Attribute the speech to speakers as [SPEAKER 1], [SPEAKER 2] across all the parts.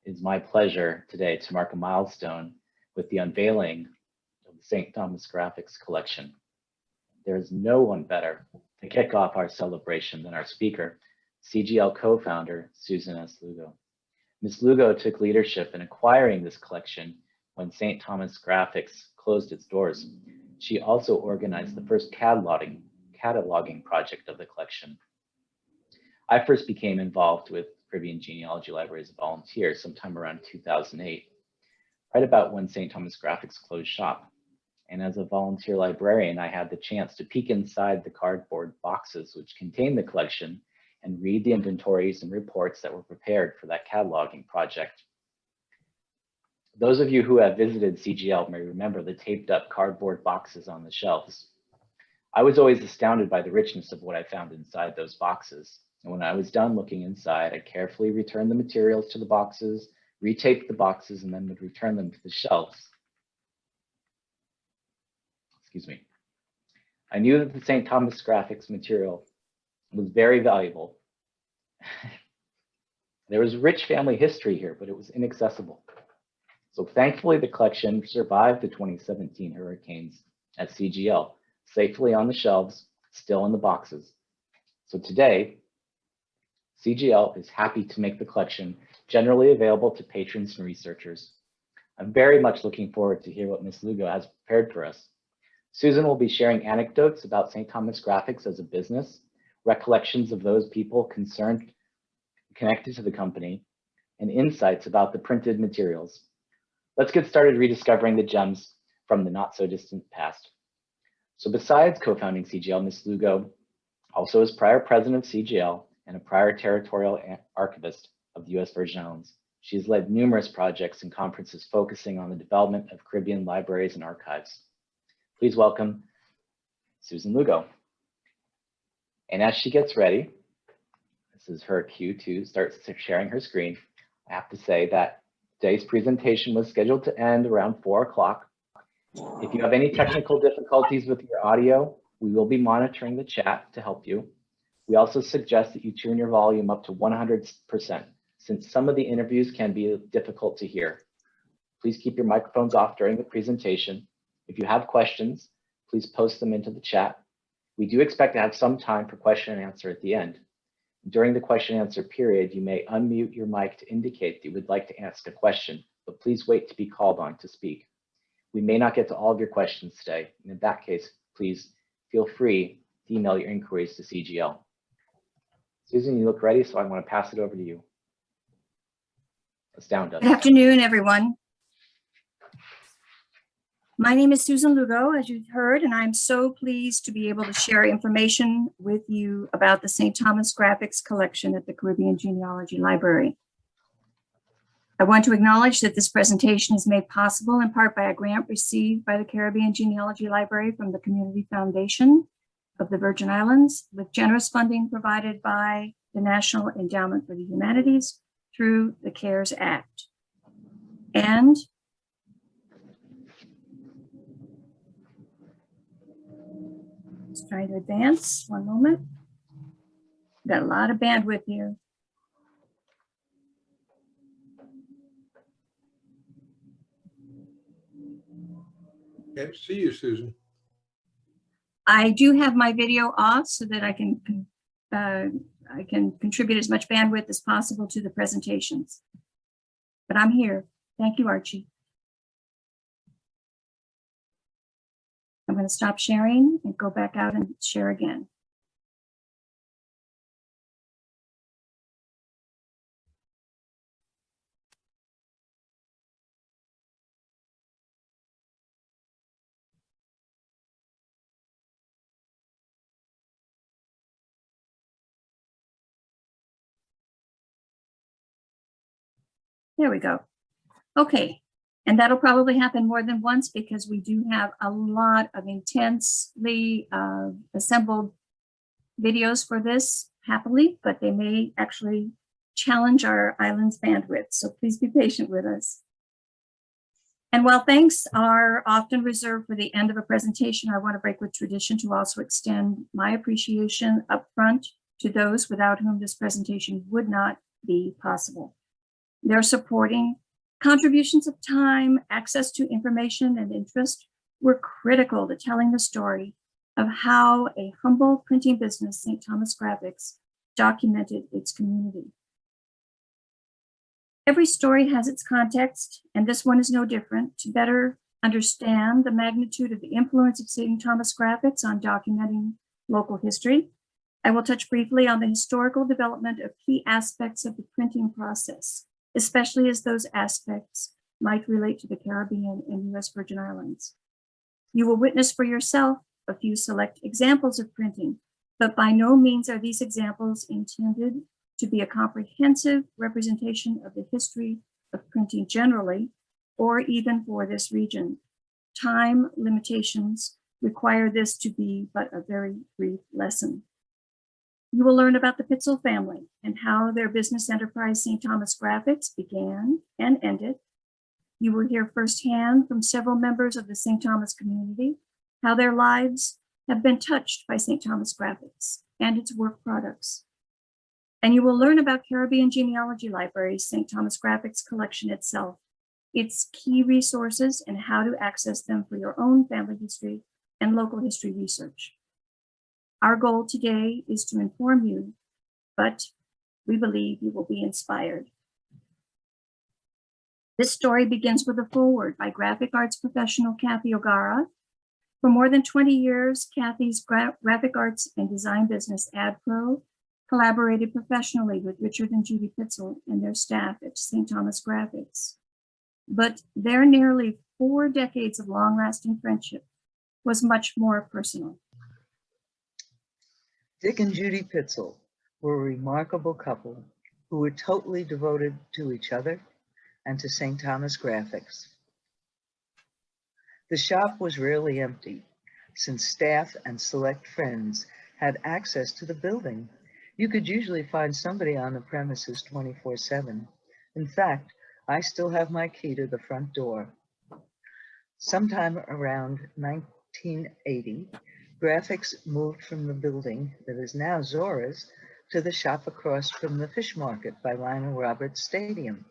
[SPEAKER 1] It is my pleasure today to mark a milestone with the unveiling of the St. Thomas Graphics collection. There is no one better to kick off our celebration than our speaker, CGL co-founder Susan S. Lugo. Ms. Lugo took leadership in acquiring this collection when St. Thomas Graphics closed its doors. She also organized the first cataloging project of the collection. I first became involved with Caribbean Genealogy Library as a volunteer sometime around 2008, right about when St. Thomas Graphics closed shop. And as a volunteer librarian, I had the chance to peek inside the cardboard boxes which contained the collection and read the inventories and reports that were prepared for that cataloging project. Those of you who have visited CGL may remember the taped up cardboard boxes on the shelves. I was always astounded by the richness of what I found inside those boxes. And when I was done looking inside, I carefully returned the materials to the boxes, retaped the boxes, and then would return them to the shelves. Excuse me. I knew that the St. Thomas Graphics material was very valuable. There was rich family history here, but it was inaccessible. So thankfully, the collection survived the 2017 hurricanes at CGL, safely on the shelves, still in the boxes. So today, CGL is happy to make the collection generally available to patrons and researchers. I'm very much looking forward to hear what Ms. Lugo has prepared for us. Susan will be sharing anecdotes about St. Thomas Graphics as a business, recollections of those people connected to the company, and insights about the printed materials. Let's get started rediscovering the gems from the not so distant past. So besides co-founding CGL, Ms. Lugo also is prior president of CGL and a prior territorial archivist of the US Virgin Islands. She has led numerous projects and conferences focusing on the development of Caribbean libraries and archives. Please welcome Susan Lugo. And as she gets ready, this is her cue to start sharing her screen. I have to say that today's presentation was scheduled to end around 4 o'clock. If you have any technical difficulties with your audio, we will be monitoring the chat to help you. We also suggest that you turn your volume up to 100%, since some of the interviews can be difficult to hear. Please keep your microphones off during the presentation. If you have questions, please post them into the chat. We do expect to have some time for question and answer at the end. During the question and answer period, you may unmute your mic to indicate that you would like to ask a question, but please wait to be called on to speak. We may not get to all of your questions today, and in that case, please feel free to email your inquiries to CGL. Susan, you look ready, so I want to pass it over to you. Astound us.
[SPEAKER 2] Good afternoon, everyone. My name is Susan Lugo, as you've heard, and I'm so pleased to be able to share information with you about the St. Thomas Graphics collection at the Caribbean Genealogy Library. I want to acknowledge that this presentation is made possible in part by a grant received by the Caribbean Genealogy Library from the Community Foundation of the Virgin Islands, with generous funding provided by the National Endowment for the Humanities through the CARES Act. And just trying to advance, one moment. Got a lot of bandwidth here.
[SPEAKER 3] Can't see you, Susan.
[SPEAKER 2] I do have my video off so that I can contribute as much bandwidth as possible to the presentations. But I'm here. Thank you, Archie. I'm going to stop sharing and go back out and share again. There we go. Okay, and that'll probably happen more than once because we do have a lot of intensely assembled videos for this, happily, but they may actually challenge our island's bandwidth, so please be patient with us. And while thanks are often reserved for the end of a presentation, I want to break with tradition to also extend my appreciation up front to those without whom this presentation would not be possible. Their supporting contributions of time, access to information, and interest were critical to telling the story of how a humble printing business, St. Thomas Graphics, documented its community. Every story has its context, and this one is no different. To better understand the magnitude of the influence of St. Thomas Graphics on documenting local history, I will touch briefly on the historical development of key aspects of the printing process, especially as those aspects might relate to the Caribbean and US Virgin Islands. You will witness for yourself a few select examples of printing, but by no means are these examples intended to be a comprehensive representation of the history of printing generally, or even for this region. Time limitations require this to be but a very brief lesson. You will learn about the Pitzl family and how their business enterprise, St. Thomas Graphics, began and ended. You will hear firsthand from several members of the St. Thomas community how their lives have been touched by St. Thomas Graphics and its work products. And you will learn about Caribbean Genealogy Library's St. Thomas Graphics collection itself, its key resources, and how to access them for your own family history and local history research. Our goal today is to inform you, but we believe you will be inspired. This story begins with a foreword by graphic arts professional Kathy O'Gara. For more than 20 years, Kathy's graphic arts and design business, AdPro, collaborated professionally with Richard and Judy Pitzl and their staff at St. Thomas Graphics. But their nearly 4 decades of long-lasting friendship was much more personal.
[SPEAKER 4] Dick and Judy Pitzl were a remarkable couple who were totally devoted to each other and to St. Thomas Graphics. The shop was rarely empty, since staff and select friends had access to the building. You could usually find somebody on the premises 24/7. In fact, I still have my key to the front door. Sometime around 1980, Graphics moved from the building that is now Zora's to the shop across from the fish market by Lionel Roberts Stadium.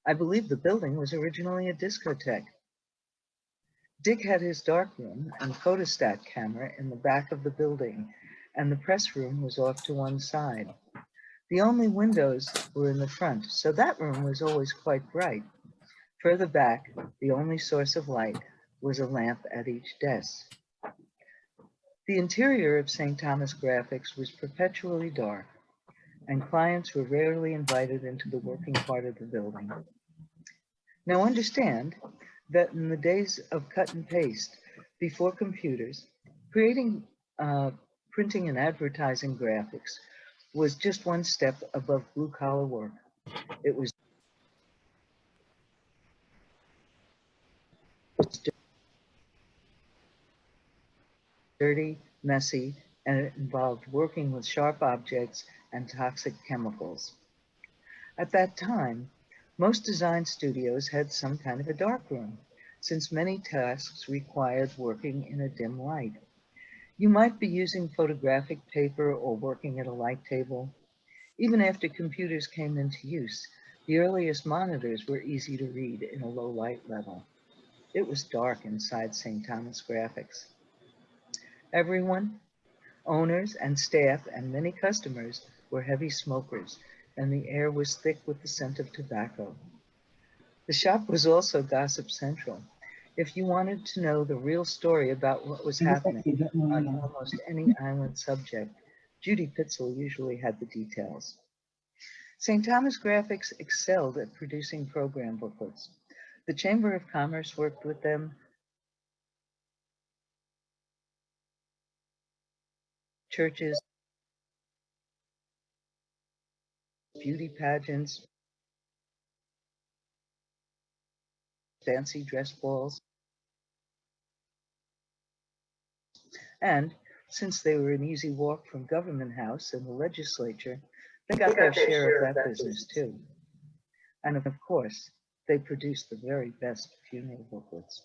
[SPEAKER 4] I believe the building was originally a discotheque. Dick had his darkroom and photostat camera in the back of the building, and the press room was off to one side. The only windows were in the front, so that room was always quite bright. Further back, the only source of light was a lamp at each desk. The interior of St. Thomas Graphics was perpetually dark, and clients were rarely invited into the working part of the building. Now understand that in the days of cut and paste, before computers, creating printing and advertising graphics was just one step above blue-collar work. It was dirty, messy, and it involved working with sharp objects and toxic chemicals. At that time, most design studios had some kind of a darkroom, since many tasks required working in a dim light. You might be using photographic paper or working at a light table. Even after computers came into use, the earliest monitors were easy to read in a low light level. It was dark inside St. Thomas Graphics. Everyone, owners and staff and many customers, were heavy smokers, and the air was thick with the scent of tobacco. The shop was also gossip central. If you wanted to know the real story about what was happening on almost any island subject, Judy Pitzl usually had the details. St. Thomas Graphics excelled at producing program booklets. The Chamber of Commerce worked with them. Churches, beauty pageants, fancy dress balls. And since they were an easy walk from Government House and the legislature, they got their share of that business too. And of course, they produced the very best funeral booklets.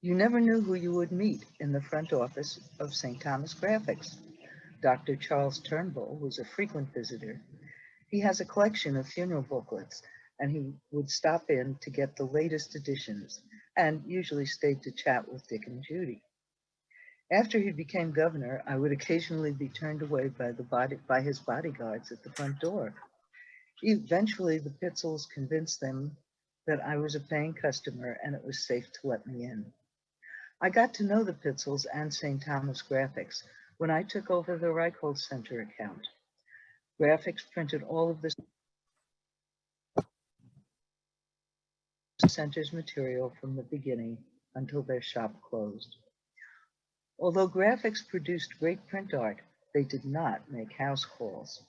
[SPEAKER 4] You never knew who you would meet in the front office of St. Thomas Graphics. Dr. Charles Turnbull was a frequent visitor. He has a collection of funeral booklets, and he would stop in to get the latest editions and usually stayed to chat with Dick and Judy. After he became governor, I would occasionally be turned away by his bodyguards at the front door. Eventually, the Pitzls convinced them that I was a paying customer and it was safe to let me in. I got to know the Pitzls and St. Thomas Graphics when I took over the Reichhold Center account. Graphics printed all of the center's material from the beginning until their shop closed. Although Graphics produced great print art, they did not make house calls.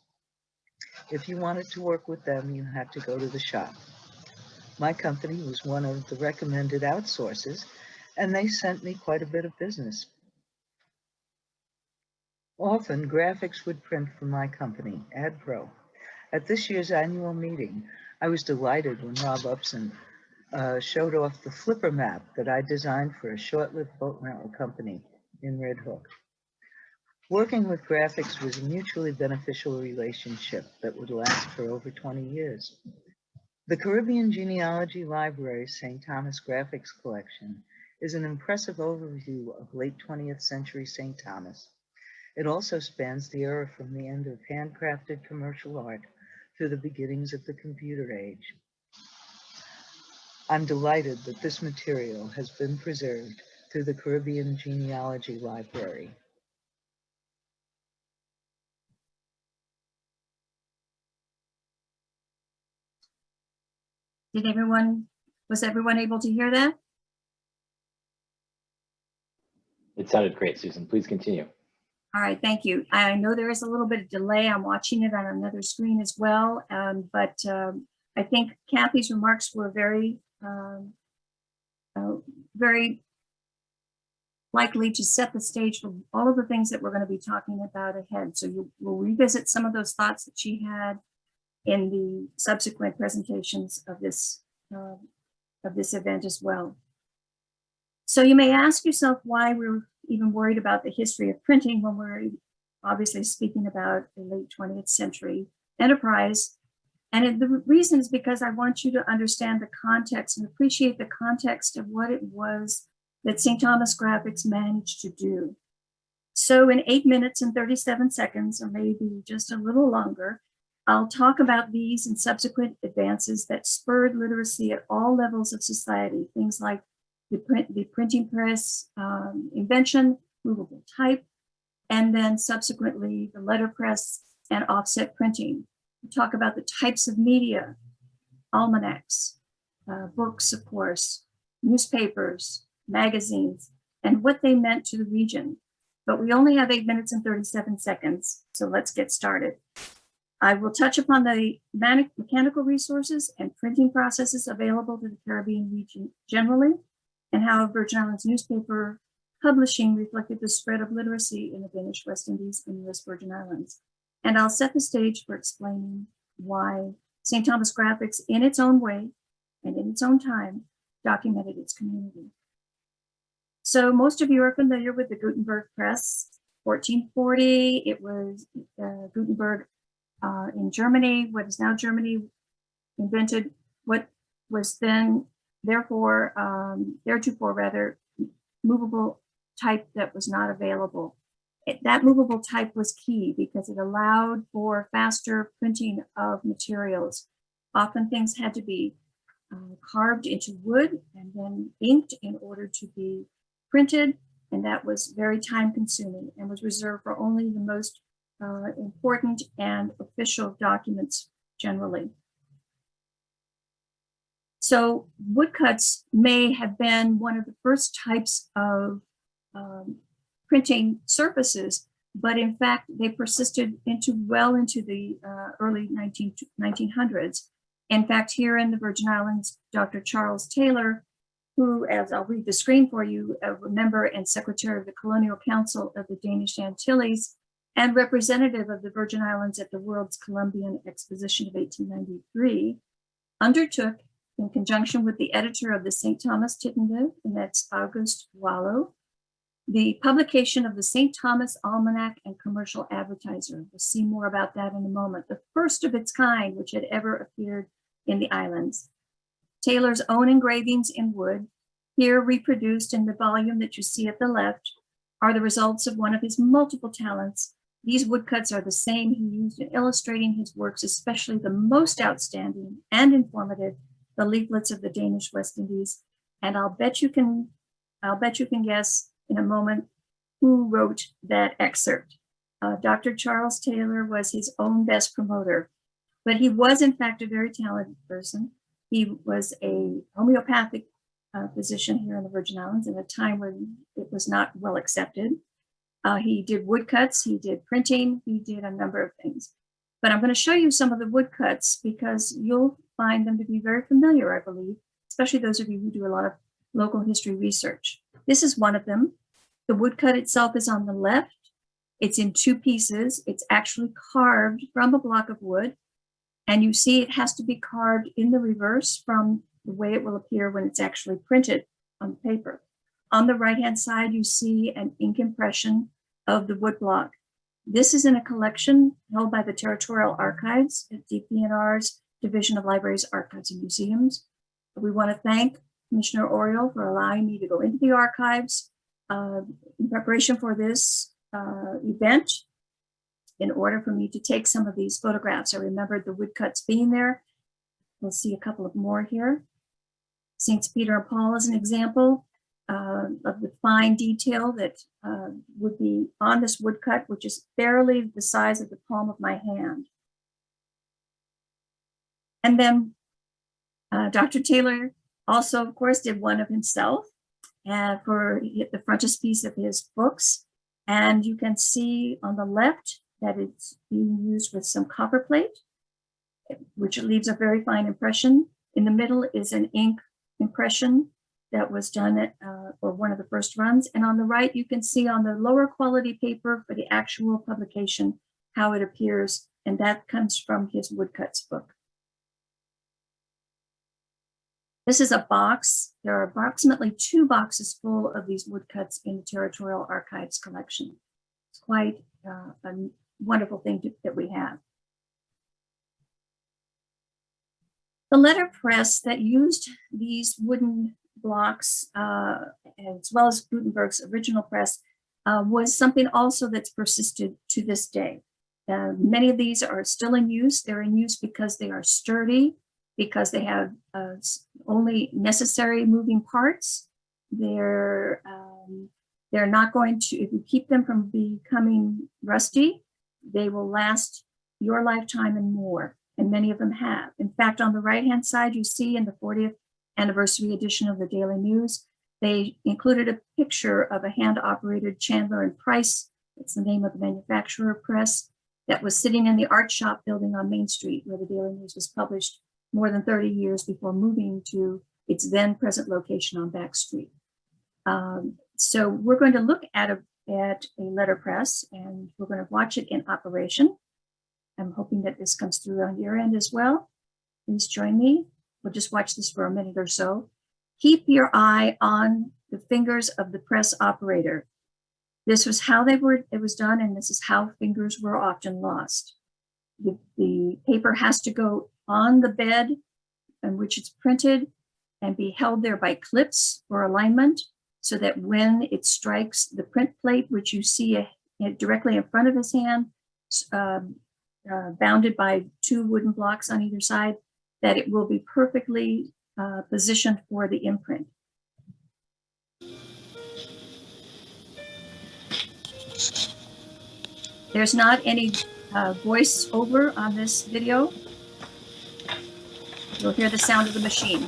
[SPEAKER 4] If you wanted to work with them, you had to go to the shop. My company was one of the recommended outsources, and they sent me quite a bit of business. Often, Graphics would print for my company, AdPro. At this year's annual meeting, I was delighted when Rob Upson showed off the flipper map that I designed for a short-lived boat rental company in Red Hook. Working with Graphics was a mutually beneficial relationship that would last for over 20 years. The Caribbean Genealogy Library's St. Thomas Graphics collection is an impressive overview of late 20th century St. Thomas. It also spans the era from the end of handcrafted commercial art through the beginnings of the computer age. I'm delighted that this material has been preserved through the Caribbean Genealogy Library.
[SPEAKER 2] Was everyone able to hear that?
[SPEAKER 1] It sounded great, Susan. Please continue.
[SPEAKER 2] All right, thank you. I know there is a little bit of delay. I'm watching it on another screen as well, but I think Kathy's remarks were very likely to set the stage for all of the things that we're going to be talking about ahead. So we'll revisit some of those thoughts that she had in the subsequent presentations of this event as well. So you may ask yourself why we're even worried about the history of printing when we're obviously speaking about a late 20th century enterprise. And the reason is because I want you to understand the context and appreciate the context of what it was that St. Thomas Graphics managed to do. So in 8 minutes and 37 seconds, or maybe just a little longer, I'll talk about these and subsequent advances that spurred literacy at all levels of society, things like the printing press invention, movable type, and then subsequently the letterpress and offset printing. We'll talk about the types of media, almanacs, books, of course, newspapers, magazines, and what they meant to the region. But we only have 8 minutes and 37 seconds, so let's get started. I will touch upon the mechanical resources and printing processes available to the Caribbean region generally, and how Virgin Islands newspaper publishing reflected the spread of literacy in the Danish West Indies and US Virgin Islands. And I'll set the stage for explaining why St. Thomas Graphics, in its own way and in its own time, documented its community. So most of you are familiar with the Gutenberg press. 1440, it was Gutenberg in Germany, what is now Germany, invented what was then theretofore movable type that was not available. That movable type was key because it allowed for faster printing of materials. Often things had to be carved into wood and then inked in order to be printed, and that was very time consuming and was reserved for only the most important and official documents generally. So woodcuts may have been one of the first types of printing surfaces, but in fact, they persisted well into the early 1900s. In fact, here in the Virgin Islands, Dr. Charles Taylor, who, as I'll read the screen for you, a member and secretary of the Colonial Council of the Danish Antilles and representative of the Virgin Islands at the World's Columbian Exposition of 1893, undertook, in conjunction with the editor of the St. Thomas Tittende, and that's August Wallow, the publication of the St. Thomas Almanac and Commercial Advertiser. We'll see more about that in a moment. The first of its kind which had ever appeared in the islands. Taylor's own engravings in wood, here reproduced in the volume that you see at the left, are the results of one of his multiple talents. These woodcuts are the same he used in illustrating his works, especially the most outstanding and informative, the leaflets of the Danish West Indies. And I'll bet you can guess in a moment who wrote that excerpt. Dr. Charles Taylor was his own best promoter, but he was in fact a very talented person. He was a homeopathic physician here in the Virgin Islands at a time when it was not well accepted. He did woodcuts, he did printing, he did a number of things. But I'm going to show you some of the woodcuts because you'll find them to be very familiar, I believe, especially those of you who do a lot of local history research. This is one of them. The woodcut itself is on the left. It's in two pieces. It's actually carved from a block of wood. And you see it has to be carved in the reverse from the way it will appear when it's actually printed on the paper. On the right-hand side, you see an ink impression of the woodblock. This is in a collection held by the Territorial Archives at DPNR's Division of Libraries, Archives, and Museums. We want to thank Commissioner Oriole for allowing me to go into the archives in preparation for this event in order for me to take some of these photographs. I remembered the woodcuts being there. We'll see a couple of more here. Saints Peter and Paul is an example of the fine detail that would be on this woodcut, which is barely the size of the palm of my hand. And then Dr. Taylor also, of course, did one of himself for the frontispiece of his books. And you can see on the left that it's being used with some copper plate, which leaves a very fine impression. In the middle is an ink impression that was done for one of the first runs. And on the right, you can see on the lower quality paper for the actual publication, how it appears. And that comes from his woodcuts book. This is a box. There are approximately 2 boxes full of these woodcuts in the Territorial Archives collection. It's quite a wonderful thing that we have. The letterpress that used these wooden blocks, as well as Gutenberg's original press, was something also that's persisted to this day. Many of these are still in use. They're in use because they are sturdy, because they have only necessary moving parts. They're not going to, if you keep them from becoming rusty, they will last your lifetime and more, and many of them have. In fact, on the right-hand side, you see in the 40th anniversary edition of the Daily News, they included a picture of a hand-operated Chandler and Price, that's the name of the manufacturer press, that was sitting in the art shop building on Main Street, where the Daily News was published more than 30 years before moving to its then present location on Back Street. So we're going to look at a letterpress, and we're going to watch it in operation. I'm hoping that this comes through on your end as well. Please join me. We'll just watch this for a minute or so. Keep your eye on the fingers of the press operator. This was how it was done, and this is how fingers were often lost. The paper has to go on the bed in which it's printed and be held there by clips for alignment, so that when it strikes the print plate, which you see directly in front of his hand, bounded by 2 wooden blocks on either side, that it will be perfectly positioned for the imprint. There's not any voice over on this video. You'll hear the sound of the machine.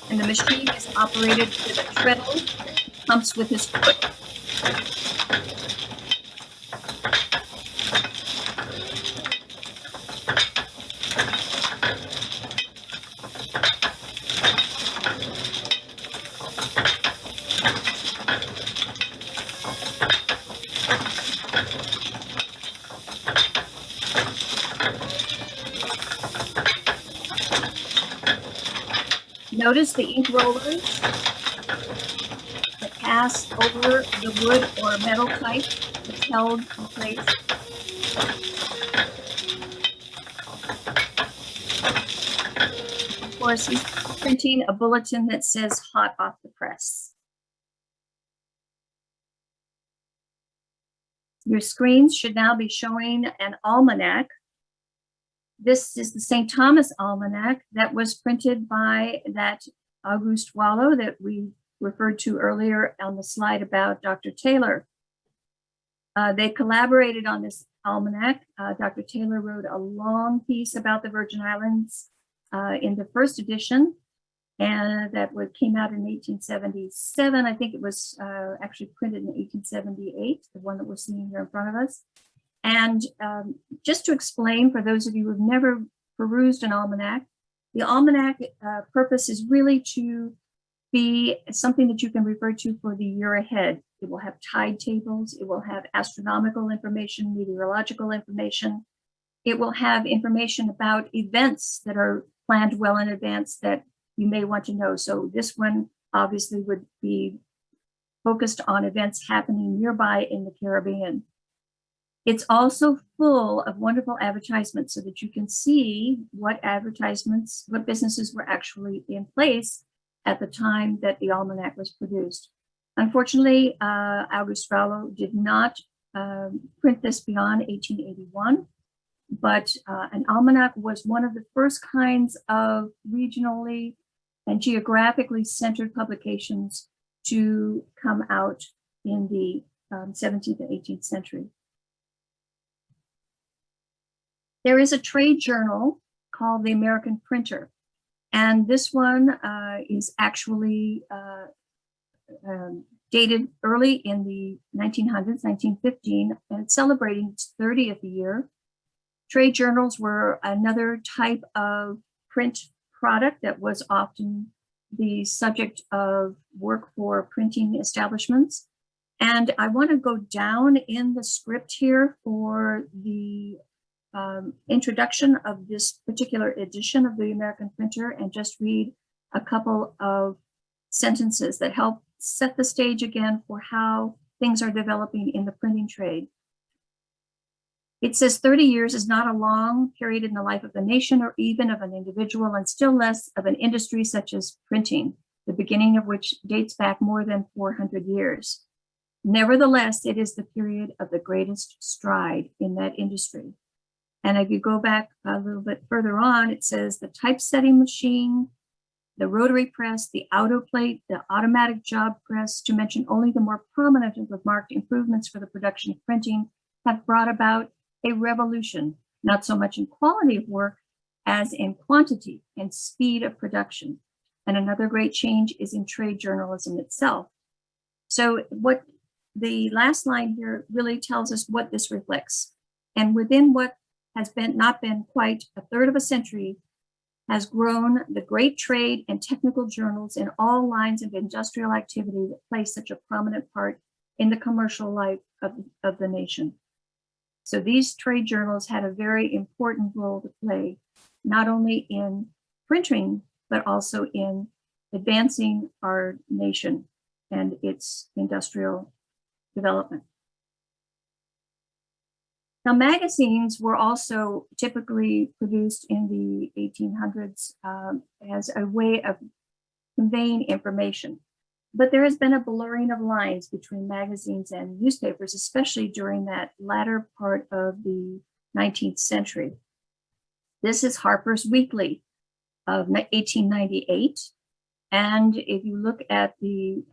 [SPEAKER 2] And the machine is operated with a treadle that pumps with his foot. Notice the ink rollers that pass over the wood or metal type that's held in place. Of course, he's printing a bulletin that says hot off the press. Your screens should now be showing an almanac. This is the St. Thomas Almanac that was printed by that Auguste Wallow that we referred to earlier on the slide about Dr. Taylor. They collaborated on this almanac. Dr. Taylor wrote a long piece about the Virgin Islands in the first edition, and that came out in 1877. I think it was actually printed in 1878, the one that we're seeing here in front of us. And just to explain for those of you who've never perused an almanac, the almanac purpose is really to be something that you can refer to for the year ahead. It will have tide tables, it will have astronomical information, meteorological information. It will have information about events that are planned well in advance that you may want to know. So this one obviously would be focused on events happening nearby in the Caribbean. It's also full of wonderful advertisements so that you can see what advertisements, what businesses were actually in place at the time that the almanac was produced. Unfortunately, Auguste Wallow did not print this beyond 1881, but an almanac was one of the first kinds of regionally and geographically centered publications to come out in the 17th and 18th century. There is a trade journal called the American Printer, and this one is actually dated early in the 1900s, 1915, and it's celebrating its 30th year. Trade journals were another type of print product that was often the subject of work for printing establishments. And I want to go down in the script here for the introduction of this particular edition of the American Printer and just read a couple of sentences that help set the stage again for how things are developing in the printing trade. It says 30 years is not a long period in the life of the nation or even of an individual, and still less of an industry such as printing, the beginning of which dates back more than 400 years. Nevertheless, it is the period of the greatest stride in that industry. And if you go back a little bit further on, it says the typesetting machine, the rotary press, the autoplate, the automatic job press, to mention only the more prominent and marked improvements for the production of printing, have brought about a revolution, not so much in quality of work as in quantity and speed of production. And another great change is in trade journalism itself. So what the last line here really tells us what this reflects. And within what has not been quite a third of a century, has grown the great trade and technical journals in all lines of industrial activity that play such a prominent part in the commercial life of the nation. So these trade journals had a very important role to play, not only in printing, but also in advancing our nation and its industrial development. Now, magazines were also typically produced in the 1800s as a way of conveying information. But there has been a blurring of lines between magazines and newspapers, especially during that latter part of the 19th century. This is Harper's Weekly of 1898. And if you look at the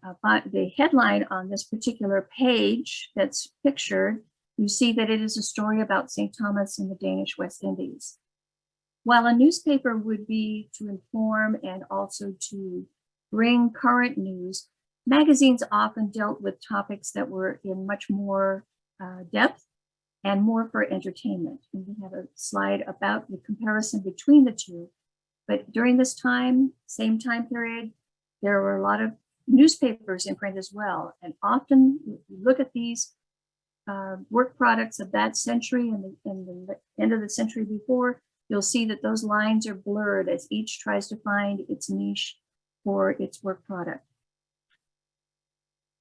[SPEAKER 2] headline on this particular page that's pictured, you see that it is a story about St. Thomas in the Danish West Indies. While a newspaper would be to inform and also to bring current news, magazines often dealt with topics that were in much more depth and more for entertainment. And we have a slide about the comparison between the two. But during this time, same time period, there were a lot of newspapers in print as well. And often you look at these work products of that century and the end of the century before, you'll see that those lines are blurred as each tries to find its niche for its work product.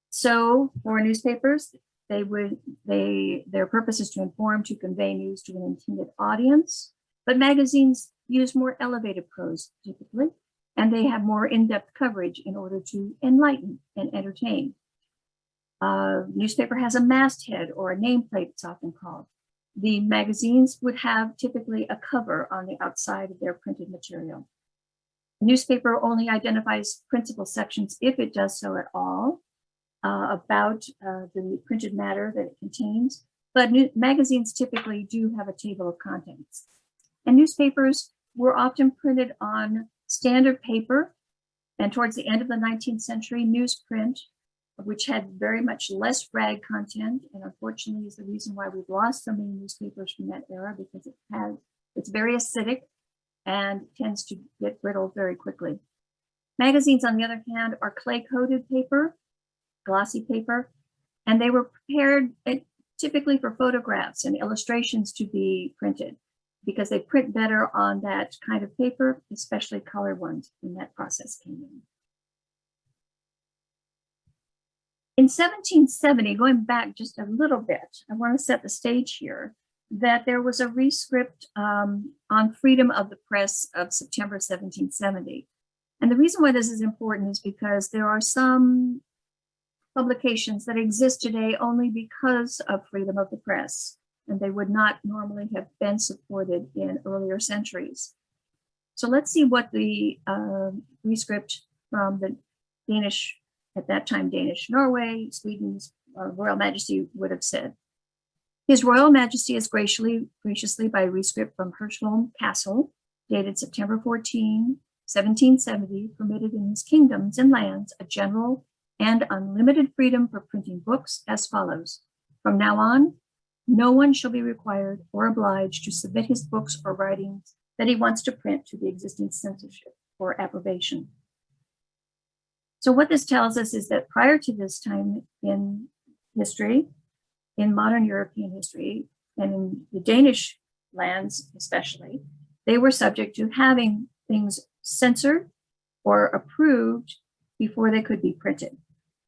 [SPEAKER 2] So for newspapers, their purpose is to inform, to convey news to an intended audience, but magazines use more elevated prose typically, and they have more in-depth coverage in order to enlighten and entertain. Newspaper has a masthead or a nameplate, it's often called. The magazines would have typically a cover on the outside of their printed material. The newspaper only identifies principal sections, if it does so at all, about the printed matter that it contains, but magazines typically do have a table of contents. And newspapers were often printed on standard paper, and towards the end of the 19th century, newsprint, which had very much less rag content, and unfortunately is the reason why we've lost so many newspapers from that era, because it's very acidic and tends to get brittle very quickly. Magazines, on the other hand, are clay-coated paper, glossy paper, and they were prepared typically for photographs and illustrations to be printed, because they print better on that kind of paper, especially color ones, when that process came in. In 1770, going back just a little bit, I want to set the stage here, that there was a rescript on freedom of the press of September 1770. And the reason why this is important is because there are some publications that exist today only because of freedom of the press, and they would not normally have been supported in earlier centuries. So let's see what the rescript from the Danish, at that time Danish Norway, Sweden's Royal Majesty would have said. His Royal Majesty is graciously by rescript from Hirschholm Castle, dated September 14, 1770, permitted in his kingdoms and lands a general and unlimited freedom for printing books as follows. From now on, no one shall be required or obliged to submit his books or writings that he wants to print to the existing censorship or approbation. So what this tells us is that prior to this time in history, in modern European history, and in the Danish lands especially, they were subject to having things censored or approved before they could be printed.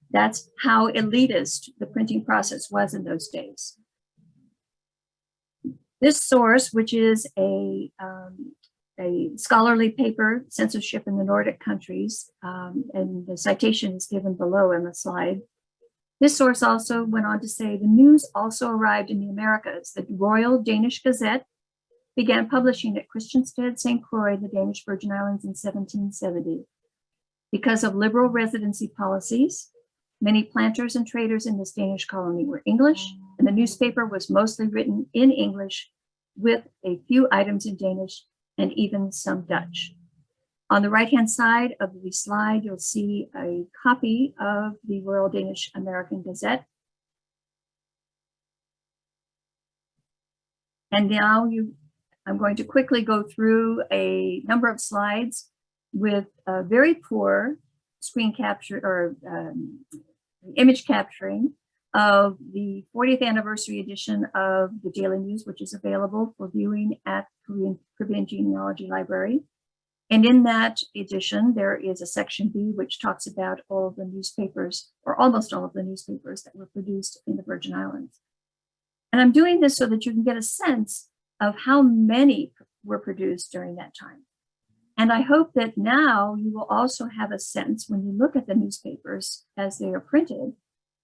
[SPEAKER 2] That's how elitist the printing process was in those days. This source, which is a scholarly paper, censorship in the Nordic countries, and the citation is given below in the slide. This source also went on to say the news also arrived in the Americas. The Royal Danish Gazette began publishing at Christiansted, St. Croix, the Danish Virgin Islands in 1770. Because of liberal residency policies, many planters and traders in this Danish colony were English, and the newspaper was mostly written in English with a few items in Danish and even some Dutch. On the right-hand side of the slide, you'll see a copy of the Royal Danish American Gazette. And now I'm going to quickly go through a number of slides with a very poor screen capture or image capturing of the 40th anniversary edition of the Daily News, which is available for viewing at Caribbean Genealogy Library. And in that edition, there is a section B, which talks about all of the newspapers, or almost all of the newspapers that were produced in the Virgin Islands. And I'm doing this so that you can get a sense of how many were produced during that time. And I hope that now you will also have a sense, when you look at the newspapers as they are printed,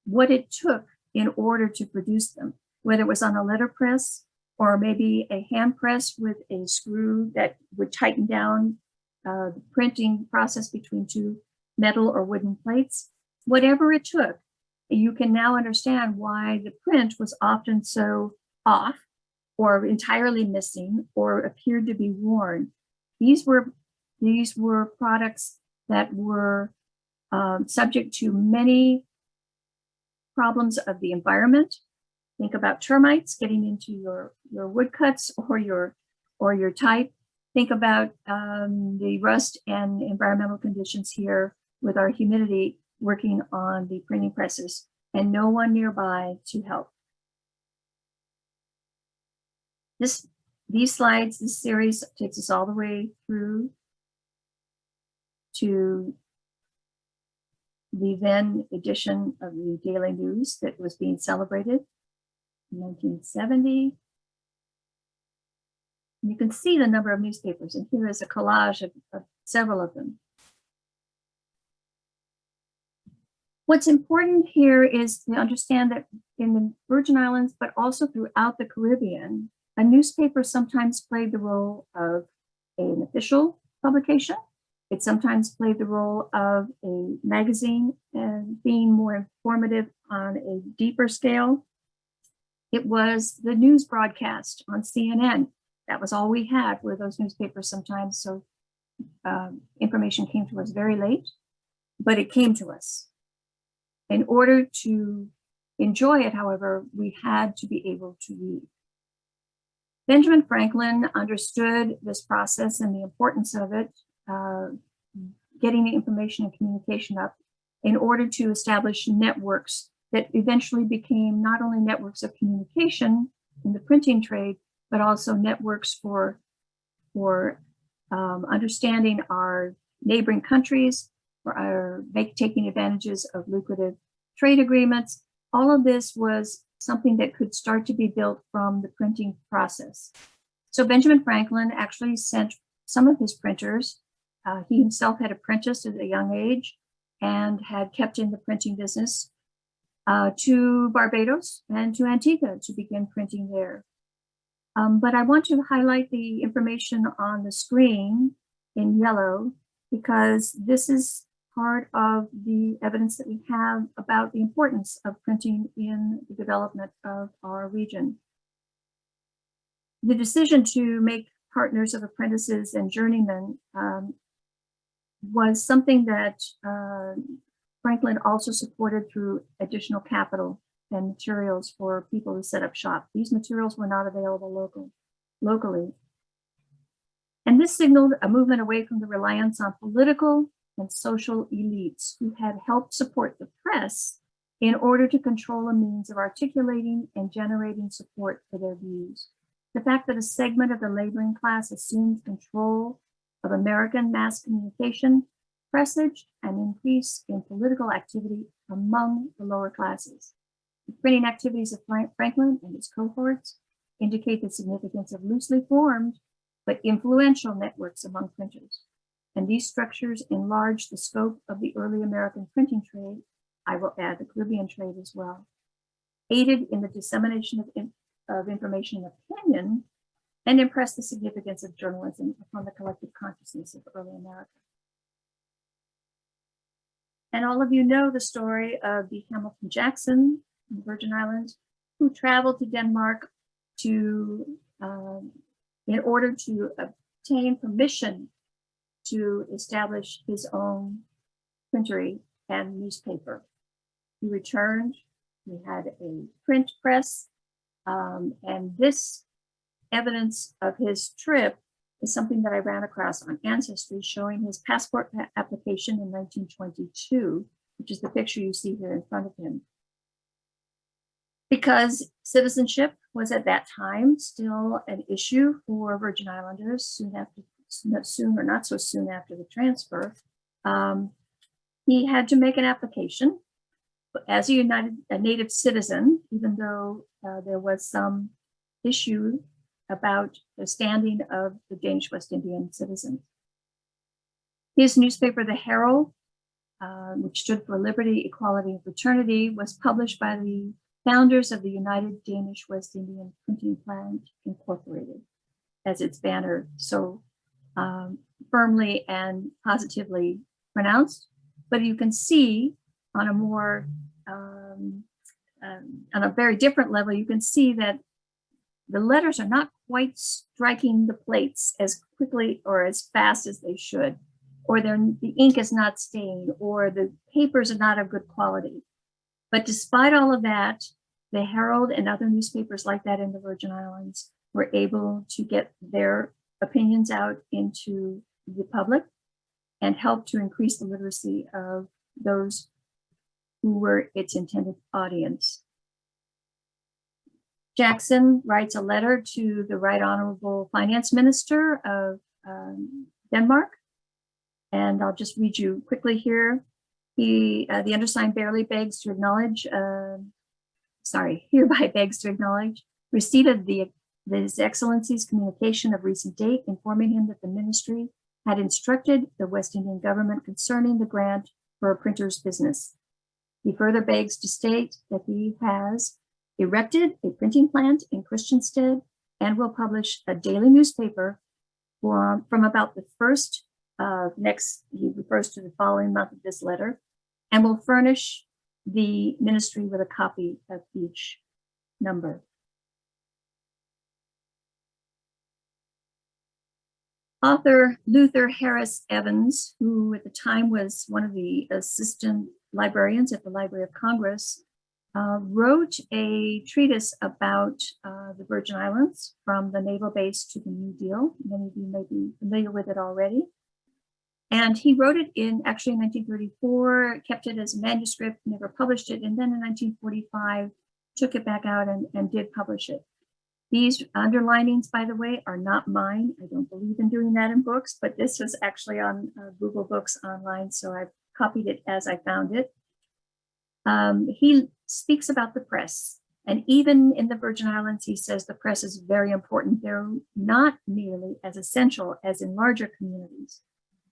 [SPEAKER 2] what it took in order to produce them, whether it was on a letterpress or maybe a hand press with a screw that would tighten down the printing process between two metal or wooden plates. Whatever it took, you can now understand why the print was often so off or entirely missing or appeared to be worn. These were products that were subject to many problems of the environment. Think about termites getting into your woodcuts or your type. Think about the rust and environmental conditions here with our humidity working on the printing presses and no one nearby to help. These slides, this series takes us all the way through to the then edition of the Daily News that was being celebrated in 1970. And you can see the number of newspapers, and here is a collage of several of them. What's important here is to understand that in the Virgin Islands, but also throughout the Caribbean, a newspaper sometimes played the role of an official publication. It sometimes played the role of a magazine and being more informative on a deeper scale. It was the news broadcast on CNN. That was all we had, were those newspapers sometimes. So information came to us very late, but it came to us. In order to enjoy it, however, we had to be able to read. Benjamin Franklin understood this process and the importance of it, getting the information and communication up in order to establish networks that eventually became not only networks of communication in the printing trade, but also networks for understanding our neighboring countries, for taking advantages of lucrative trade agreements. All of this was something that could start to be built from the printing process. So Benjamin Franklin actually sent some of his printers. He himself had apprenticed at a young age and had kept in the printing business to Barbados and to Antigua to begin printing there. But I want to highlight the information on the screen in yellow, because this is part of the evidence that we have about the importance of printing in the development of our region. The decision to make partners of apprentices and journeymen was something that Franklin also supported through additional capital and materials for people to set up shop. These materials were not available locally. And this signaled a movement away from the reliance on political and social elites who had helped support the press in order to control a means of articulating and generating support for their views. The fact that a segment of the laboring class assumed control of American mass communication presaged an increase in political activity among the lower classes. The printing activities of Franklin and his cohorts indicate the significance of loosely formed but influential networks among printers. And these structures enlarged the scope of the early American printing trade. I will add the Caribbean trade as well, aided in the dissemination of information and opinion, and impressed the significance of journalism upon the collective consciousness of early America. And all of you know the story of the Hamilton Jackson in the Virgin Islands, who traveled to Denmark in order to obtain permission to establish his own printery and newspaper. He returned, he had a print press, and this evidence of his trip is something that I ran across on Ancestry, showing his passport application in 1922, which is the picture you see here in front of him. Because citizenship was at that time still an issue for Virgin Islanders soon or not so soon after the transfer, he had to make an application as a native citizen, even though there was some issue about the standing of the Danish West Indian citizens. His newspaper, The Herald, which stood for Liberty, Equality, and Fraternity, was published by the founders of the United Danish West Indian Printing Plant Incorporated, as its banner so firmly and positively pronounced. But you can see on a more, on a very different level, you can see that the letters are not quite striking the plates as quickly or as fast as they should, or the ink is not staying, or the papers are not of good quality. But despite all of that, the Herald and other newspapers like that in the Virgin Islands were able to get their opinions out into the public and help to increase the literacy of those who were its intended audience. Jackson writes a letter to the Right Honorable Finance Minister of Denmark, and I'll just read you quickly here. The undersigned barely begs to acknowledge, hereby begs to acknowledge receipt of His Excellency's communication of recent date informing him that the ministry had instructed the West Indian government concerning the grant for a printer's business. He further begs to state that he has erected a printing plant in Christiansted and will publish a daily newspaper from about the first of next, he refers to the following month of this letter, and will furnish the ministry with a copy of each number. Author Luther Harris Evans, who at the time was one of the assistant librarians at the Library of Congress, wrote a treatise about the Virgin Islands from the naval base to the New Deal. Many of you may be familiar with it already. And he wrote it actually in 1934, kept it as a manuscript, never published it. And then in 1945, took it back out and did publish it. These underlinings, by the way, are not mine. I don't believe in doing that in books, but this was actually on Google Books online, so I've copied it as I found it. He speaks about the press, and even in the Virgin Islands, he says the press is very important. They're not nearly as essential as in larger communities.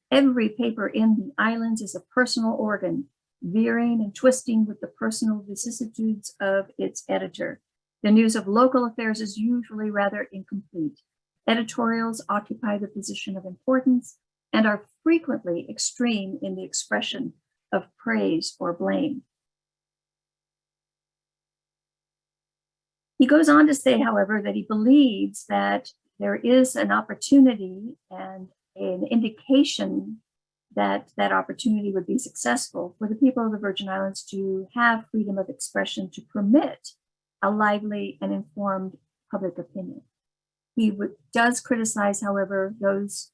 [SPEAKER 2] Every paper in the islands is a personal organ, veering and twisting with the personal vicissitudes of its editor. The news of local affairs is usually rather incomplete. Editorials occupy the position of importance and are frequently extreme in the expression of praise or blame. He goes on to say, however, that he believes that there is an opportunity and an indication that that opportunity would be successful for the people of the Virgin Islands to have freedom of expression to permit a lively and informed public opinion. He does criticize, however, those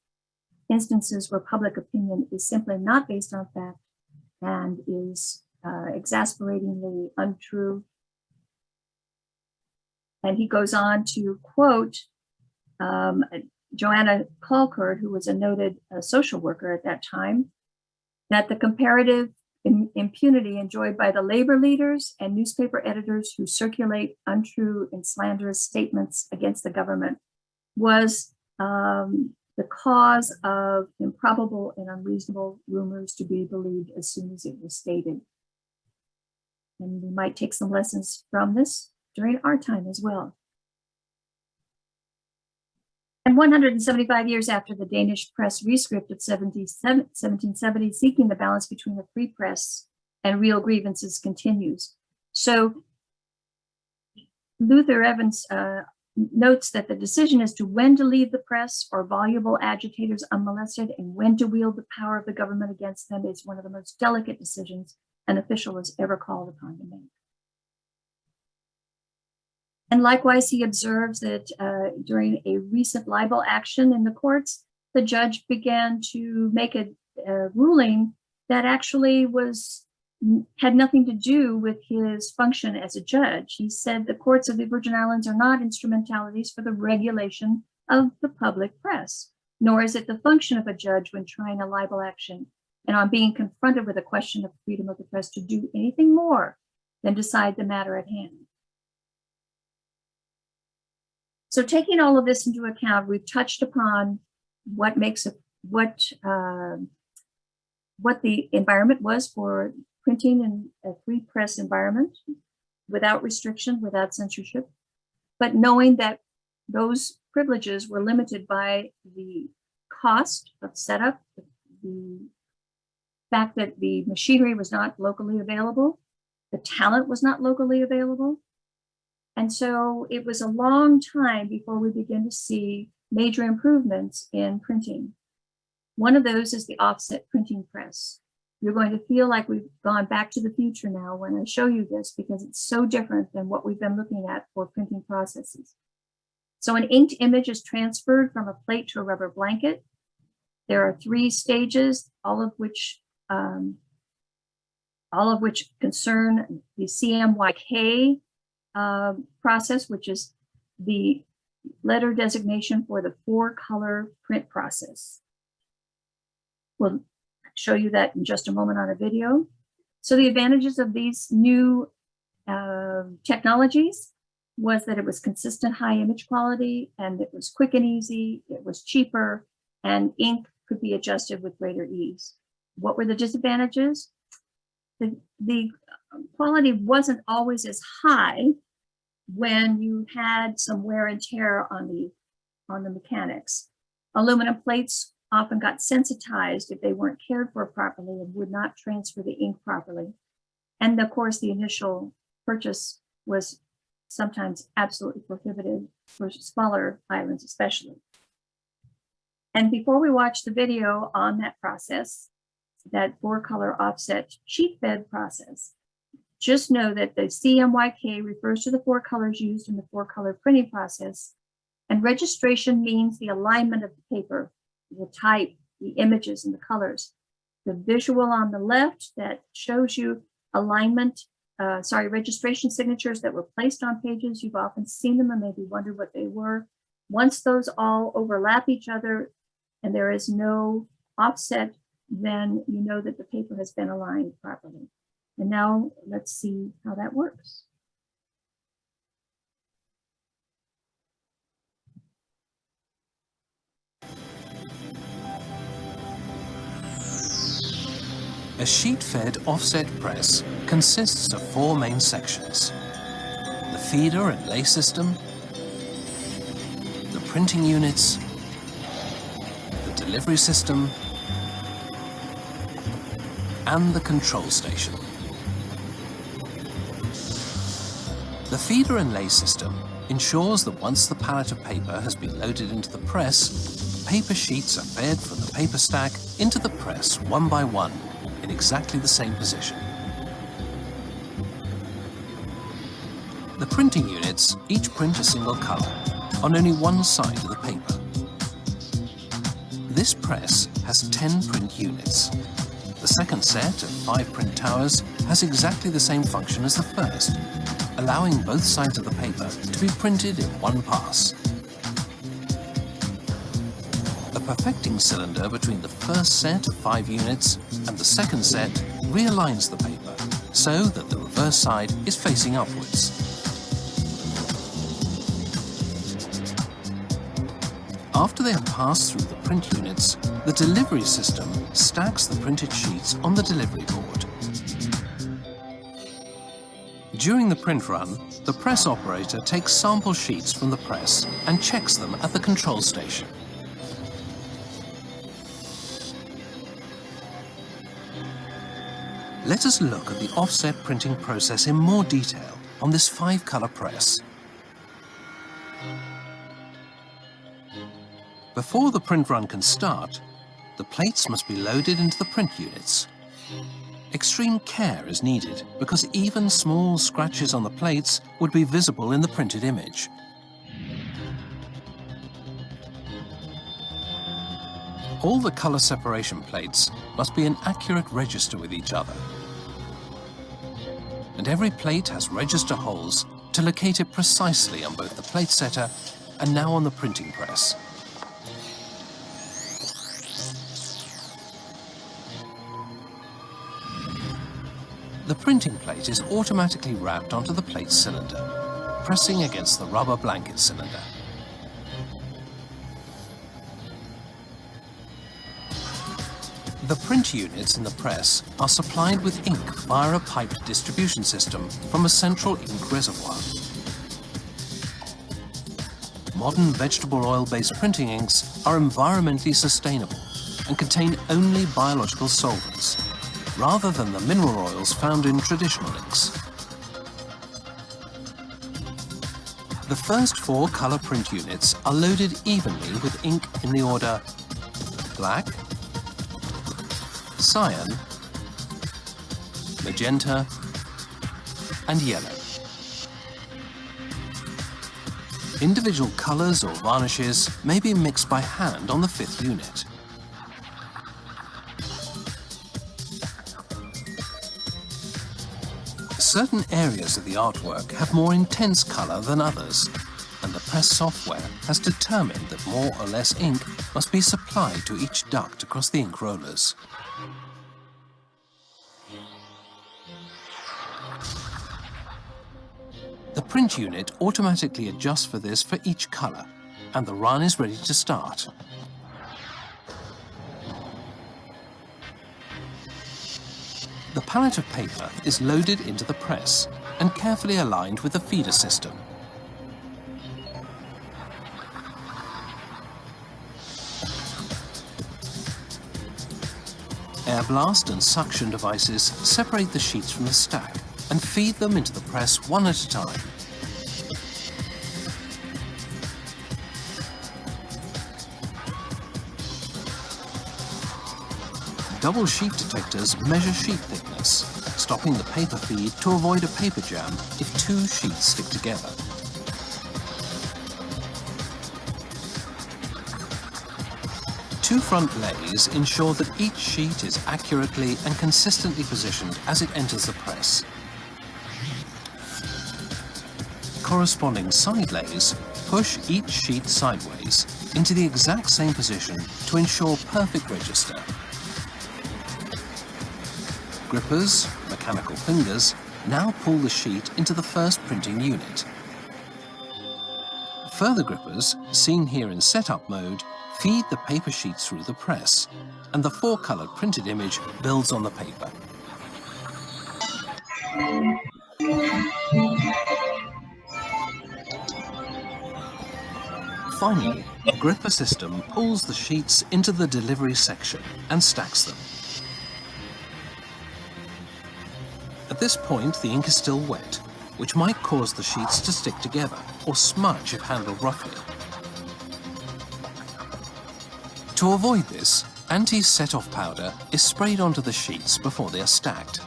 [SPEAKER 2] instances where public opinion is simply not based on fact and is exasperatingly untrue. And he goes on to quote Joanna Colcord, who was a noted social worker at that time, that the comparative impunity enjoyed by the labor leaders and newspaper editors who circulate untrue and slanderous statements against the government was the cause of improbable and unreasonable rumors to be believed as soon as it was stated. And we might take some lessons from this during our time as well. And 175 years after the Danish press Rescript of 1770, seeking the balance between the free press and real grievances continues. So Luther Evans notes that the decision as to when to leave the press or voluble agitators unmolested and when to wield the power of the government against them is one of the most delicate decisions an official was ever called upon to make. And likewise, he observes that during a recent libel action in the courts, the judge began to make a ruling that actually had nothing to do with his function as a judge. He said the courts of the Virgin Islands are not instrumentalities for the regulation of the public press, nor is it the function of a judge when trying a libel action and on being confronted with a question of freedom of the press to do anything more than decide the matter at hand. So taking all of this into account, we've touched upon what makes what the environment was for printing in a free press environment without restriction, without censorship, but knowing that those privileges were limited by the cost of setup, the fact that the machinery was not locally available, the talent was not locally available. And so it was a long time before we begin to see major improvements in printing. One of those is the offset printing press. You're going to feel like we've gone back to the future now when I show you this, because it's so different than what we've been looking at for printing processes. So an inked image is transferred from a plate to a rubber blanket. There are 3 stages, all of which concern the CMYK process, which is the letter designation for the 4-color print process. We'll show you that in just a moment on a video. So the advantages of these new technologies was that it was consistent high image quality, and it was quick and easy, it was cheaper, and ink could be adjusted with greater ease. What were the disadvantages? The quality wasn't always as high when you had some wear and tear on the mechanics. Aluminum plates often got sensitized if they weren't cared for properly and would not transfer the ink properly. And of course, the initial purchase was sometimes absolutely prohibitive for smaller islands, especially. And before we watch the video on that process, that 4-color offset sheet fed process, just know that the CMYK refers to the 4 colors used in the 4-color printing process, and registration means the alignment of the paper, the type, the images, and the colors. The visual on the left that shows you alignment, registration signatures that were placed on pages. You've often seen them and maybe wondered what they were. Once those all overlap each other and there is no offset, then you know that the paper has been aligned properly. And now let's see how that works.
[SPEAKER 5] A sheet-fed offset press consists of 4 main sections: the feeder and lay system, the printing units, the delivery system, and the control station. The feeder and lay system ensures that once the pallet of paper has been loaded into the press, paper sheets are fed from the paper stack into the press one by one in exactly the same position. The printing units each print a single color on only one side of the paper. This press has 10 print units. The second set of 5 print towers has exactly the same function as the first, allowing both sides of the paper to be printed in one pass. A perfecting cylinder between the first set of 5 units and the second set realigns the paper so that the reverse side is facing upwards. After they have passed through the print units, the delivery system stacks the printed sheets on the delivery board. During the print run, the press operator takes sample sheets from the press and checks them at the control station. Let us look at the offset printing process in more detail on this 5-color press. Before the print run can start, the plates must be loaded into the print units. Extreme care is needed because even small scratches on the plates would be visible in the printed image. All the color separation plates must be in accurate register with each other. And every plate has register holes to locate it precisely on both the plate setter and now on the printing press. The printing plate is automatically wrapped onto the plate cylinder, pressing against the rubber blanket cylinder. The print units in the press are supplied with ink via a piped distribution system from a central ink reservoir. Modern vegetable oil-based printing inks are environmentally sustainable and contain only biological solvents, rather than the mineral oils found in traditional inks. The first 4 color print units are loaded evenly with ink in the order black, cyan, magenta, and yellow. Individual colors or varnishes may be mixed by hand on the 5th unit. Certain areas of the artwork have more intense color than others, and the press software has determined that more or less ink must be supplied to each duct across the ink rollers. The print unit automatically adjusts for this for each color, and the run is ready to start. The pallet of paper is loaded into the press and carefully aligned with the feeder system. Air blast and suction devices separate the sheets from the stack and feed them into the press one at a time. Double sheet detectors measure sheet thickness, stopping the paper feed to avoid a paper jam if two sheets stick together. Two front lays ensure that each sheet is accurately and consistently positioned as it enters the press. Corresponding side lays push each sheet sideways into the exact same position to ensure perfect register. Grippers, mechanical fingers, now pull the sheet into the first printing unit. Further grippers, seen here in setup mode, feed the paper sheets through the press, and the four-colored printed image builds on the paper. Finally, the gripper system pulls the sheets into the delivery section and stacks them. At this point, the ink is still wet, which might cause the sheets to stick together or smudge if handled roughly. To avoid this, anti-set-off powder is sprayed onto the sheets before they are stacked.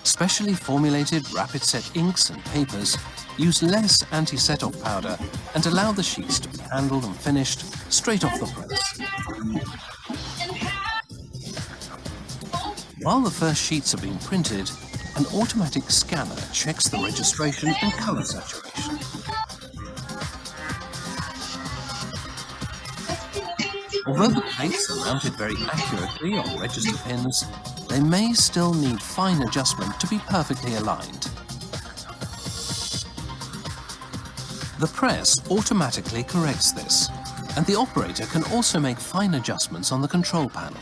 [SPEAKER 5] Specially formulated rapid set inks and papers use less anti-set-off powder and allow the sheets to be handled and finished straight off the press. While the first sheets are being printed, an automatic scanner checks the registration and color saturation. Although the plates are mounted very accurately on register pins, they may still need fine adjustment to be perfectly aligned. The press automatically corrects this, and the operator can also make fine adjustments on the control panel.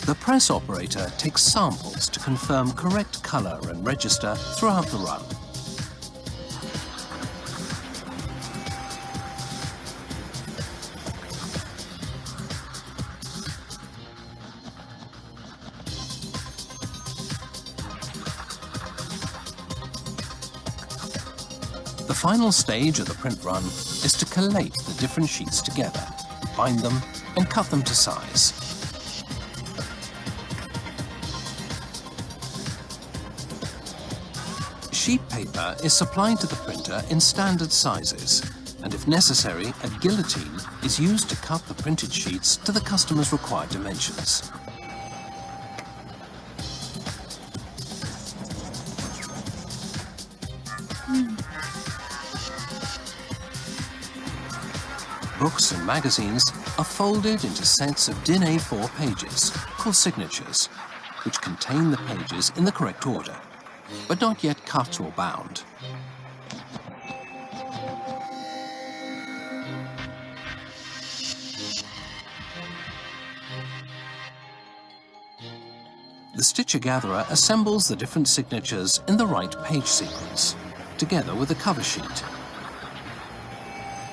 [SPEAKER 5] The press operator takes samples to confirm correct color and register throughout the run. The final stage of the print run is to collate the different sheets together, bind them, and cut them to size. Sheet paper is supplied to the printer in standard sizes, and if necessary, a guillotine is used to cut the printed sheets to the customer's required dimensions. Books and magazines are folded into sets of DIN A4 pages, called signatures, which contain the pages in the correct order, but not yet cut or bound. The stitcher gatherer assembles the different signatures in the right page sequence, together with a cover sheet.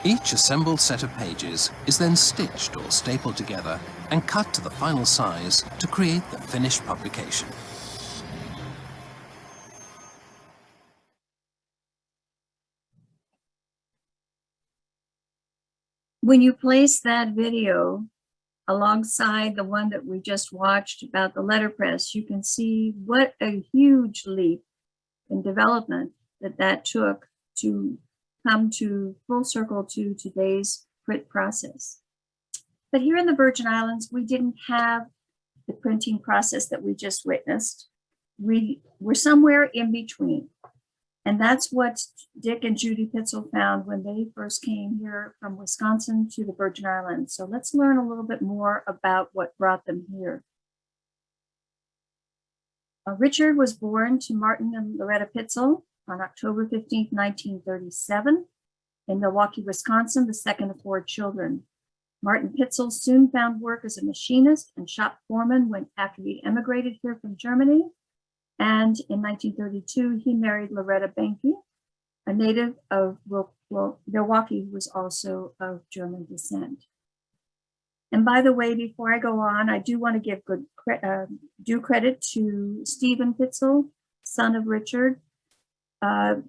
[SPEAKER 5] Each assembled set of pages is then stitched or stapled together and cut to the final size to create the finished publication.
[SPEAKER 2] When you place that video alongside the one that we just watched about the letterpress, you can see what a huge leap in development that took to come to full circle to today's print process. But here in the Virgin Islands, we didn't have the printing process that we just witnessed. We were somewhere in between. And that's what Dick and Judy Pitzl found when they first came here from Wisconsin to the Virgin Islands. So let's learn a little bit more about what brought them here. Richard was born to Martin and Loretta Pitzl on October 15, 1937, in Milwaukee, Wisconsin, the second of 4 children. Martin Pitzl soon found work as a machinist and shop foreman after he emigrated here from Germany. And in 1932, he married Loretta Benke, a native of Milwaukee, who was also of German descent. And by the way, before I go on, I do want to give due credit to Stephen Pitzl, son of Richard.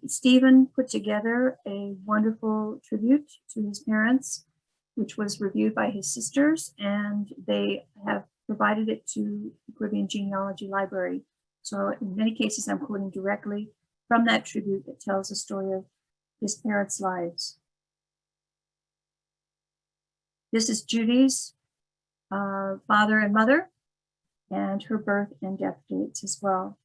[SPEAKER 2] Stephen put together a wonderful tribute to his parents, which was reviewed by his sisters, and they have provided it to the Caribbean Genealogy Library. So in many cases, I'm quoting directly from that tribute that tells the story of his parents' lives. This is Judy's father and mother, and her birth and death dates as well.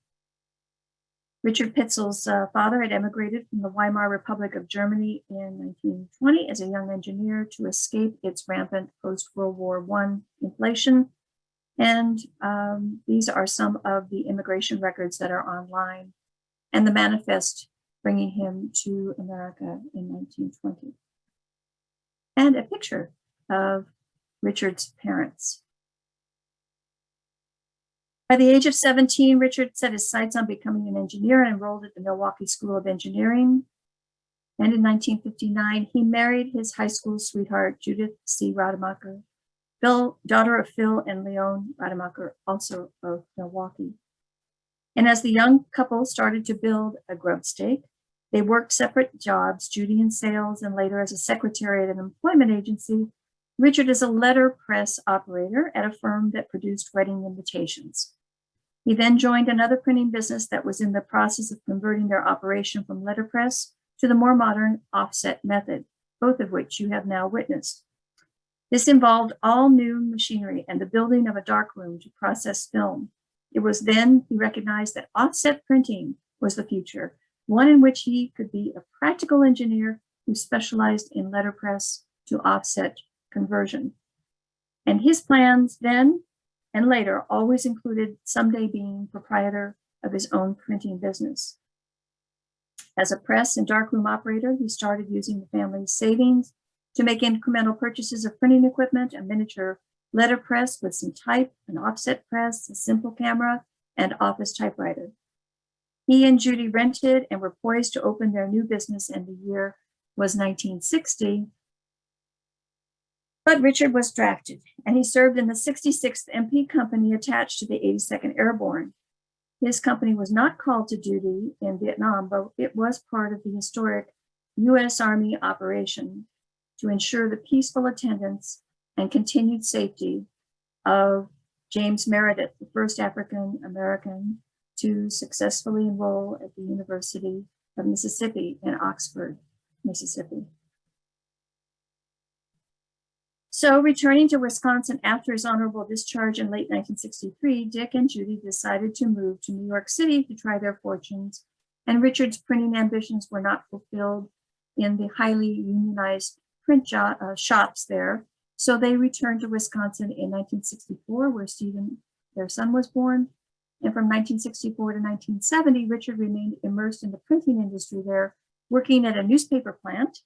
[SPEAKER 2] Richard Pitzl's father had emigrated from the Weimar Republic of Germany in 1920 as a young engineer to escape its rampant post-World War I inflation. And these are some of the immigration records that are online, and the manifest bringing him to America in 1920. And a picture of Richard's parents. By the age of 17, Richard set his sights on becoming an engineer and enrolled at the Milwaukee School of Engineering. And in 1959, he married his high school sweetheart, Judith C. Rademacher, daughter of Phil and Leon Rademacher, also of Milwaukee. And as the young couple started to build a grubstake, they worked separate jobs, Judy in sales and later as a secretary at an employment agency, Richard is a letterpress operator at a firm that produced wedding invitations. He then joined another printing business that was in the process of converting their operation from letterpress to the more modern offset method, both of which you have now witnessed. This involved all new machinery and the building of a darkroom to process film. It was then he recognized that offset printing was the future, one in which he could be a practical engineer who specialized in letterpress to offset conversion. And his plans then and later always included someday being proprietor of his own printing business. As a press and darkroom operator, he started using the family's savings to make incremental purchases of printing equipment, a miniature letterpress with some type, an offset press, a simple camera, and office typewriter. He and Judy rented and were poised to open their new business, and the year was 1960. But Richard was drafted, and he served in the 66th MP Company attached to the 82nd Airborne. His company was not called to duty in Vietnam, but it was part of the historic U.S. Army operation to ensure the peaceful attendance and continued safety of James Meredith, the first African American to successfully enroll at the University of Mississippi in Oxford, Mississippi. So returning to Wisconsin after his honorable discharge in late 1963, Dick and Judy decided to move to New York City to try their fortunes, and Richard's printing ambitions were not fulfilled in the highly unionized print shops there. So they returned to Wisconsin in 1964, where Stephen, their son, was born. And from 1964 to 1970, Richard remained immersed in the printing industry there, working at a newspaper plant.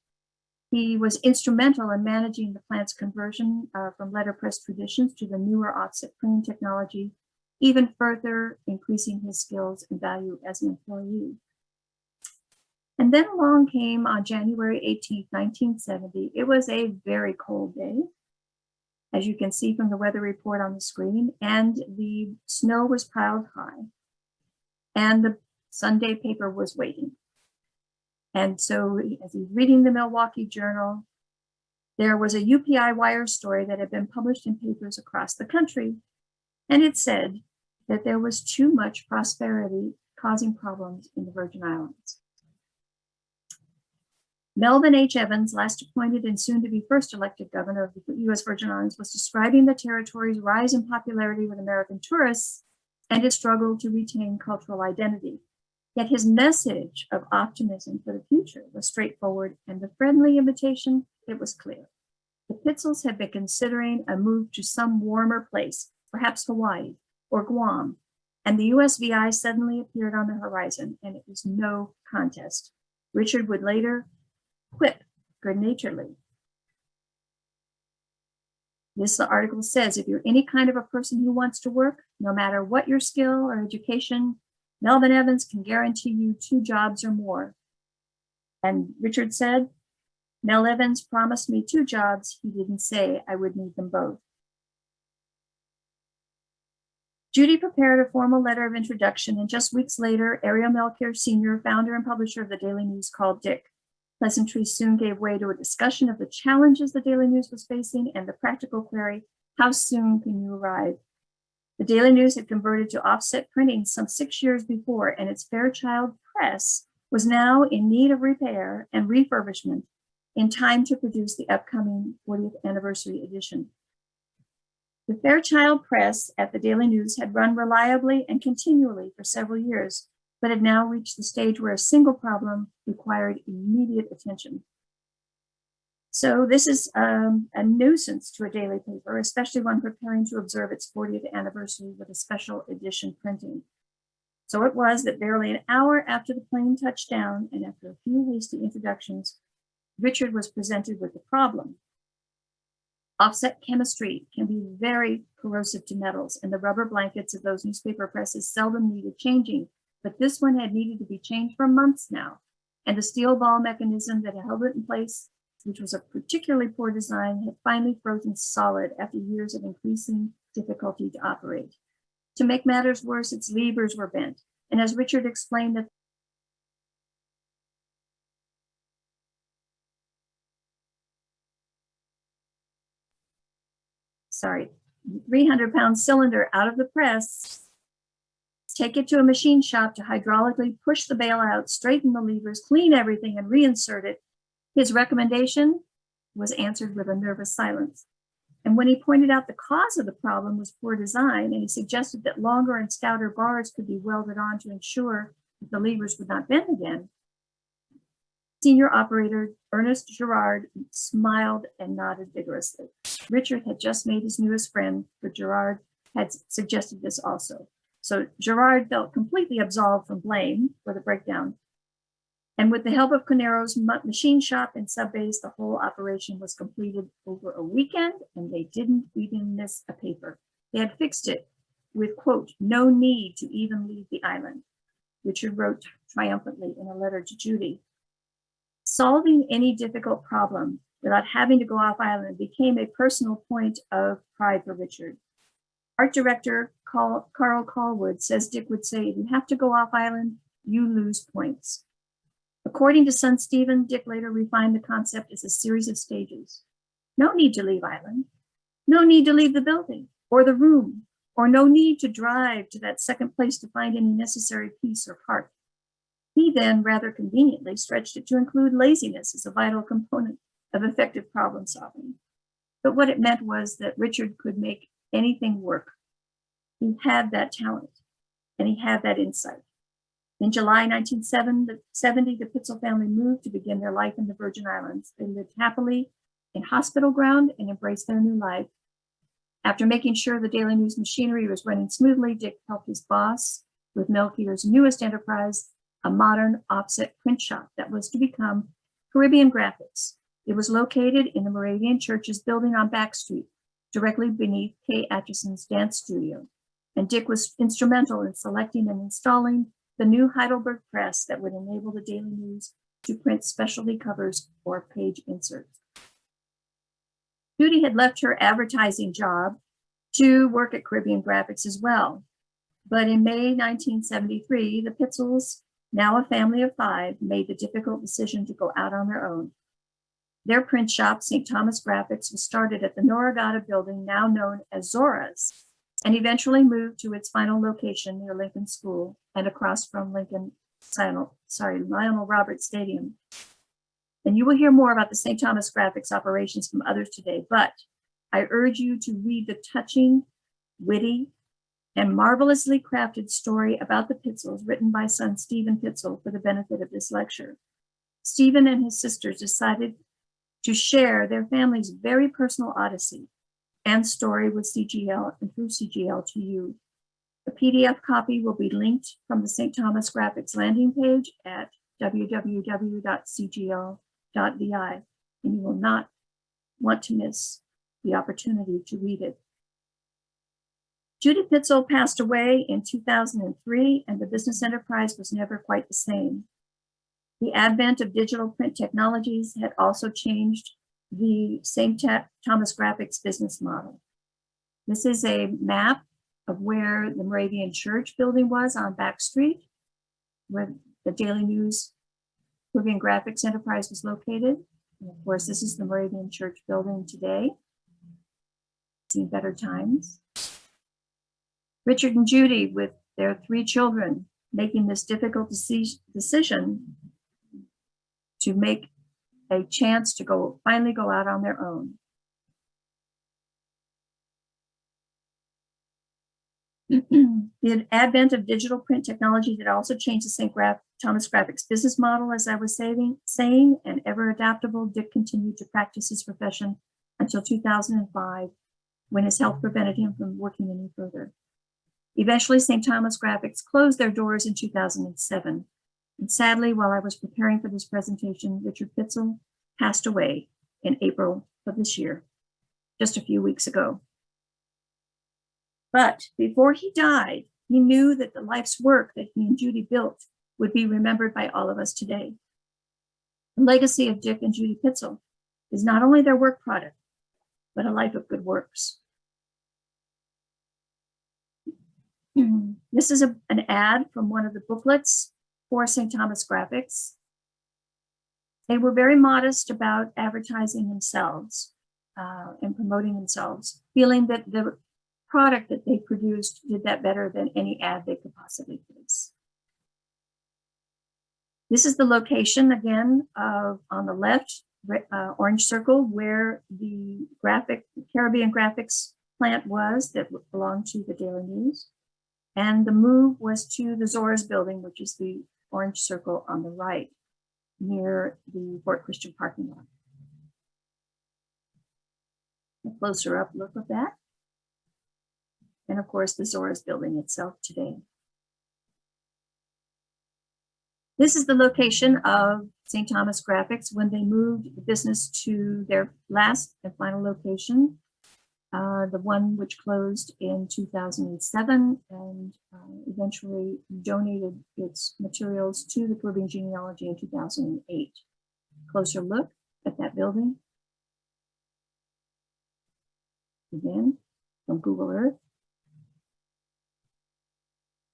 [SPEAKER 2] He was instrumental in managing the plant's conversion from letterpress traditions to the newer offset printing technology, even further increasing his skills and value as an employee. And then along came on January 18, 1970. It was a very cold day, as you can see from the weather report on the screen, and the snow was piled high, and the Sunday paper was waiting. And so as he's reading the Milwaukee Journal, there was a UPI wire story that had been published in papers across the country. And it said that there was too much prosperity causing problems in the Virgin Islands. Melvin H. Evans, last appointed and soon to be first elected governor of the U.S. Virgin Islands, was describing the territory's rise in popularity with American tourists and its struggle to retain cultural identity. Yet his message of optimism for the future was straightforward, and the friendly invitation, it was clear. The Pitzls had been considering a move to some warmer place, perhaps Hawaii or Guam, and the USVI suddenly appeared on the horizon, and it was no contest. Richard would later quip good-naturedly. This article says, if you're any kind of a person who wants to work, no matter what your skill or education, Melvin Evans can guarantee you 2 jobs or more. And Richard said, Mel Evans promised me 2 jobs. He didn't say I would need them both. Judy prepared a formal letter of introduction, and just weeks later, Ariel Melchior Sr., founder and publisher of the Daily News, called Dick. Pleasantries soon gave way to a discussion of the challenges the Daily News was facing and the practical query, how soon can you arrive? The Daily News had converted to offset printing some 6 years before, and its Fairchild press was now in need of repair and refurbishment in time to produce the upcoming 40th anniversary edition. The Fairchild press at the Daily News had run reliably and continually for several years, but had now reached the stage where a single problem required immediate attention. So this is a nuisance to a daily paper, especially one preparing to observe its 40th anniversary with a special edition printing. So it was that barely an hour after the plane touched down and after a few hasty introductions, Richard was presented with the problem. Offset chemistry can be very corrosive to metals, and the rubber blankets of those newspaper presses seldom needed changing, but this one had needed to be changed for months now, and the steel ball mechanism that held it in place, which was a particularly poor design, had finally frozen solid after years of increasing difficulty to operate. To make matters worse, its levers were bent, and as Richard explained, that sorry, 300-pound cylinder out of the press, take it to a machine shop to hydraulically push the bale out, straighten the levers, clean everything, and reinsert it. His recommendation was answered with a nervous silence. And when he pointed out the cause of the problem was poor design, and he suggested that longer and stouter bars could be welded on to ensure that the levers would not bend again, senior operator Ernest Gerard smiled and nodded vigorously. Richard had just made his newest friend, but Gerard had suggested this also. So Gerard felt completely absolved from blame for the breakdown. And with the help of Canero's machine shop and subbase, the whole operation was completed over a weekend, and they didn't even miss a paper. They had fixed it with, quote, no need to even leave the island. Richard wrote triumphantly in a letter to Judy. Solving any difficult problem without having to go off island became a personal point of pride for Richard. Art director Carl Callwood says Dick would say, if you have to go off island, you lose points. According to son Stephen, Dick later refined the concept as a series of stages. No need to leave island, no need to leave the building or the room, or no need to drive to that second place to find any necessary piece or part. He then rather conveniently stretched it to include laziness as a vital component of effective problem solving. But what it meant was that Richard could make anything work. He had that talent, and he had that insight. In July 1970, the Pitzl family moved to begin their life in the Virgin Islands. They lived happily in hospital ground and embraced their new life. After making sure the Daily News machinery was running smoothly, Dick helped his boss with Melchior's newest enterprise, a modern offset print shop that was to become Caribbean Graphics. It was located in the Moravian Church's building on Back Street, directly beneath Kay Atchison's dance studio. And Dick was instrumental in selecting and installing the new Heidelberg press that would enable the Daily News to print specialty covers or page inserts. Judy had left her advertising job to work at Caribbean Graphics as well. But in May 1973, the Pitzls, now a family of 5, made the difficult decision to go out on their own. Their print shop, St. Thomas Graphics, was started at the Noragata building, now known as Zora's, and eventually moved to its final location near Lincoln School and across from Lionel Roberts Stadium. And you will hear more about the St. Thomas Graphics operations from others today, but I urge you to read the touching, witty, and marvelously crafted story about the Pitzls written by son Stephen Pitzl for the benefit of this lecture. Stephen and his sisters decided to share their family's very personal odyssey and story with CGL and through CGL to you. The PDF copy will be linked from the St. Thomas Graphics landing page at www.cgl.vi, and you will not want to miss the opportunity to read it. Judy Pitzl passed away in 2003, and the business enterprise was never quite the same. The advent of digital print technologies had also changed the St. Thomas Graphics business model. This is a map of where the Moravian Church building was on Back Street, where the Daily News Caribbean Graphics Enterprise was located. And of course, this is the Moravian Church building today. Seen better times. Richard and Judy, with their 3 children, making this difficult decision to make a chance to finally go out on their own. The advent of digital print technology that also changed the St. Thomas Graphics business model, as I was saying, and ever adaptable, Dick continued to practice his profession until 2005, when his health prevented him from working any further. Eventually, St. Thomas Graphics closed their doors in 2007. And sadly, while I was preparing for this presentation, Richard Pitzl passed away in April of this year, just a few weeks ago. But before he died, he knew that the life's work that he and Judy built would be remembered by all of us today. The legacy of Dick and Judy Pitzl is not only their work product, but a life of good works. This is an ad from one of the booklets for St. Thomas Graphics. They were very modest about advertising themselves and promoting themselves, feeling that the product that they produced did that better than any ad they could possibly place. This is the location again of, on the left, orange circle, where the Caribbean Graphics plant was that belonged to the Daily News. And the move was to the Zora's building, which is the orange circle on the right, near the Fort Christian parking lot. A closer up look of that. And of course, the Zora's building itself today. This is the location of St. Thomas Graphics when they moved the business to their last and final location, the one which closed in 2007 and eventually donated its materials to the Caribbean Genealogy in 2008. Closer look at that building. Again, from Google Earth.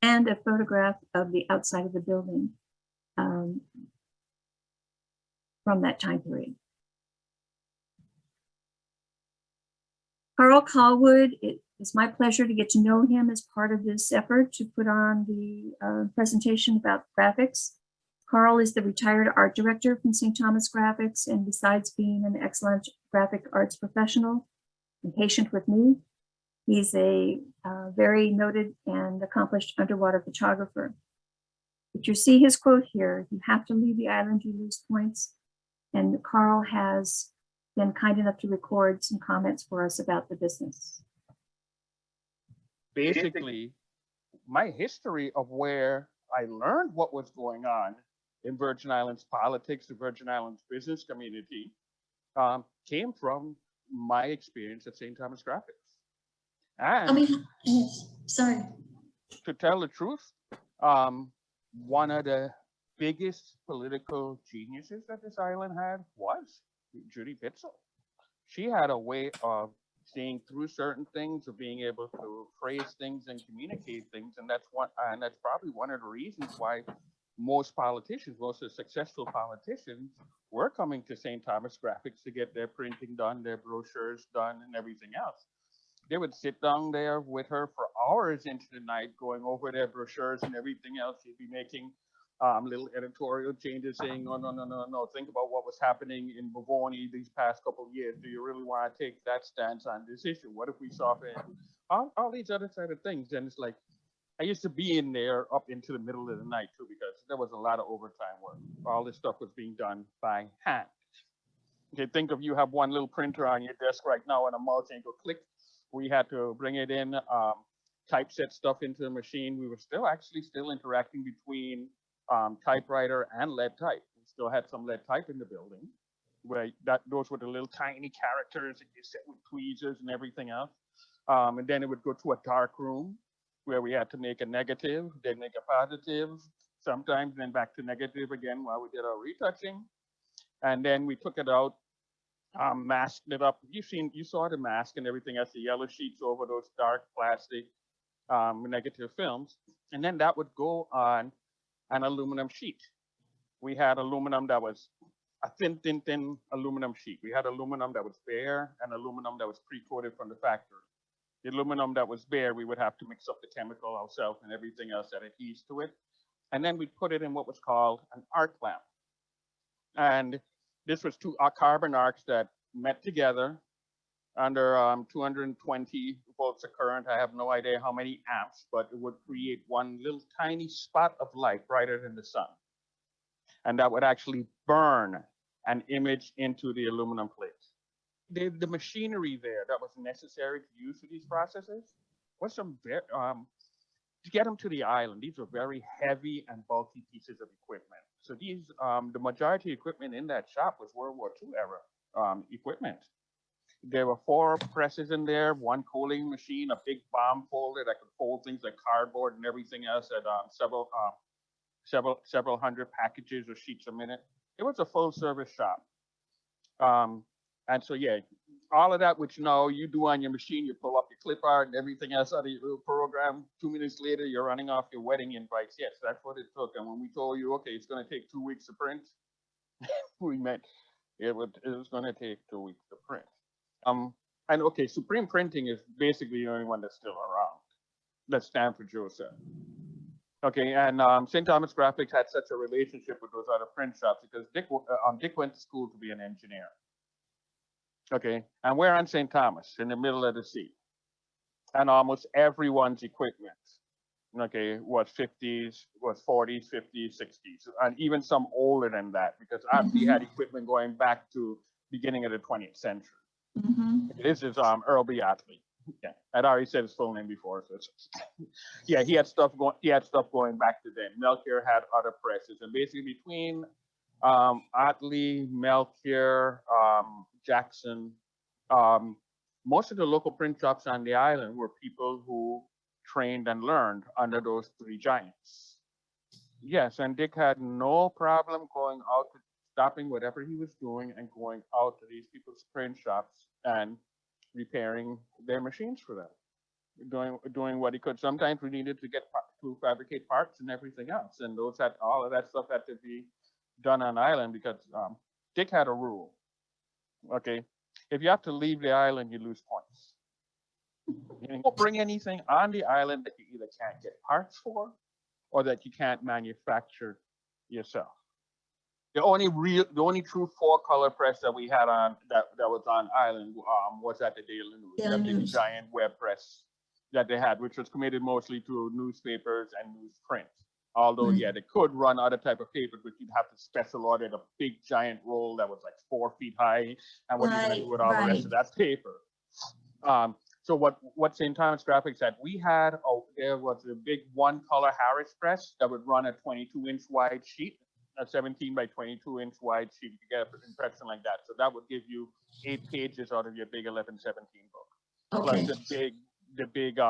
[SPEAKER 2] And a photograph of the outside of the building from that time period. Carl Callwood, it is my pleasure to get to know him as part of this effort to put on the presentation about graphics. Carl is the retired art director from St. Thomas Graphics, and besides being an excellent graphic arts professional and patient with me, he's a very noted and accomplished underwater photographer. But you see his quote here, "You have to leave the island, you lose points." And Carl has been kind enough to record some comments for us about the business.
[SPEAKER 6] Basically, my history of where I learned what was going on in Virgin Islands politics, the Virgin Islands business community, came from my experience at St. Thomas Graphics. And
[SPEAKER 7] sorry.
[SPEAKER 6] to tell the truth, one of the biggest political geniuses that this island had was Judy Pitzl. She had a way of seeing through certain things, of being able to phrase things and communicate things, and that's probably one of the reasons why most politicians, most of the successful politicians, were coming to St. Thomas Graphics to get their printing done, their brochures done, and everything else. They would sit down there with her for hours into the night, going over their brochures and everything else. She'd be making little editorial changes, saying, no, think about what was happening in Bavoni these past couple of years. Do you really want to take that stance on this issue? What if we soften all these other side of things? And it's like, I used to be in there up into the middle of the night too, because there was a lot of overtime work. All this stuff was being done by hand. Okay, think of you have one little printer on your desk right now and a mouse and you go click. We had to bring it in typeset stuff into the machine. We were still interacting between typewriter and lead type. We still had some lead type in the building, where those were the little tiny characters that you set with tweezers and everything else. And then it would go to a dark room where we had to make a negative, then make a positive, sometimes then back to negative again while we did our retouching. And then we took it out, masked it up. You saw the mask and everything else, the yellow sheets over those dark plastic negative films. And then that would go on an aluminum sheet. We had aluminum that was a thin aluminum sheet. We had aluminum that was bare and aluminum that was pre-coated from the factory. The aluminum that was bare, we would have to mix up the chemical ourselves and everything else that adheres to it. And then we put it in what was called an arc lamp. And this was two carbon arcs that met together under 220 volts of current. I have no idea how many amps, but it would create one little tiny spot of light brighter than the sun. And that would actually burn an image into the aluminum plate. The machinery there that was necessary to use for these processes was some very, to get them to the island, these were very heavy and bulky pieces of equipment. So these, the majority of equipment in that shop was World War II era equipment. There were 4 presses in there, 1 coaling machine, a big bomb folder that could fold things like cardboard and everything else at several hundred packages or sheets a minute. It was a full service shop. And so, yeah, all of that, which you do on your machine, you pull up your clip art and everything else out of your little program. 2 minutes later, you're running off your wedding invites. Yes, that's what it took. And when we told you, okay, it's going to take 2 weeks to print, we meant it was going to take 2 weeks to print. And okay, Supreme Printing is basically the only one that's still around. That Stanford Joe said. Okay, and St. Thomas Graphics had such a relationship with those other print shops because Dick went to school to be an engineer. Okay, and we're on St. Thomas in the middle of the sea. And almost everyone's equipment, okay, was 40s, 50s, 60s, and even some older than that, because we had equipment going back to beginning of the 20th century. This is Earl B. Otley. Yeah, I'd already said his full name before. So yeah, he had stuff going back to then. Melchior had other presses, and basically between Otley, Melchior, Jackson, most of the local print shops on the island were people who trained and learned under those 3 giants. Yes, and Dick had no problem going out, stopping whatever he was doing and going out to these people's print shops and repairing their machines for them, doing what he could. Sometimes we needed to fabricate parts and everything else, and all of that stuff had to be done on island because Dick had a rule. Okay, if you have to leave the island, you lose points. You don't bring anything on the island that you either can't get parts for or that you can't manufacture yourself. The only true 4-color press that we had on that was on island was at the Daily News, that big giant web press that they had, which was committed mostly to newspapers and newsprint. Although, yeah, they could run other type of papers, but you'd have to special order a big giant roll that was like 4 feet high, and what are you going to do with all the rest of that paper? So what St. Thomas Graphics had, there was a big 1-color Harris press that would run a 22-inch wide sheet, a 17 by 22-inch wide sheet. You get an impression like that. So that would give you 8 pages out of your big 1117 book.
[SPEAKER 7] Okay.
[SPEAKER 6] Plus the big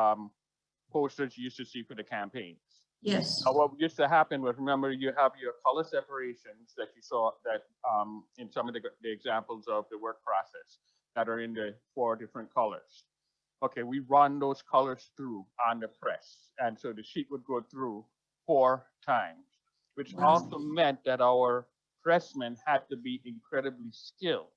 [SPEAKER 6] posters you used to see for the campaigns.
[SPEAKER 7] Yes.
[SPEAKER 6] Now, what used to happen was, remember, you have your color separations that you saw that in some of the examples of the work process that are in the 4 different colors. Okay, we run those colors through on the press. And so the sheet would go through 4 times, which also meant that our pressmen had to be incredibly skilled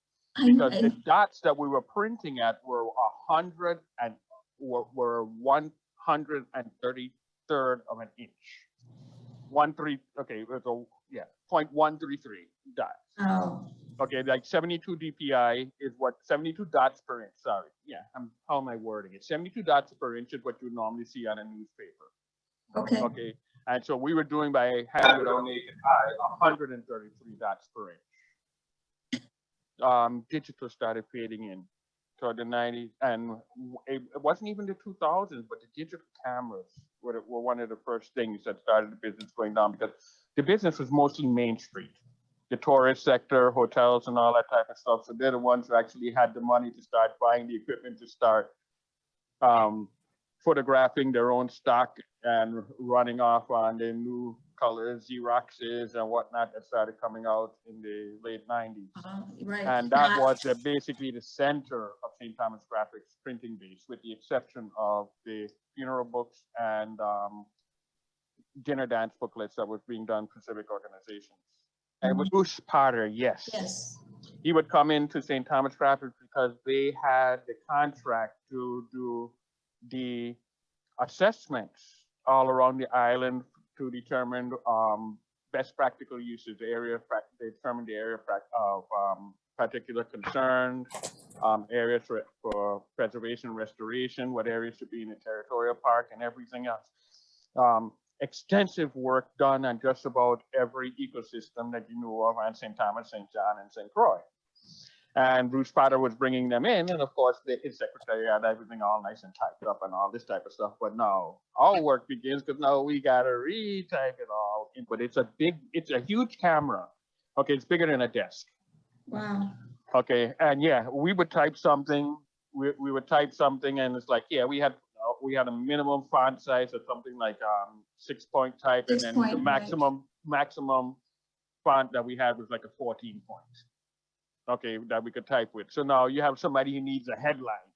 [SPEAKER 6] because the dots that we were printing at were 100 and were 133rd of an inch. 0.133 dots.
[SPEAKER 7] Oh.
[SPEAKER 6] Okay, like 72 DPI is what 72 dots per inch. Sorry, yeah, how am I wording it? 72 dots per inch is what you normally see on a newspaper.
[SPEAKER 7] Okay.
[SPEAKER 6] Okay, and so we were doing by hand with our naked eye 133 dots per inch. Digital started fading in. toward the 90s, and it wasn't even the 2000s, but the digital cameras were one of the first things that started the business going down, because the business was mostly Main Street, the tourist sector, hotels and all that type of stuff. So they're the ones who actually had the money to start buying the equipment to start photographing their own stock and running off on the new colors, Xeroxes and whatnot that started coming out in the late 90s.
[SPEAKER 7] Right.
[SPEAKER 6] And that was basically the center of St. Thomas Graphics printing base, with the exception of the funeral books and dinner dance booklets that was being done for civic organizations. And with Bruce Potter, yes.
[SPEAKER 7] Yes.
[SPEAKER 6] He would come into St. Thomas Graphics because they had the contract to do the assessments all around the island to determine best practical uses, they determined the area of particular concern, areas for preservation and restoration, what areas should be in the territorial park and everything else. Extensive work done on just about every ecosystem that you knew of on St. Thomas, St. John, and St. Croix. And Bruce Potter was bringing them in, and of course his secretary had everything all nice and typed up and all this type of stuff. But now our work begins, because now we gotta retype it all. But it's a huge camera. Okay, it's bigger than a desk.
[SPEAKER 7] Wow.
[SPEAKER 6] Okay, and yeah, we would type something. We would type something, and it's like, yeah, we had a minimum font size of something like 6-point type, and then the maximum font that we had was like a 14 point. Okay, that we could type with. So now you have somebody who needs a headline,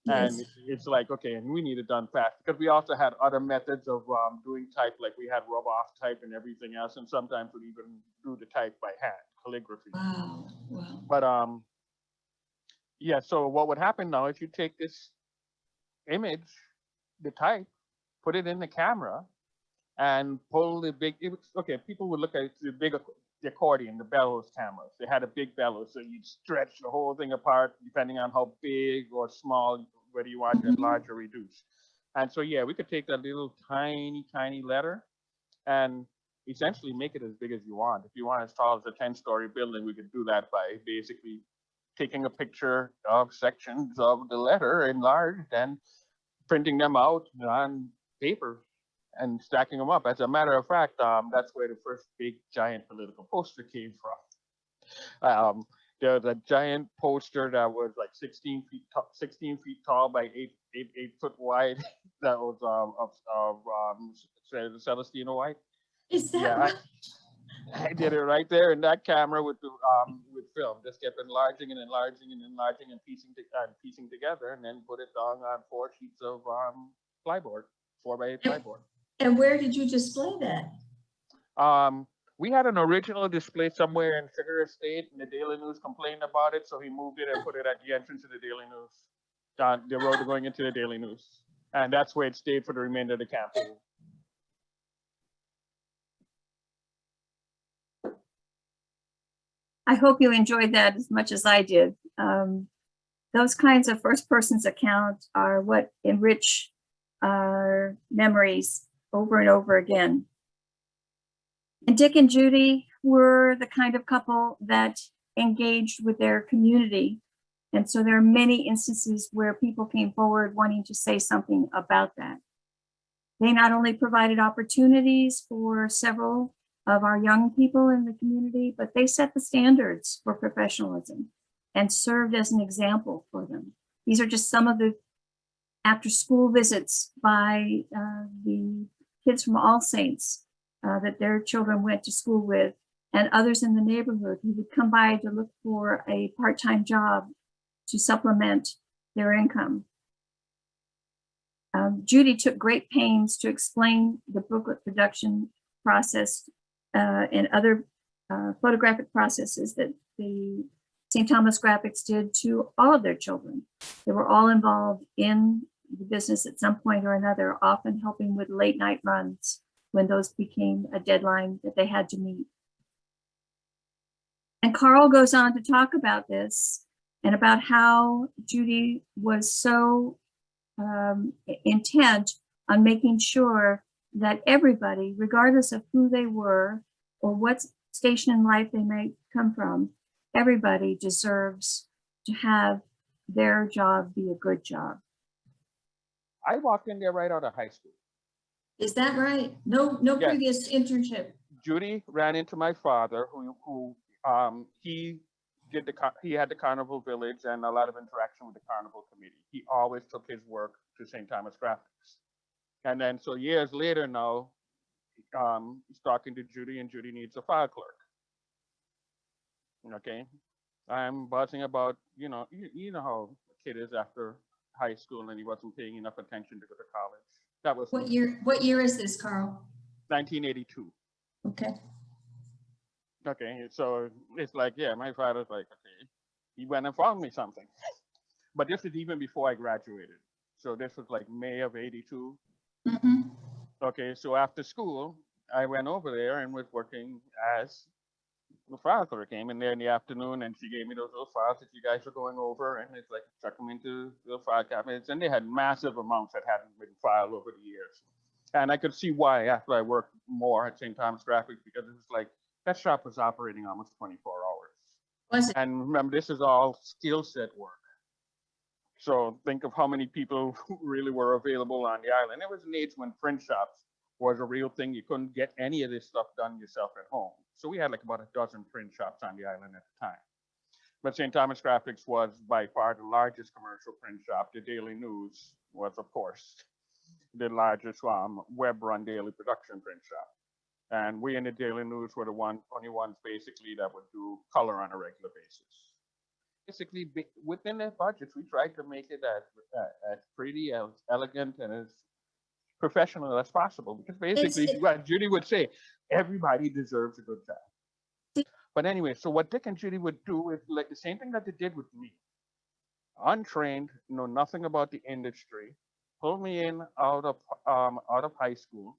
[SPEAKER 6] and it's like, okay, and we need it done fast, because we also had other methods of doing type, like we had rub off type and everything else, and sometimes we'd even do the type by hand, calligraphy.
[SPEAKER 7] Wow. Wow.
[SPEAKER 6] But yeah, so what would happen now is you take this image, the type, put it in the camera, and pull the big, people would look at it, the accordion, the bellows cameras. They had a big bellows, so you'd stretch the whole thing apart depending on how big or small, whether you want it large or reduced. And so, yeah, we could take that little tiny letter and essentially make it as big as you want. If you want as tall as a 10-story building, we could do that by basically taking a picture of sections of the letter enlarged and printing them out on paper and stacking them up. As a matter of fact, that's where the first big giant political poster came from. There was a giant poster that was like 16 feet tall by 8 foot wide. That was of Celestino White.
[SPEAKER 7] Is that
[SPEAKER 6] Yeah, I did it right there in that camera with film. Just kept enlarging and piecing together, and then put it down on 4 sheets of plyboard, 4x8 plyboard.
[SPEAKER 7] And where did you display that?
[SPEAKER 6] We had an original display somewhere in Sugar Estate, and the Daily News complained about it, so he moved it and put it at the entrance of the Daily News, down the road going into the Daily News, and that's where it stayed for the remainder of the campaign.
[SPEAKER 2] I hope you enjoyed that as much as I did. Those kinds of first person's accounts are what enrich our memories over and over again. And Dick and Judy were the kind of couple that engaged with their community. And so there are many instances where people came forward wanting to say something about that. They not only provided opportunities for several of our young people in the community, but they set the standards for professionalism and served as an example for them. These are just some of the after school visits by the kids from All Saints that their children went to school with, and others in the neighborhood who would come by to look for a part-time job to supplement their income. Judy took great pains to explain the booklet production process and other photographic processes that the St. Thomas Graphics did to all of their children. They were all involved in the business at some point or another, often helping with late night runs when those became a deadline that they had to meet. And Carl goes on to talk about this and about how Judy was so intent on making sure that everybody, regardless of who they were or what station in life they may come from, everybody deserves to have their job be a good job?
[SPEAKER 6] I walked in there right out of high school.
[SPEAKER 7] Is that right? No
[SPEAKER 6] Yes.
[SPEAKER 7] previous internship.
[SPEAKER 6] Judy ran into my father, who he had the Carnival Village and a lot of interaction with the Carnival Committee. He always took his work to St. Thomas Graphics. And then so years later now, he's talking to Judy, and Judy needs a file clerk. Okay, I'm buzzing about, you know how a kid is after high school and he wasn't paying enough attention to go to college. That was
[SPEAKER 7] What year? What year is this, Carl?
[SPEAKER 6] 1982.
[SPEAKER 7] Okay.
[SPEAKER 6] Okay, so it's like, yeah, my father's like, okay, he went and found me something. But this is even before I graduated. So this was like May of 82.
[SPEAKER 7] Mm-hmm.
[SPEAKER 6] Okay, so after school, I went over there and was working as the file clerk. Came in there in the afternoon, and she gave me those little files that you guys were going over, and it's like, chuck them into the file cabinets, and they had massive amounts that hadn't been filed over the years. And I could see why after I worked more at St. Thomas Graphics, because it was like, that shop was operating almost 24 hours.
[SPEAKER 7] Was it?
[SPEAKER 6] And remember, this is all skill set work. So think of how many people who really were available on the island. There was an age when print shops was a real thing. You couldn't get any of this stuff done yourself at home. So we had like about a dozen print shops on the island at the time. But St. Thomas Graphics was by far the largest commercial print shop. The Daily News was, of course, the largest web-run daily production print shop. And we in the Daily News were the only ones basically that would do color on a regular basis. Basically, within their budgets, we tried to make it as pretty, as elegant, and as professional as possible. Because basically, what Judy would say, everybody deserves a good job. But anyway, so what Dick and Judy would do is like the same thing that they did with me. Untrained, know nothing about the industry, pull me in out of high school,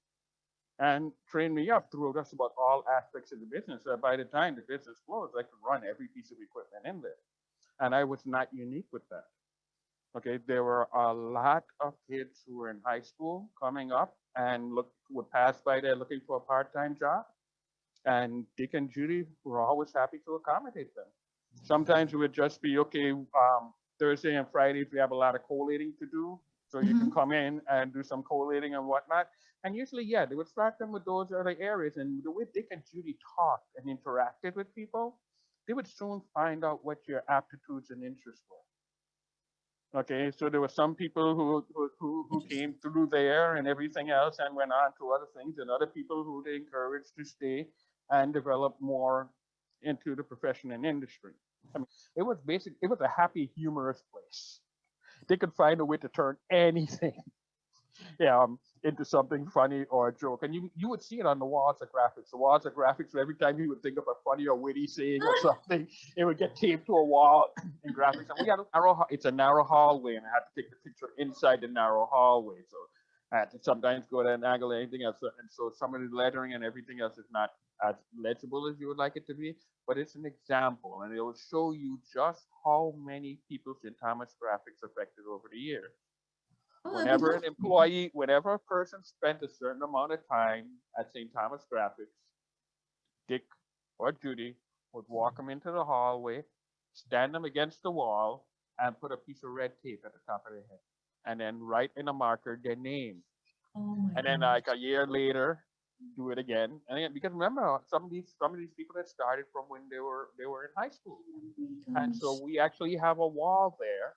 [SPEAKER 6] and train me up through just about all aspects of the business. So by the time the business closed, I could run every piece of equipment in there. And I was not unique with that. Okay, there were a lot of kids who were in high school coming up and would pass by there looking for a part-time job. And Dick and Judy were always happy to accommodate them. Sometimes it would just be, okay, Thursday and Fridays, we have a lot of collating to do. So you can come in and do some collating and whatnot. And usually, yeah, they would start them with those other areas. And the way Dick and Judy talked and interacted with people, they would soon find out what your aptitudes and interests were. Okay, so there were some people who came through there and everything else and went on to other things, and other people who they encouraged to stay and develop more into the profession and industry. I mean, it was a happy, humorous place. They could find a way to turn anything into something funny or a joke. And you would see it on the walls of graphics. The walls of graphics, every time you would think of a funny or witty saying or something, it would get taped to a wall in graphics. And we had it's a narrow hallway, and I had to take the picture inside the narrow hallway. So I had to sometimes go at an angle or anything else. And so some of the lettering and everything else is not as legible as you would like it to be, but it's an example, and it will show you just how many people St. Thomas Graphics affected over the years. Whenever an employee, whenever a person spent a certain amount of time at St. Thomas Graphics, Dick or Judy would walk them into the hallway, stand them against the wall, and put a piece of red tape at the top of their head, and then write in a marker their name. And then like a year later, do it again. And again, because remember, some of these people that started from when they were in high school. And so we actually have a wall there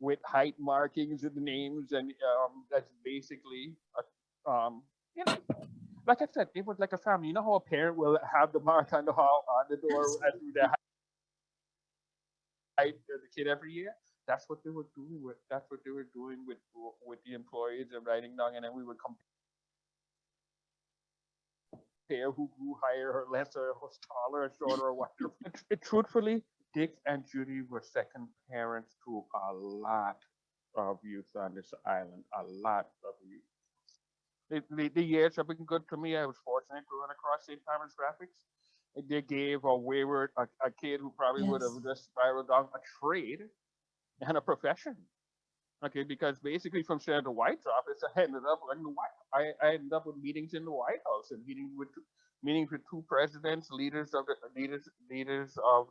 [SPEAKER 6] with height markings and names, and that's basically like I said, it was like a family. You know how a parent will have the mark on the door through their height of the kid every year? That's what they were doing with the employees and writing down, and then we would compare who grew higher or lesser, was taller or shorter or whatever. Truthfully, Dick and Judy were second parents to a lot of youth on this island, a lot of youth. The years have been good to me. I was fortunate to run across St. Thomas Graphics. They gave a wayward, a kid who probably would have just spiraled down a trade and a profession. Okay, because basically from Senator White's office, I ended up in the White. I ended up with meetings in the White House and meetings with two presidents, leaders of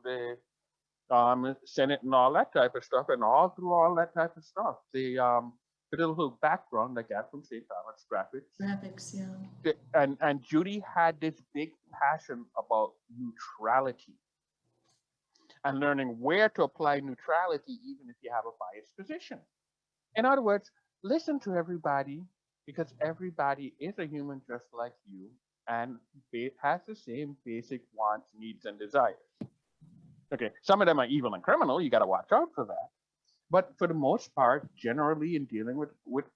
[SPEAKER 6] the Senate and all that type of stuff, and all through all that type of stuff. The little background I got from St. Thomas Graphics.
[SPEAKER 7] Graphics, yeah.
[SPEAKER 6] And Judy had this big passion about neutrality and learning where to apply neutrality, even if you have a biased position. In other words, listen to everybody, because everybody is a human just like you and has the same basic wants, needs, and desires. Okay, some of them are evil and criminal. You got to watch out for that. But for the most part, generally in dealing with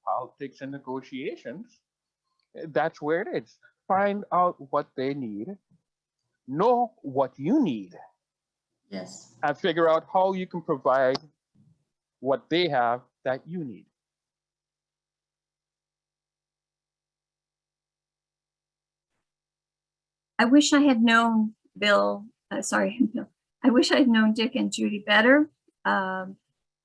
[SPEAKER 6] politics and negotiations, that's where it is. Find out what they need, know what you need,
[SPEAKER 7] Yes.
[SPEAKER 6] and figure out how you can provide what they have that you need.
[SPEAKER 2] I wish I had known Bill, Bill. I wish I had known Dick and Judy better.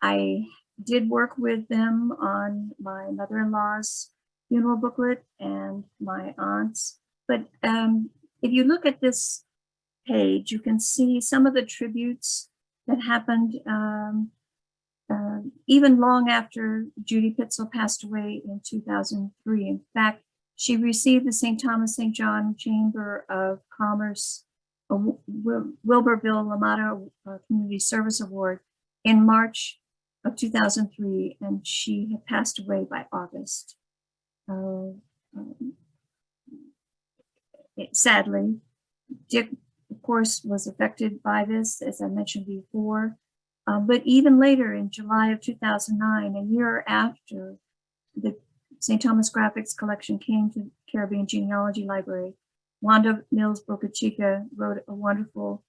[SPEAKER 2] I did work with them on my mother-in-law's funeral booklet and my aunt's. But if you look at this page, you can see some of the tributes that happened even long after Judy Pitzl passed away in 2003. In fact, she received the St. Thomas St. John Chamber of Commerce Wilburville Lamada Community Service Award in March of 2003, and she had passed away by August. Sadly, Dick, of course, was affected by this, as I mentioned before. But even later, in July of 2009, a year after the St. Thomas Graphics collection came to Caribbean Genealogy Library, Wanda Mills Boca Chica wrote a wonderful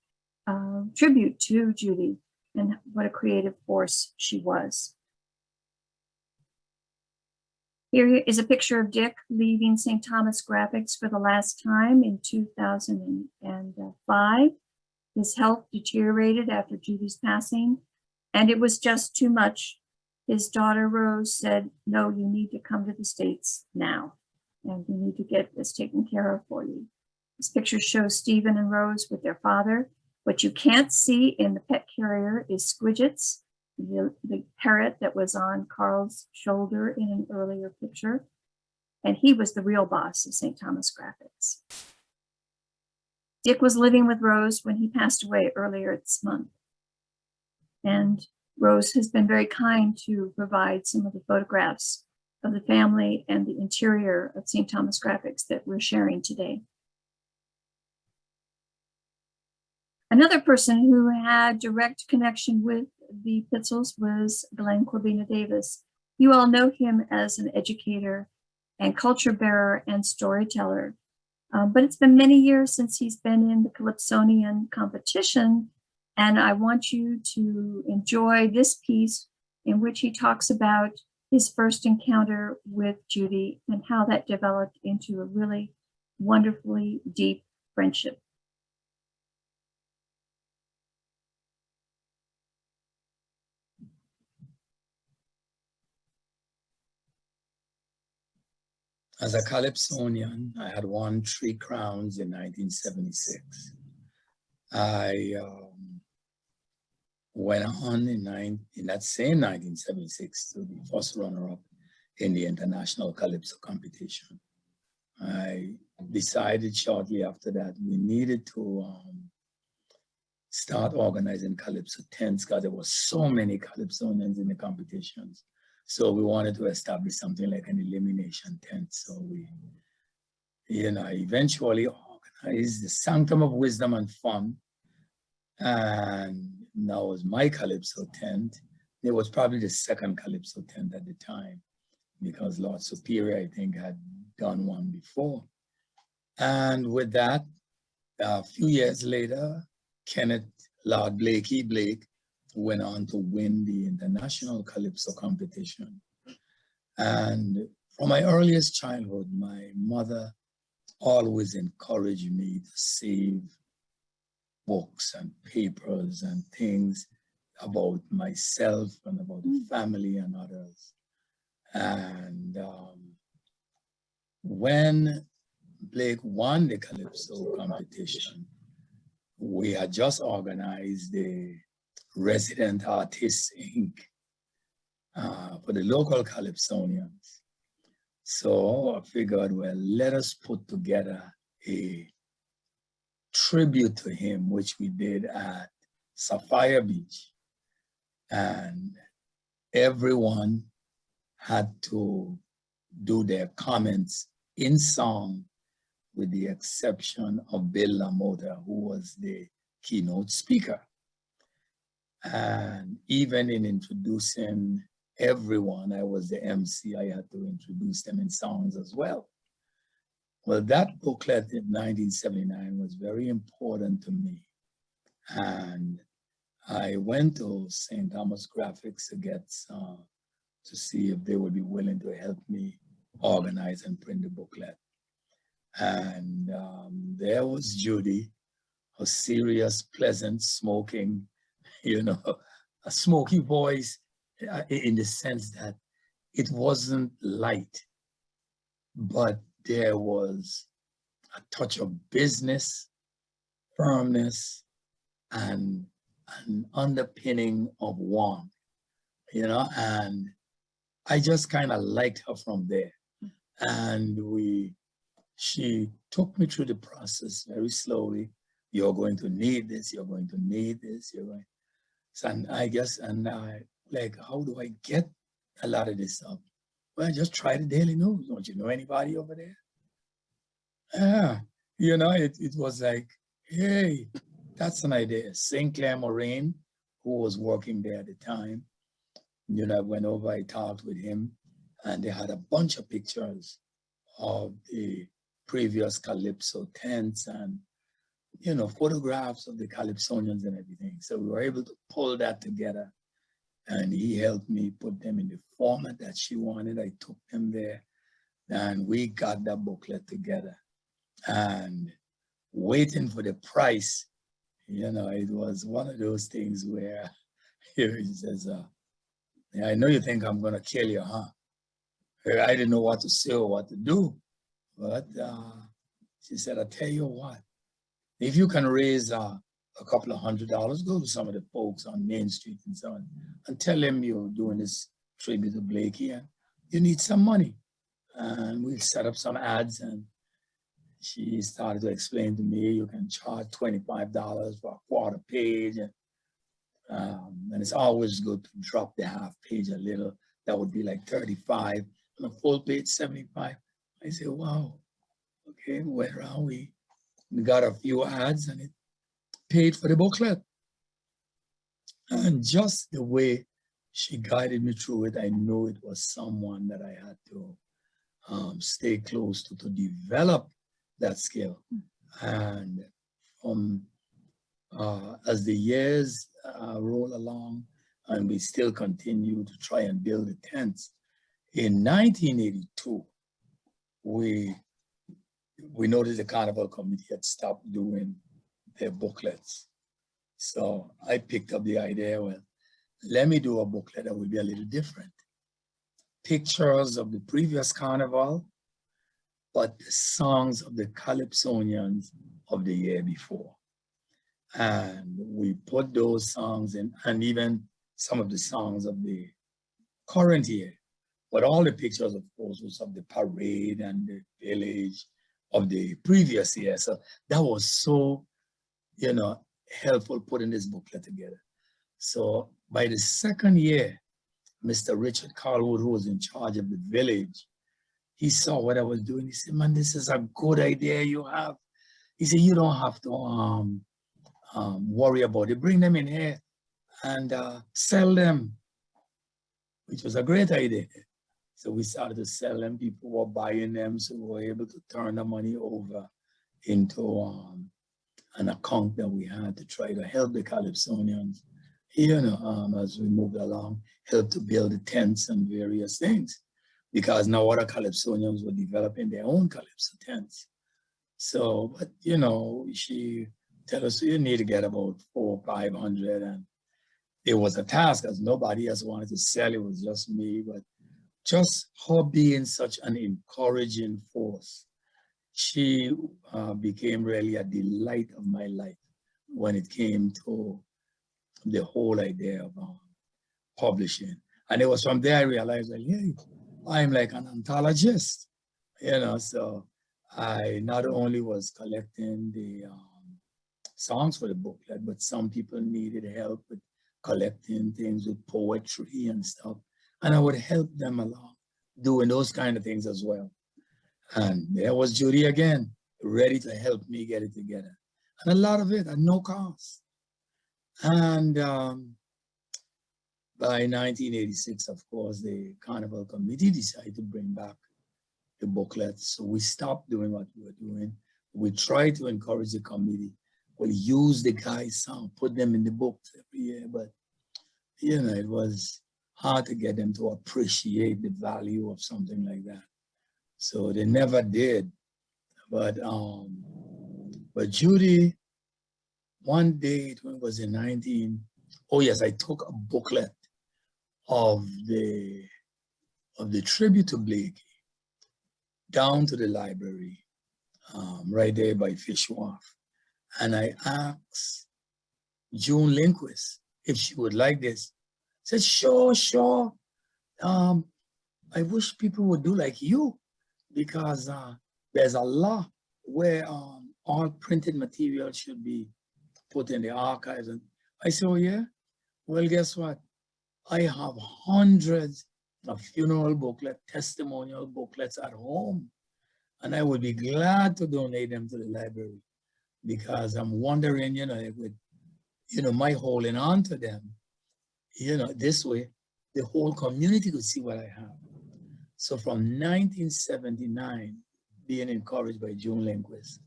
[SPEAKER 2] tribute to Judy and what a creative force she was. Here is a picture of Dick leaving St. Thomas Graphics for the last time in 2005. His health deteriorated after Judy's passing, and it was just too much. His daughter Rose said, "No, you need to come to the States now, and we need to get this taken care of for you." This picture shows Stephen and Rose with their father. What you can't see in the pet carrier is Squidgets, the parrot that was on Carl's shoulder in an earlier picture. And he was the real boss of St. Thomas Graphics. Dick was living with Rose when he passed away earlier this month. And Rose has been very kind to provide some of the photographs of the family and the interior of St. Thomas Graphics that we're sharing today. Another person who had direct connection with the Pitzls was Glenn Corbina Davis. You all know him as an educator and culture bearer and storyteller. But it's been many years since he's been in the Calypsonian competition, and I want you to enjoy this piece in which he talks about his first encounter with Judy and how that developed into a really wonderfully deep friendship.
[SPEAKER 8] As a Calypsonian, I had won 3 crowns in 1976. I went on in that same 1976 to the first runner-up in the International Calypso competition. I decided shortly after that we needed to start organizing Calypso tents because there were so many Calypsonians in the competitions. So we wanted to establish something like an elimination tent. So we, eventually organized the Sanctum of Wisdom and Fun. And that was my Calypso tent. It was probably the second Calypso tent at the time because Lord Superior, I think, had done one before. And with that, a few years later, Kenneth Lord Blake went on to win the International Calypso competition. And from my earliest childhood, my mother always encouraged me to save books and papers and things about myself and about the family and others. And when Blake won the Calypso competition, we had just organized the Resident Artists, Inc. For the local Calypsonians. So I figured, well, let us put together a tribute to him, which we did at Sapphire Beach. And everyone had to do their comments in song, with the exception of Bill LaMotta, who was the keynote speaker. And even in introducing everyone, I was the MC, I had to introduce them in songs as well. Well, that booklet in 1979 was very important to me. And I went to St. Thomas Graphics to get to see if they would be willing to help me organize and print the booklet. And there was Judy, a serious, pleasant, smoking, you know, a smoky voice, in the sense that it wasn't light, but there was a touch of business, firmness, and an underpinning of warmth, you know, and I just kind of liked her from there. And she took me through the process very slowly. You're going to need this, you're going to need this, you're going. So, and I guess, and I, like, how do I get a lot of this stuff? Well, just try the Daily News. Don't you know anybody over there? Yeah, you know, it was like, hey, that's an idea. St. Clair Moraine, who was working there at the time, you know, I went over, I talked with him, and they had a bunch of pictures of the previous Calypso tents and, you know, photographs of the Calypsonians and everything. So we were able to pull that together. And he helped me put them in the format that she wanted. I took them there and we got that booklet together. And waiting for the price, you know, it was one of those things where he says, yeah, I know you think I'm going to kill you, huh? I didn't know what to say or what to do. But she said, I'll tell you what, if you can raise a couple of $100, go to some of the folks on Main Street and so on, and tell them you're doing this tribute to Blakey and you need some money. And we set up some ads, and she started to explain to me, you can charge $25 for a quarter page. And it's always good to drop the half page a little. That would be like 35, and a full page 75. I said, wow, okay, we went around, we got a few ads, and it paid for the booklet. And just the way she guided me through it, I knew it was someone that I had to stay close to develop that skill. And as the years roll along, and we still continue to try and build the tents, in 1982, we noticed the Carnival Committee had stopped doing their booklets. So I picked up the idea, well, let me do a booklet that will be a little different. Pictures of the previous carnival, but the songs of the Calypsonians of the year before. And we put those songs in, and even some of the songs of the current year. But all the pictures, of course, was of the parade and the village of the previous year. So that was so, you know, helpful putting this booklet together. So by the second year, Mr. Richard Carlwood, who was in charge of the village, he saw what I was doing. He said, man, this is a good idea you have. He said, you don't have to worry about it. Bring them in here and sell them, which was a great idea. So we started to sell them. People were buying them, so we were able to turn the money over into an account that we had to try to help the Calypsonians, you know, as we moved along, help to build the tents and various things, because now other Calypsonians were developing their own Calypso tents. So, but you know, she tell us, you need to get about 400 or 500, and it was a task, as nobody else wanted to sell. It was just me, but just her being such an encouraging force, she became really a delight of my life when it came to the whole idea of publishing. And it was from there I realized, like, hey, I'm like an anthologist, so I not only was collecting the songs for the booklet, but some people needed help with collecting things with poetry and stuff. And I would help them along doing those kind of things as well. And there was Judy again, ready to help me get it together. And a lot of it at no cost. And by 1986, of course, the Carnival Committee decided to bring back the booklets. So we stopped doing what we were doing. We tried to encourage the committee. We'll use the guy's song, put them in the books every year. But, it was hard to get them to appreciate the value of something like that. So they never did. But Judy, one day, it was in I took a booklet of the tribute to Blakey down to the library, right there by Fish Wharf. And I asked June Lindquist if she would like this. I said, sure. I wish people would do like you, because there's a law where all printed material should be put in the archives. And I said, oh yeah? Well, guess what? I have hundreds of funeral booklet, testimonial booklets at home. And I would be glad to donate them to the library, because I'm wondering, with, my holding on to them, this way, the whole community could see what I have. So from 1979, being encouraged by June Lindquist,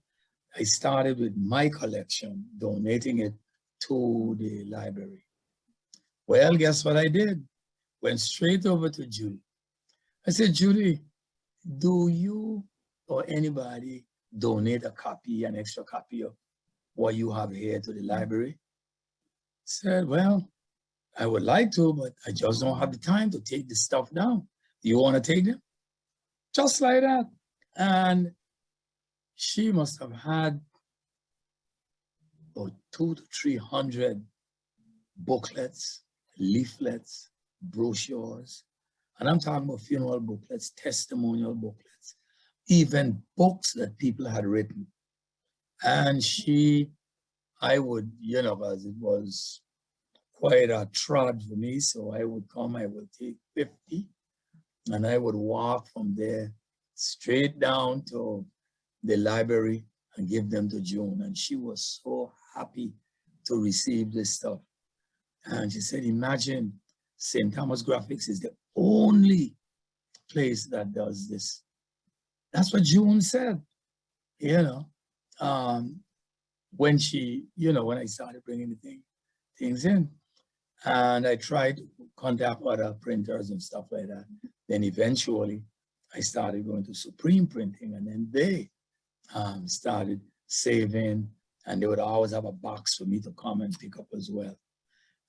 [SPEAKER 8] I started with my collection, donating it to the library. Well, guess what I did? Went straight over to Judy. I said, Judy, do you or anybody donate an extra copy of what you have here to the library? Said, well, I would like to, but I just don't have the time to take the stuff down. You want to take them? Just like that. And she must have had about 200 to 300 booklets, leaflets, brochures. And I'm talking about funeral booklets, testimonial booklets, even books that people had written. And I would, as it was quite a trot for me, so I would take 50, and I would walk from there straight down to the library and give them to June. And she was so happy to receive this stuff. And she said, imagine St. Thomas Graphics is the only place that does this. That's what June said, when when I started bringing the things in. And I tried to contact other printers and stuff like that. Then eventually I started going to Supreme Printing, and then they started saving, and they would always have a box for me to come and pick up as well.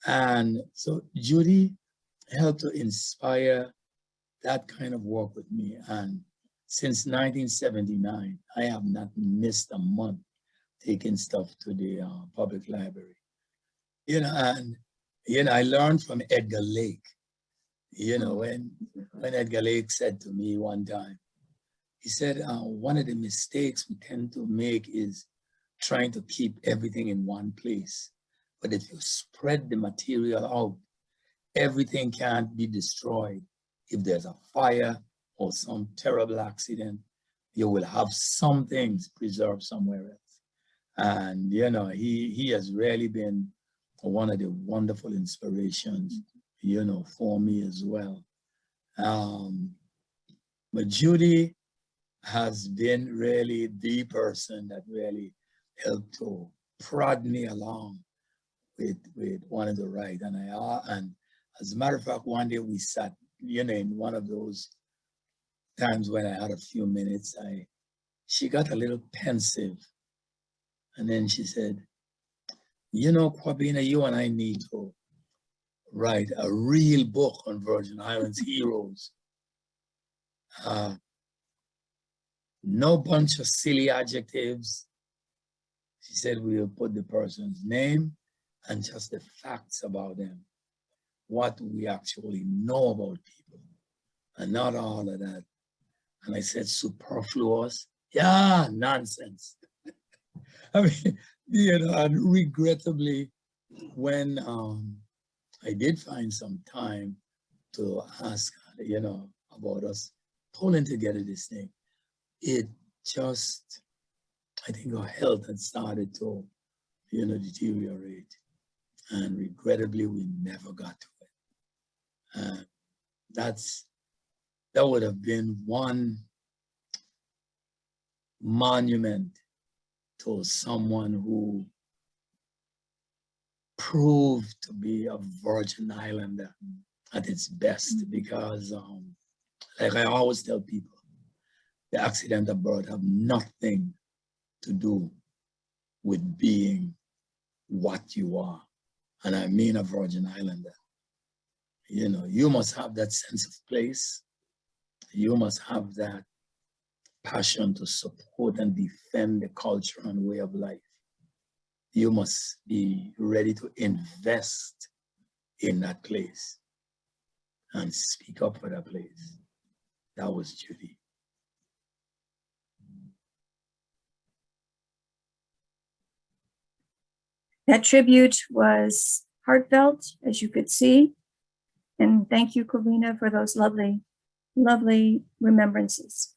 [SPEAKER 8] And so Judy helped to inspire that kind of work with me. And since 1979, I have not missed a month taking stuff to the public library. I learned from Edgar Lake. When Edgar Lake said to me one time, he said, one of the mistakes we tend to make is trying to keep everything in one place. But if you spread the material out, everything can't be destroyed. If there's a fire or some terrible accident, you will have some things preserved somewhere else. And, he has really been one of the wonderful inspirations, for me as well. But Judy has been really the person that really helped to prod me along with wanting to write. And as a matter of fact, one day we sat, in one of those times when I had a few minutes, she got a little pensive. And then she said, Kwabena, you and I need to write a real book on Virgin Islands heroes. No bunch of silly adjectives. She said we'll put the person's name and just the facts about them, what we actually know about people, and not all of that. And I said superfluous. Yeah, nonsense. I mean, you know, and regrettably, when I did find some time to ask, you know, about us pulling together this thing, it just, I think our health had started to, you know, deteriorate. And regrettably, we never got to it. And that would have been one monument to someone who proved to be a Virgin Islander at its best, because like I always tell people, the accident of birth have nothing to do with being what you are. And I mean a Virgin Islander. You know, you must have that sense of place. You must have that passion to support and defend the culture and way of life. You must be ready to invest in that place and speak up for that place. That was Judy.
[SPEAKER 2] That tribute was heartfelt, as you could see. And thank you, Corina, for those lovely, lovely remembrances.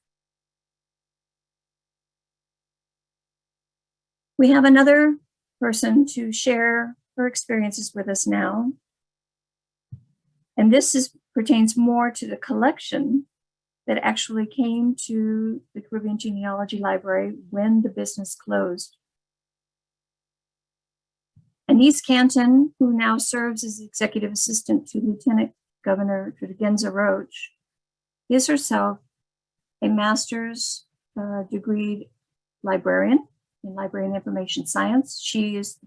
[SPEAKER 2] We have another person to share her experiences with us now. And this pertains more to the collection that actually came to the Caribbean Genealogy Library when the business closed. Anise Canton, who now serves as executive assistant to Lieutenant Governor Trudegenza Roach, is herself a master's degree librarian in library and information science. She is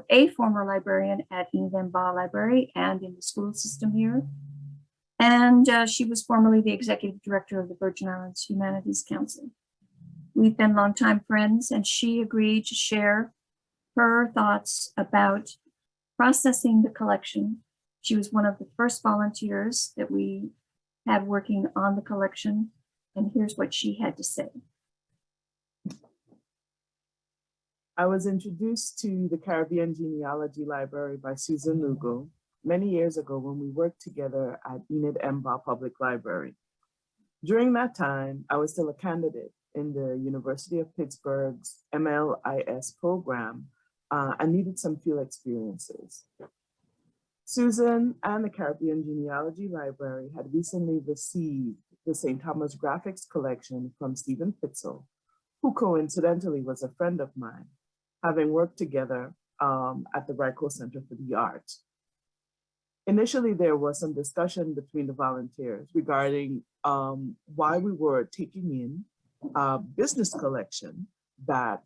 [SPEAKER 2] a former librarian at Invenba Library and in the school system here. And she was formerly the executive director of the Virgin Islands Humanities Council. We've been longtime friends, and she agreed to share her thoughts about processing the collection. She was one of the first volunteers that we had working on the collection, and here's what she had to say.
[SPEAKER 9] I was introduced to the Caribbean Genealogy Library by Susan Lugo many years ago when we worked together at Enid Emba Public Library. During that time, I was still a candidate in the University of Pittsburgh's MLIS program and needed some field experiences. Susan and the Caribbean Genealogy Library had recently received the St. Thomas Graphics collection from Stephen Pitzl, who coincidentally was a friend of mine, having worked together at the Ryco Center for the Arts. Initially, there was some discussion between the volunteers regarding why we were taking in a business collection that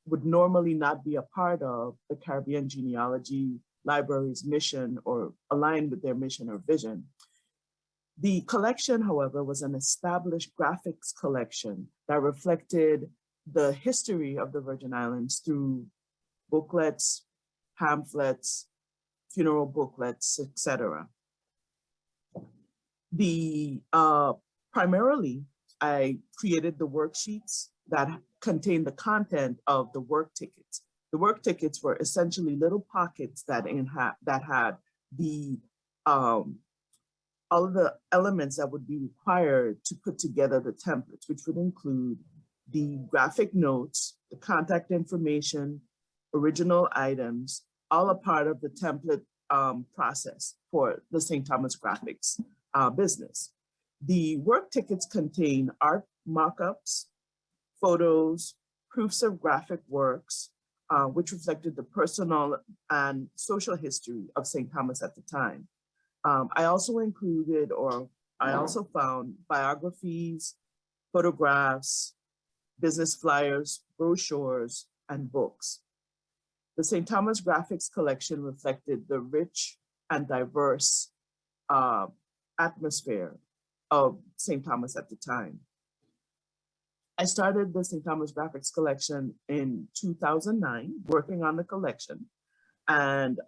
[SPEAKER 9] would normally not be a part of the Caribbean Genealogy Library's mission or aligned with their mission or vision. The collection, however, was an established graphics collection that reflected the history of the Virgin Islands through booklets, pamphlets, funeral booklets, etc. Primarily, I created the worksheets that contained the content of the work tickets. The work tickets were essentially little pockets that had the all of the elements that would be required to put together the templates, which would include the graphic notes, the contact information, original items, all a part of the template process for the St. Thomas Graphics business. The work tickets contain art mock-ups, photos, proofs of graphic works, which reflected the personal and social history of St. Thomas at the time. I also included, or I also found biographies, photographs, business flyers, brochures, and books. The St. Thomas Graphics collection reflected the rich and diverse atmosphere of St. Thomas at the time. I started the St. Thomas Graphics collection in 2009, working on the collection. And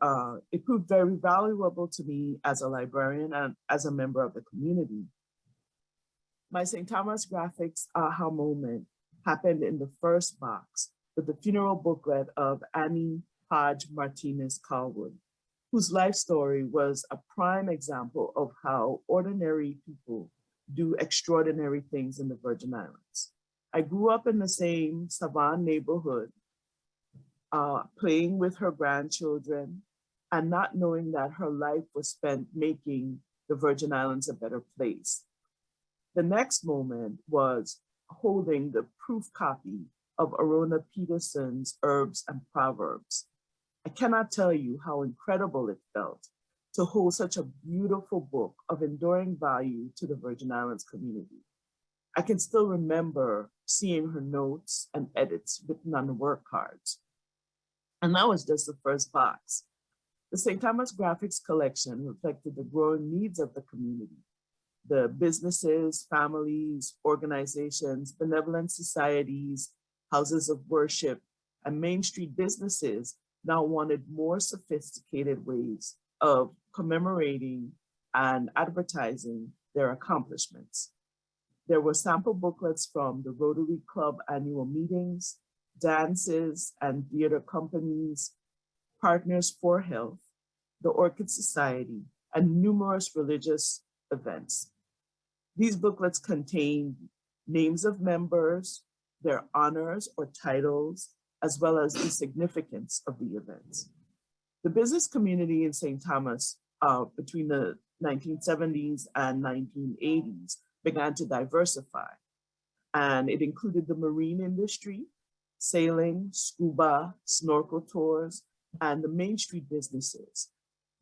[SPEAKER 9] it proved very valuable to me as a librarian and as a member of the community. My St. Thomas Graphics aha moment happened in the first box with the funeral booklet of Annie Hodge Martinez Calwood, whose life story was a prime example of how ordinary people do extraordinary things in the Virgin Islands. I grew up in the same Savannah neighborhood, playing with her grandchildren and not knowing that her life was spent making the Virgin Islands a better place. The next moment was holding the proof copy of Arona Peterson's Herbs and Proverbs. I cannot tell you how incredible it felt to hold such a beautiful book of enduring value to the Virgin Islands community. I can still remember seeing her notes and edits written on the work cards. And that was just the first box. The St. Thomas Graphics collection reflected the growing needs of the community. The businesses, families, organizations, benevolent societies, houses of worship, and Main Street businesses now wanted more sophisticated ways of commemorating and advertising their accomplishments. There were sample booklets from the Rotary Club annual meetings, dances and theater companies, Partners for Health, the Orchid Society, and numerous religious events. These booklets contained names of members, their honors or titles, as well as the significance of the events. The business community in St. Thomas between the 1970s and 1980s began to diversify, and it included the marine industry, sailing, scuba, snorkel tours, and the Main Street businesses,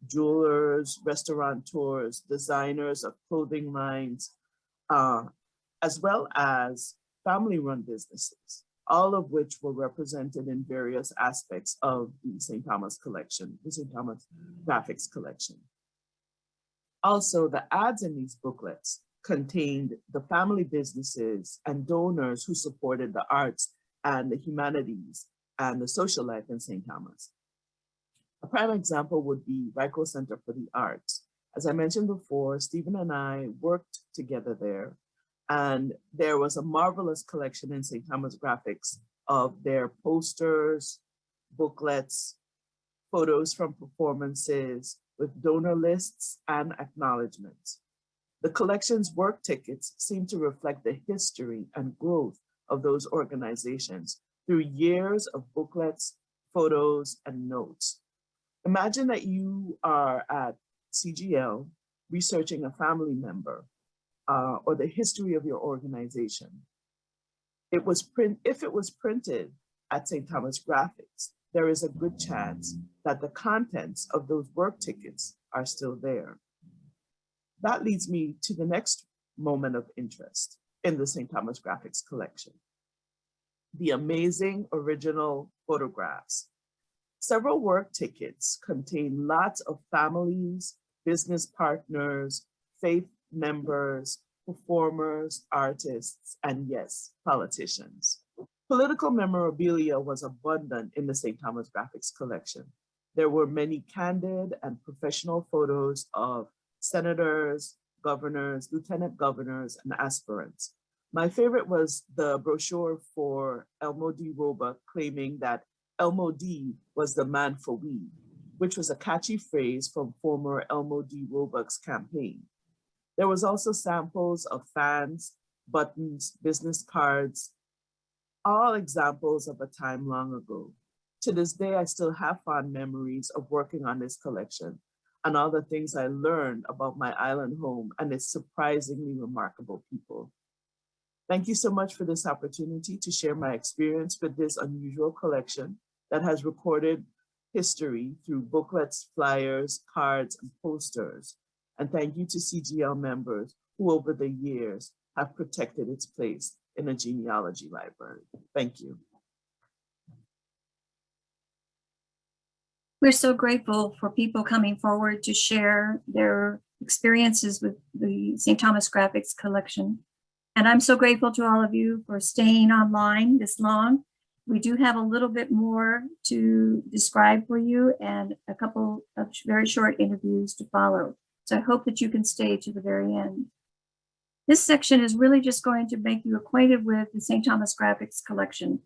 [SPEAKER 9] jewelers, restaurateurs, designers of clothing lines, as well as family-run businesses, all of which were represented in various aspects of the St. Thomas collection, the St. Thomas Graphics collection. Also, the ads in these booklets contained the family businesses and donors who supported the arts and the humanities and the social life in St. Thomas. A prime example would be Rico Center for the Arts. As I mentioned before, Stephen and I worked together there, and there was a marvelous collection in St. Thomas Graphics of their posters, booklets, photos from performances with donor lists and acknowledgements. The collection's work tickets seem to reflect the history and growth of those organizations through years of booklets, photos, and notes. Imagine that you are at CGL researching a family member or the history of your organization. If it was printed at St. Thomas Graphics, there is a good chance that the contents of those work tickets are still there. That leads me to the next moment of interest in the St. Thomas Graphics collection: the amazing original photographs. Several work tickets contain lots of families, business partners, faith members, performers, artists, and yes, politicians. Political memorabilia was abundant in the St. Thomas Graphics collection. There were many candid and professional photos of senators, governors, lieutenant governors, and aspirants. My favorite was the brochure for Elmo D. Roebuck claiming that Elmo D was the man for we, which was a catchy phrase from former Elmo D. Roebuck's campaign. There was also samples of fans, buttons, business cards, all examples of a time long ago. To this day, I still have fond memories of working on this collection and all the things I learned about my island home and its surprisingly remarkable people. Thank you so much for this opportunity to share my experience with this unusual collection that has recorded history through booklets, flyers, cards, and posters. And thank you to CGL members who over the years have protected its place in a genealogy library. Thank you.
[SPEAKER 2] We're so grateful for people coming forward to share their experiences with the St. Thomas Graphics collection. And I'm so grateful to all of you for staying online this long. We do have a little bit more to describe for you and a couple of very short interviews to follow. So I hope that you can stay to the very end. This section is really just going to make you acquainted with the St. Thomas Graphics collection.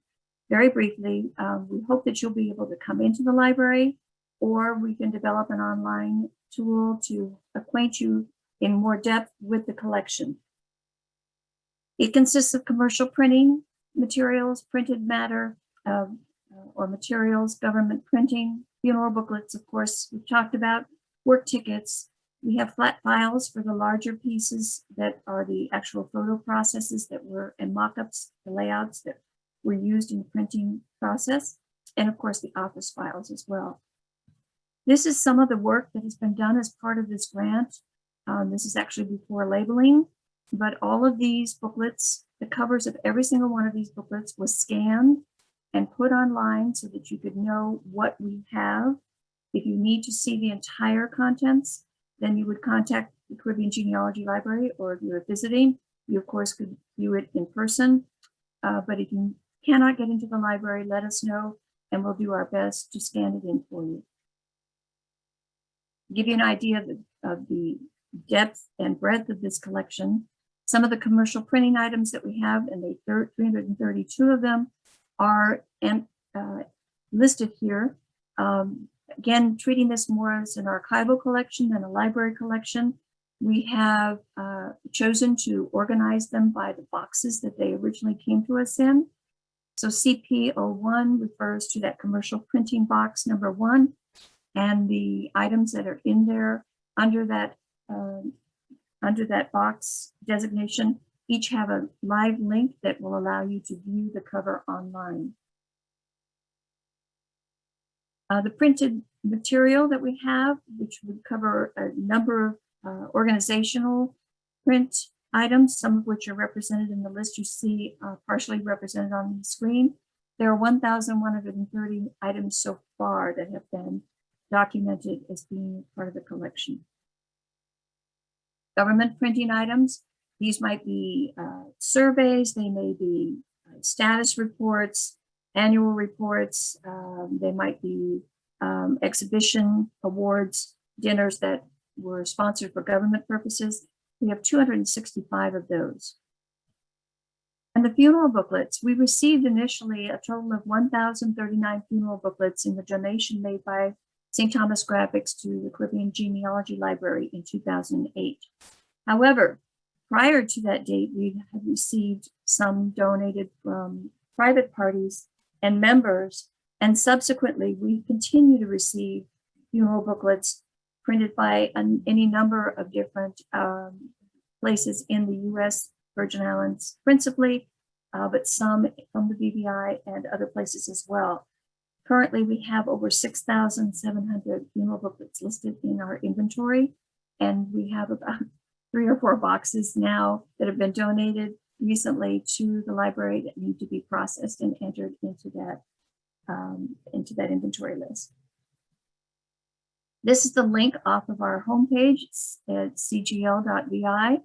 [SPEAKER 2] Very briefly, we hope that you'll be able to come into the library, or we can develop an online tool to acquaint you in more depth with the collection. It consists of commercial printing materials, printed matter or materials, government printing, funeral booklets, of course, we've talked about, work tickets. We have flat files for the larger pieces that are the actual photo processes that were, and mock-ups, the layouts that were used in the printing process, and of course the office files as well. This is some of the work that has been done as part of this grant. This is actually before labeling, but all of these booklets, the covers of every single one of these booklets was scanned and put online so that you could know what we have. If you need to see the entire contents, then you would contact the Caribbean Genealogy Library, or if you're visiting, you of course could view it in person. But if you cannot get into the library, let us know and we'll do our best to scan it in for you. To give you an idea of the depth and breadth of this collection, some of the commercial printing items that we have, and the 332 of them, are listed here. Again, treating this more as an archival collection than a library collection. We have chosen to organize them by the boxes that they originally came to us in. So CP01 refers to that commercial printing box number 1, and the items that are in there under that box designation each have a live link that will allow you to view the cover online. The printed material that we have, which would cover a number of organizational print items, some of which are represented in the list you see partially represented on the screen. There are 1,130 items so far that have been documented as being part of the collection. Government printing items, these might be surveys, they may be status reports, annual reports, they might be exhibition awards, dinners that were sponsored for government purposes. We have 265 of those. And the funeral booklets, we received initially a total of 1,039 funeral booklets in the donation made by St. Thomas Graphics to the Caribbean Genealogy Library in 2008. However, prior to that date, we had received some donated from private parties and members, and subsequently we continue to receive funeral booklets printed by any number of different places in the U.S. Virgin Islands principally, but some from the BVI and other places as well. Currently, we have over 6,700 funeral booklets listed in our inventory, and we have about 3 or 4 boxes now that have been donated recently to the library that need to be processed and entered into that inventory list. This is the link off of our homepage at cgl.vi,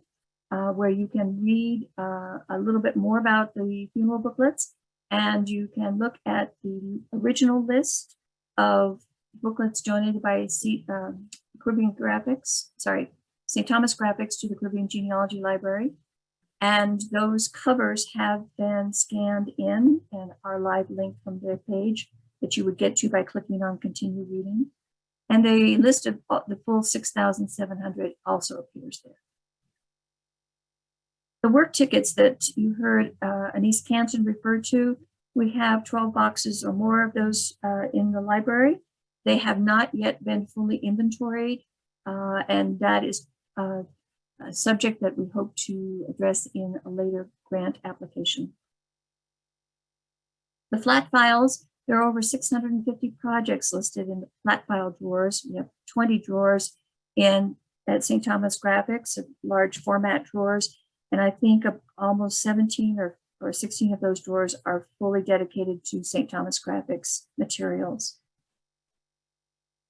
[SPEAKER 2] where you can read a little bit more about the funeral booklets, and you can look at the original list of booklets donated by Caribbean Graphics, St. Thomas Graphics to the Caribbean Genealogy Library. And those covers have been scanned in and are live linked from their page that you would get to by clicking on continue reading. And the list of the full 6,700 also appears there. The work tickets that you heard Anise Canton refer to, we have 12 boxes or more of those in the library. They have not yet been fully inventoried, and that is a subject that we hope to address in a later grant application. The flat files, there are over 650 projects listed in the flat file drawers. We have 20 drawers at St. Thomas Graphics, large format drawers, and I think almost 17 or 16 of those drawers are fully dedicated to St. Thomas Graphics materials.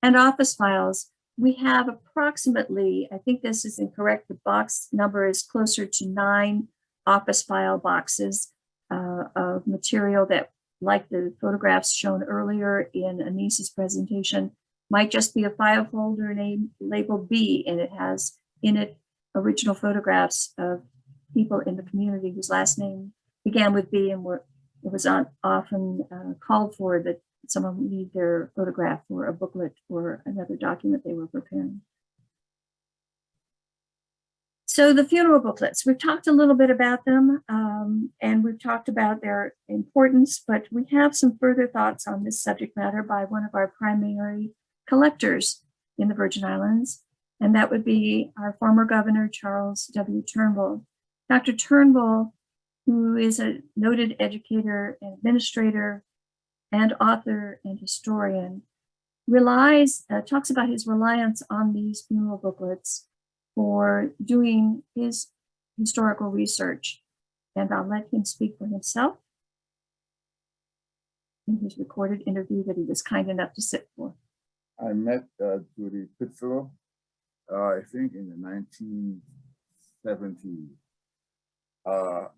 [SPEAKER 2] And office files, we have approximately, I think this is incorrect, the box number is closer to 9 office file boxes of material that like the photographs shown earlier in Anis's presentation, might just be a file folder named labeled B, and it has in it original photographs of people in the community whose last name began with B, and it was often called for that someone would need their photograph for a booklet or another document they were preparing. So the funeral booklets, we've talked a little bit about them, and we've talked about their importance, but we have some further thoughts on this subject matter by one of our primary collectors in the Virgin Islands, and that would be our former governor, Charles W. Turnbull. Dr. Turnbull, who is a noted educator and administrator and author and historian, talks about his reliance on these funeral booklets for doing his historical research. And I'll let him speak for himself in his recorded interview that he was kind enough to sit for.
[SPEAKER 10] I met Judy Pitzl, I think in the 1970s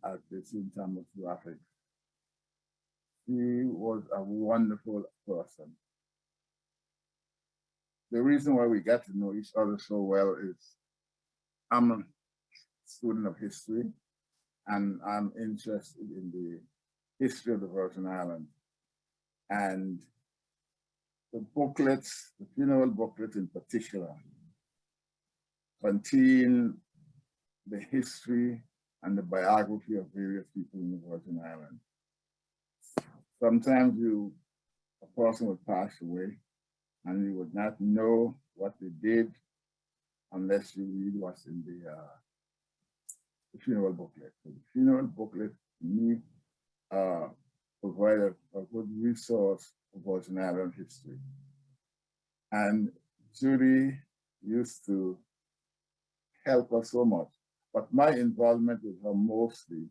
[SPEAKER 10] at the St. Thomas Graphics. She was a wonderful person. The reason why we got to know each other so well is I'm a student of history, and I'm interested in the history of the Virgin Islands. And the booklets, the funeral booklets in particular, contain the history and the biography of various people in the Virgin Islands. Sometimes a person would pass away and you would not know what they did unless you read what's in the funeral booklet. So the funeral booklet, to me, provide a good resource for Virgin Island history. And Judy used to help us so much. But my involvement with her mostly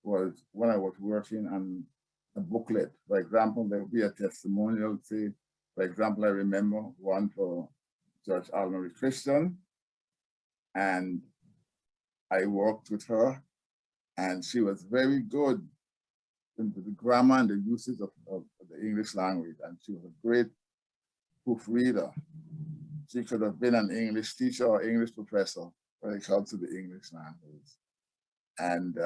[SPEAKER 10] was when I was working on a booklet. For example, there would be a testimonial, say, for example, I remember one for Judge Almanac Christian, and I worked with her, and she was very good in the grammar and the usage of the English language, and she was a great proofreader. She could have been an English teacher or English professor when it comes to the English language. And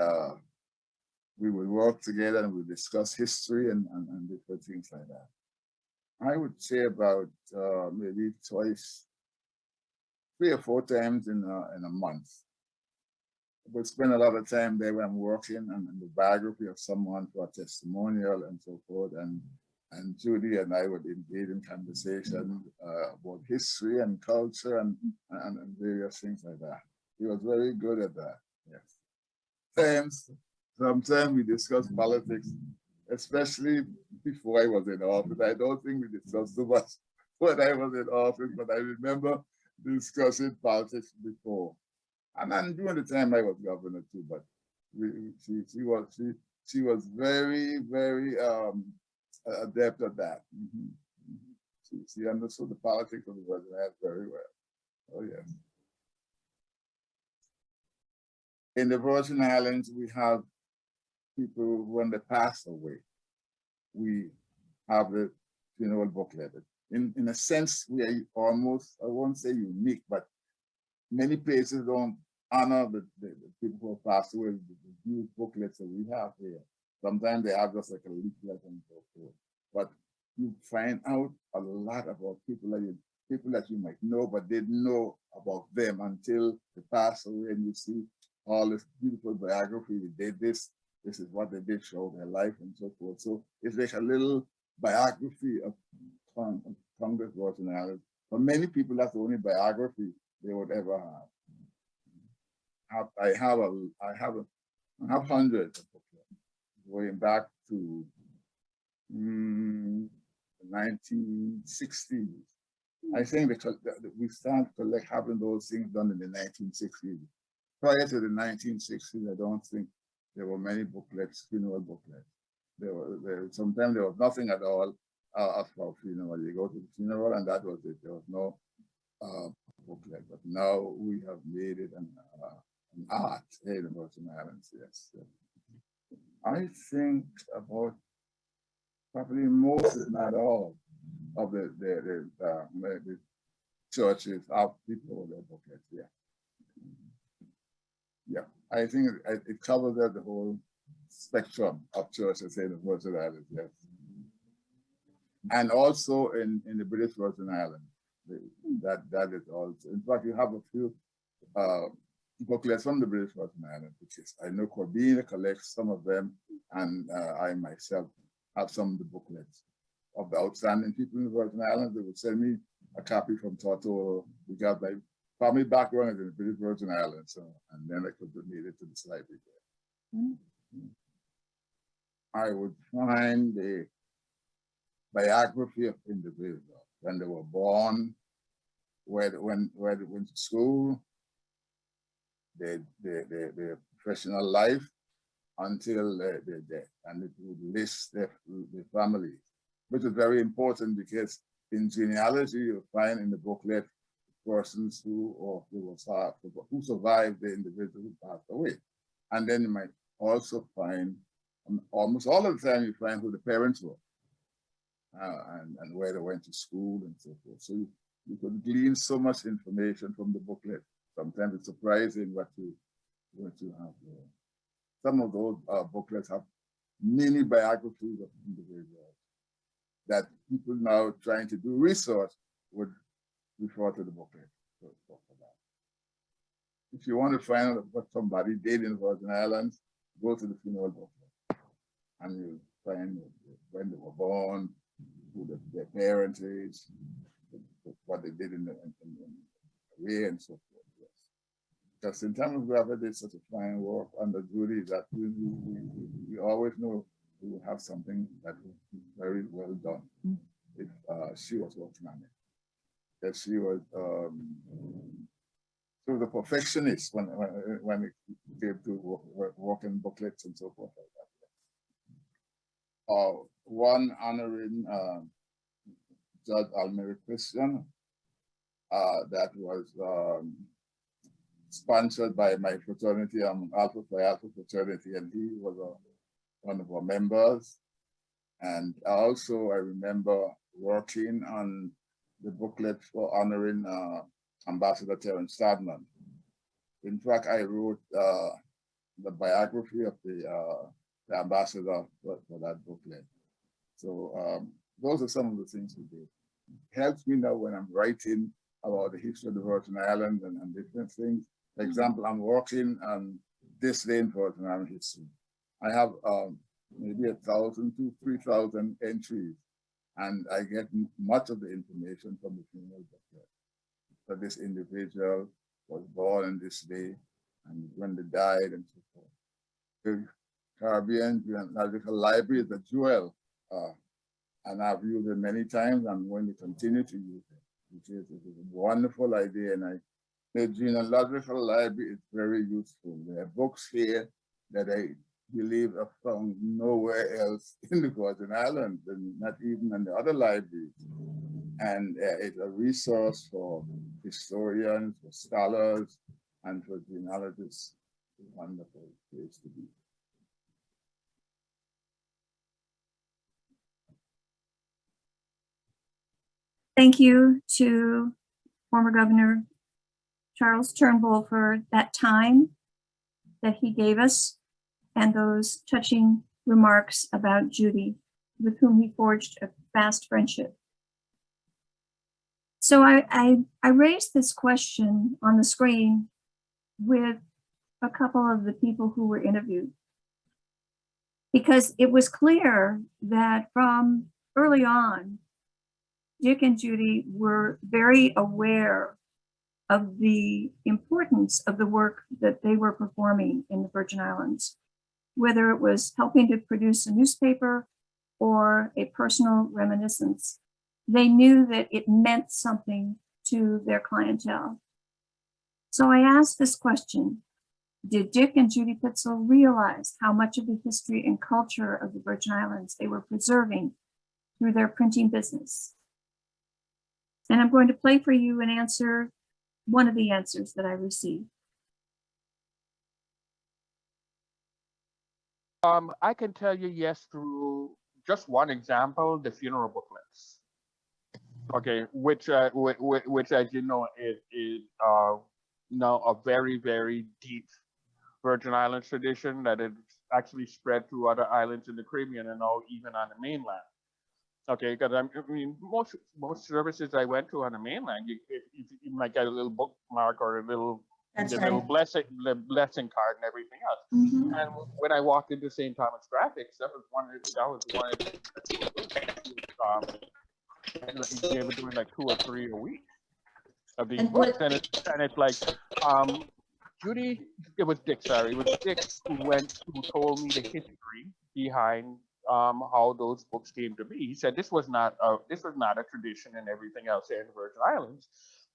[SPEAKER 10] we would work together and we would discuss history and different things like that. I would say about maybe twice, 3 or 4 times in a month. I would spend a lot of time there when I'm working and the biography of someone for a testimonial and so forth. And Judy and I would engage in conversation about history and culture and various things like that. He was very good at that, yes. Sometimes we discuss politics, especially before I was in office. I don't think we discussed too much when I was in office, but I remember discussing politics before. And then during the time I was governor too, but she was very, very adept at that. She understood the politics of the Virgin Islands very well. Oh yes. In the Virgin Islands, we have people when they pass away. We have the funeral booklet. In a sense, we are almost, I won't say unique, but many places don't honor the people who have passed away with the huge booklets that we have here. Sometimes they have just like a leaflet and so forth. But you find out a lot about people that you might know, but didn't know about them until they pass away, and you see all this beautiful biography. They did this is what they did, show their life and so forth. So it's like a little biography of Congress Virgin Islands. For many people, that's the only biography they would ever have. I have hundreds of books going back to the 1960s. I think we started having those things done in the 1960s. Prior to the 1960s, I don't think there were many booklets, funeral booklets. Sometimes there was nothing at all about funeral. You go to the funeral and that was it. There was no booklet. But now we have made it an art here in the Virgin Islands, yes. I think about probably most, if not all, of the churches have people with their booklets. Yeah. Yeah, I think it covers the whole spectrum of churches in the Virgin Islands, yes. And also in the British Virgin Islands, that is also. In fact, you have a few booklets from the British Virgin Islands, because I know Corbina collects some of them, and I myself have some of the booklets of the outstanding people in the Virgin Islands. They would send me a copy from Toto, because my family background is in the British Virgin Islands, so, and then I could donate it to the library there. Mm-hmm. I would find the biography of individuals, when they were born, when they went to school, their professional life, until their death, and it would list their families, which is very important, because in genealogy you'll find in the booklet persons who survived the individual who passed away, and then you might also find, almost all of the time, you find who the parents were, and where they went to school and so forth. So you could glean so much information from the booklet. Sometimes it's surprising what you have there. Some of those booklets have mini biographies of individuals that people now trying to do research would refer to the booklet. If you want to find out what somebody did in the Virgin Islands, go to the funeral booklet, and you'll find when they were born, who their parentage, what they did in the way, and so forth. Yes. Because in terms of whoever did such a fine work under Judy, that we always know we will have something that will be very well done if she was working on it. That she was a perfectionist when it came to working booklets and so forth like that. One honoring Judge Almanac Christian, that was sponsored by my fraternity, Alpha Phi Alpha fraternity, and he was one of our members. And also I remember working on the booklet for honoring Ambassador Terence Stadman. In fact, I wrote the biography of the ambassador for that booklet. So those are some of the things we did. It helps me now when I'm writing about the history of the Virgin Islands and different things. For example, I'm working on this day in Virgin Island history. I have maybe 1,000 to 3,000 entries, and I get much of the information from the funeral booklet. So this individual was born on this day, and when they died, and so forth. The Caribbean Genealogical Library is a jewel, and I've used it many times. I'm going to continue to use it, because it is a wonderful idea, and the Genealogical Library is very useful. There are books here that I believe are found nowhere else in the Virgin Islands, and not even in the other libraries. And it's a resource for historians, for scholars, and for genealogists. It's a wonderful place to be.
[SPEAKER 2] Thank you to former Governor Charles Turnbull for that time that he gave us and those touching remarks about Judy, with whom he forged a vast friendship. So I raised this question on the screen with a couple of the people who were interviewed, because it was clear that from early on, Dick and Judy were very aware of the importance of the work that they were performing in the Virgin Islands, whether it was helping to produce a newspaper or a personal reminiscence. They knew that it meant something to their clientele. So I asked this question: did Dick and Judy Pitzl realize how much of the history and culture of the Virgin Islands they were preserving through their printing business? And I'm going to play for you an answer, one of the answers that I received.
[SPEAKER 6] I can tell you yes, through just one example, the funeral booklets. Okay, which as you know is now a very, very deep Virgin Islands tradition that is actually spread to other islands in the Caribbean and now even on the mainland. Okay, because I mean, most services I went to on the mainland, you might get a little bookmark or a little little blessing card and everything else.
[SPEAKER 7] Mhm.
[SPEAKER 6] And when I walked into St. Thomas Graphics, that was one of they were doing like 2 or 3 a week of these
[SPEAKER 7] And
[SPEAKER 6] books,
[SPEAKER 7] what-
[SPEAKER 6] and it's like Judy, it was Dick, sorry, it was Dick who told me the history behind how those books came to be. He said this was not a tradition and everything else here in the Virgin Islands.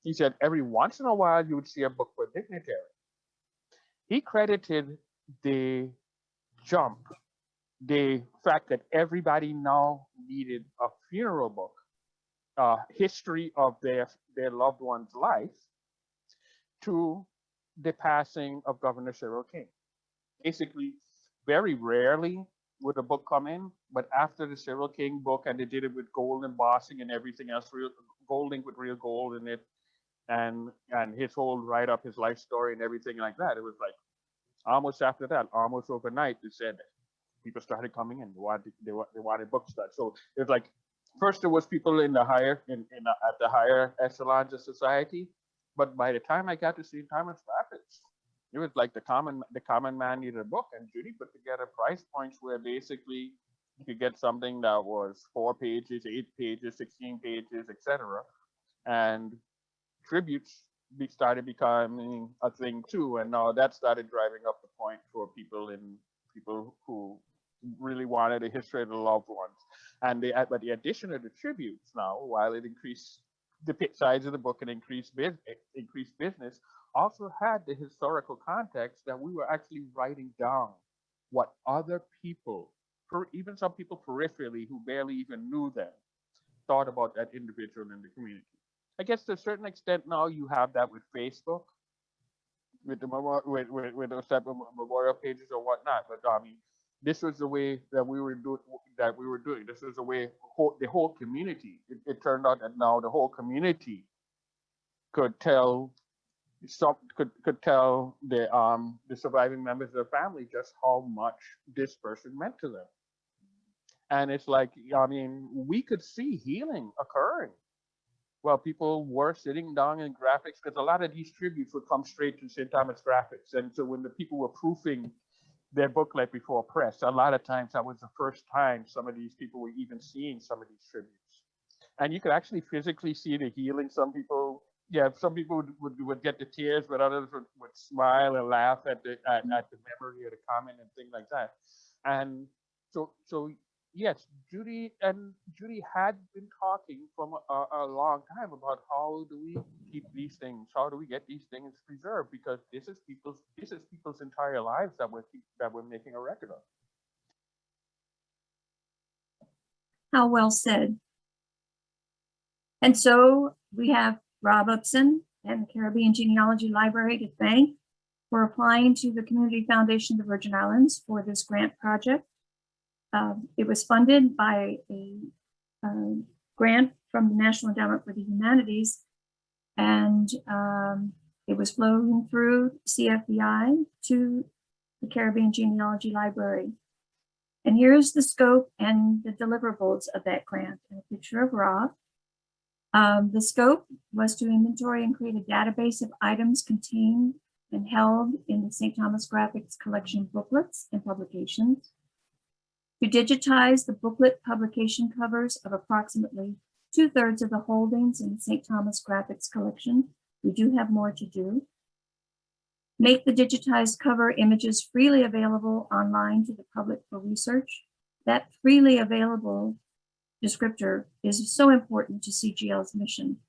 [SPEAKER 6] He said every once in a while you would see a book for a dignitary. He credited the jump, the fact that everybody now needed a funeral book, history of their loved one's life, to the passing of Governor Cyril King. Basically, very rarely would a book come in, but after the Cyril King book, and they did it with gold embossing and everything else, gold ink with real gold in it, and his whole write-up, his life story and everything like that, it was like almost after that, almost overnight, they said people started coming in. They wanted books done. So it was like, first there was people in the higher at the higher echelons of society, but by the time I got to St. Thomas Rapids, it was like the common man needed a book, and Judy put together price points where basically you could get something that was 4 pages, 8 pages, 16 pages, etc. And tributes started becoming a thing too, and now that started driving up the point for people who really wanted a history of the loved ones. And but the addition of the tributes now, while it increased the size of the book and increased business, also had the historical context that we were actually writing down what other people, even some people peripherally who barely even knew them, thought about that individual in the community. I guess to a certain extent now you have that with Facebook, with the with those type of memorial pages or whatnot. But I mean, this was the way that we were doing. This was the way the whole community. It turned out that now the whole community could tell the surviving members of the family just how much this person meant to them. And it's like, I mean, we could see healing occurring while people were sitting down in graphics, because a lot of these tributes would come straight to St. Thomas Graphics. And so when the people were proofing their booklet before press, a lot of times that was the first time some of these people were even seeing some of these tributes. And you could actually physically see the healing. Some people would get the tears, but others would smile and laugh at the memory of the comment and things like that. And so yes, Judy had been talking from a long time about how do we keep these things, how do we get these things preserved, because this is people's entire lives that we're making a record of.
[SPEAKER 2] How well said. And so we have Rob Upson and the Caribbean Genealogy Library to thank for applying to the Community Foundation of the Virgin Islands for this grant project. It was funded by a grant from the National Endowment for the Humanities, and it was flowing through CFBI to the Caribbean Genealogy Library. And here's the scope and the deliverables of that grant, and a picture of Rob. The scope was to inventory and create a database of items contained and held in the St. Thomas Graphics collection booklets and publications, to digitize the booklet publication covers of approximately 2/3 of the holdings in the St. Thomas Graphics collection. We do have more to do. Make the digitized cover images freely available online to the public for research. That freely available descriptor is so important to CGL's mission.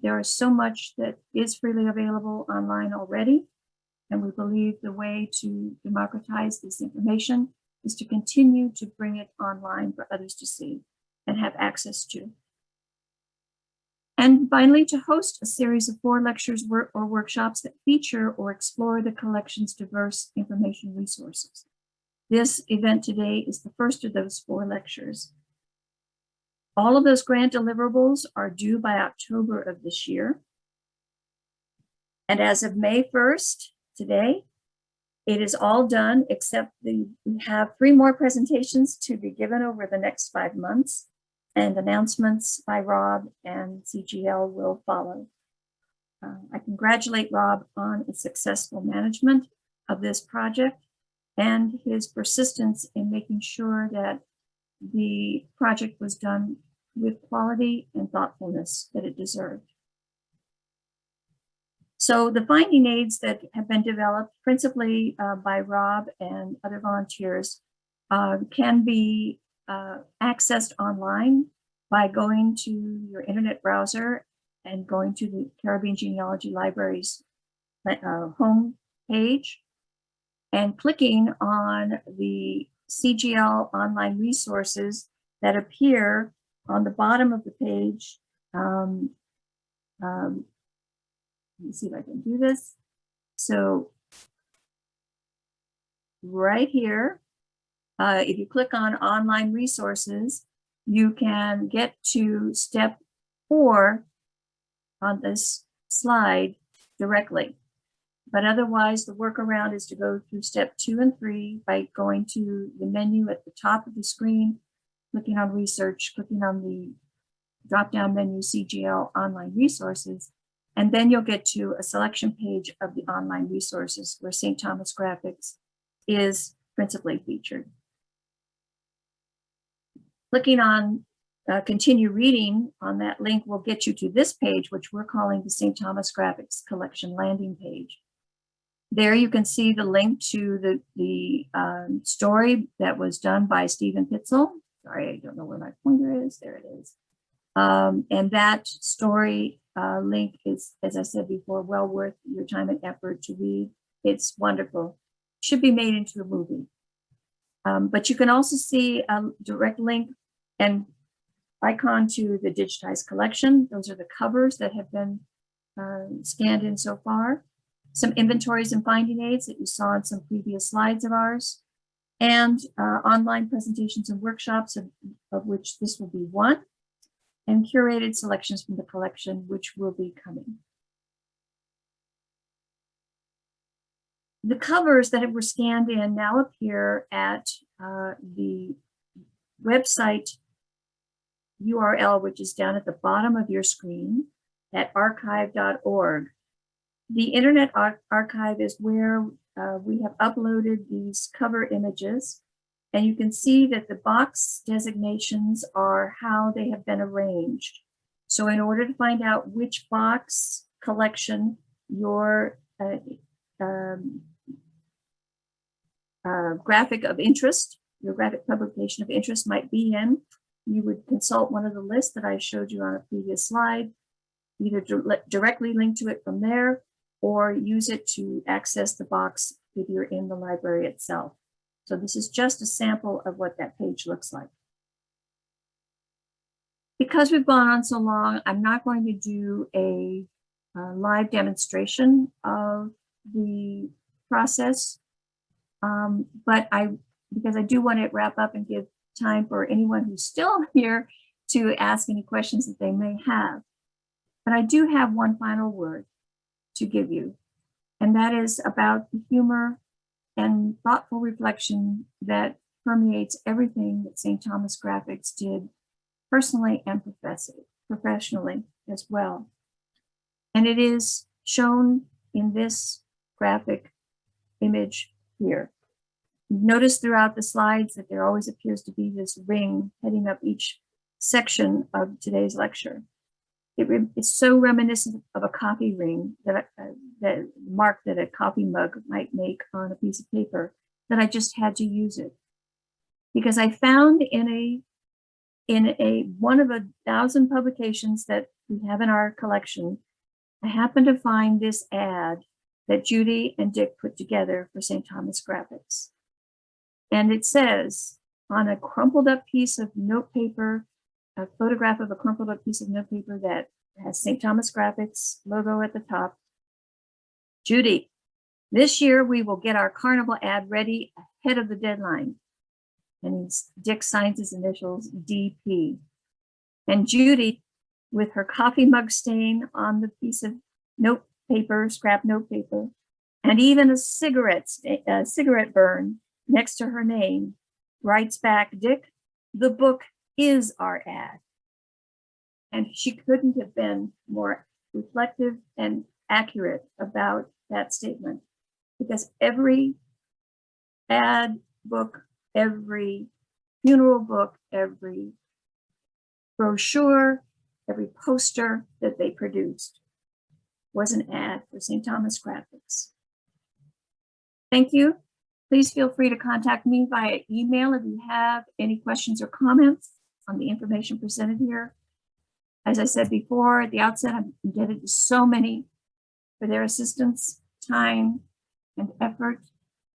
[SPEAKER 2] There is so much that is freely available online already, and we believe the way to democratize this information is to continue to bring it online for others to see and have access to. And finally, to host a series of 4 lectures or workshops that feature or explore the collection's diverse information resources. This event today is the first of those 4 lectures. All of those grant deliverables are due by October of this year. And as of May 1st, today, it is all done except we have 3 more presentations to be given over the next 5 months, and announcements by Rob and CGL will follow. I congratulate Rob on its successful management of this project and his persistence in making sure that the project was done with quality and thoughtfulness that it deserved. So the finding aids that have been developed principally by Rob and other volunteers can be accessed online by going to your internet browser and going to the Caribbean Genealogy Library's home page and clicking on the CGL online resources that appear on the bottom of the page. Let me see if I can do this. So right here, if you click on online resources, you can get to step 4 on this slide directly. But otherwise, the workaround is to go through step 2 and 3 by going to the menu at the top of the screen, clicking on research, clicking on the drop-down menu CGL online resources, and then you'll get to a selection page of the online resources where St. Thomas Graphics is principally featured. Clicking on continue reading on that link will get you to this page, which we're calling the St. Thomas Graphics Collection landing page. There you can see the link to the story that was done by Stephen Pitzl. Sorry, I don't know where my pointer is. There it is. And that story link is, as I said before, well worth your time and effort to read. It's wonderful. Should be made into a movie. But you can also see a direct link and icon to the digitized collection. Those are the covers that have been scanned in so far. Some inventories and finding aids that you saw in some previous slides of ours, and online presentations and workshops, of which this will be one, and curated selections from the collection, which will be coming. The covers that were scanned in now appear at the website URL, which is down at the bottom of your screen at archive.org. The Internet Archive is where we have uploaded these cover images, and you can see that the box designations are how they have been arranged. So in order to find out which box collection your graphic of interest, your graphic publication of interest might be in, you would consult one of the lists that I showed you on a previous slide, either directly link to it from there or use it to access the box if you're in the library itself. So this is just a sample of what that page looks like. Because we've gone on so long, I'm not going to do a live demonstration of the process, but because I do want to wrap up and give time for anyone who's still here to ask any questions that they may have. But I do have one final word to give you, and that is about the humor and thoughtful reflection that permeates everything that St. Thomas Graphics did personally and professionally as well. And it is shown in this graphic image here. Notice throughout the slides that there always appears to be this ring heading up each section of today's lecture. It's so reminiscent of a coffee ring, that mark that a coffee mug might make on a piece of paper, that I just had to use it. Because I found in one of 1,000 publications that we have in our collection, I happened to find this ad that Judy and Dick put together for St. Thomas Graphics. And it says on a crumpled up piece of notepaper, a photograph of a crumpled up piece of notepaper that has St. Thomas Graphics logo at the top. Judy, this year we will get our carnival ad ready ahead of the deadline. And Dick signs his initials DP. And Judy, with her coffee mug stain on the piece of note paper, scrap note paper, and even a cigarette burn next to her name, writes back, Dick, the book is our ad. And she couldn't have been more reflective and accurate about that statement, because every ad book, every funeral book, every brochure, every poster that they produced was an ad for St. Thomas Graphics. Thank you. Please feel free to contact me via email if you have any questions or comments on the information presented here. As I said before, at the outset, I'm indebted to so many for their assistance, time, and effort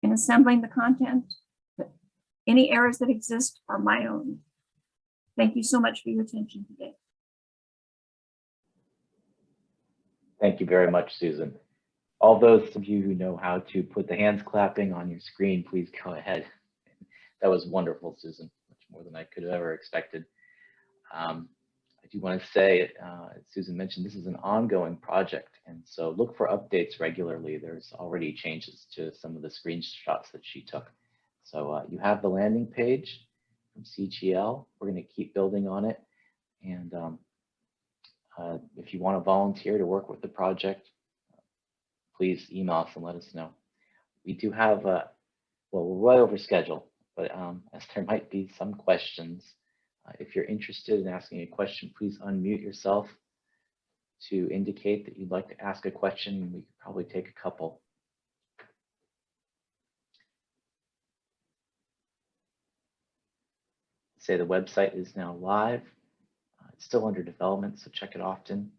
[SPEAKER 2] in assembling the content. But any errors that exist are my own. Thank you so much for your attention today.
[SPEAKER 1] Thank you very much, Susan. All those of you who know how to put the hands clapping on your screen, please go ahead. That was wonderful, Susan, much more than I could have ever expected. I do want to say, as Susan mentioned, this is an ongoing project, and so look for updates regularly. There's already changes to some of the screenshots that she took. So you have the landing page from CGL. We're going to keep building on it, and if you want to volunteer to work with the project, please email us and let us know. We do have, well, we're right over schedule, but as there might be some questions, if you're interested in asking a question, please unmute yourself to indicate that you'd like to ask a question. We could probably take a couple. Say the website is now live. It's still under development, so check it often.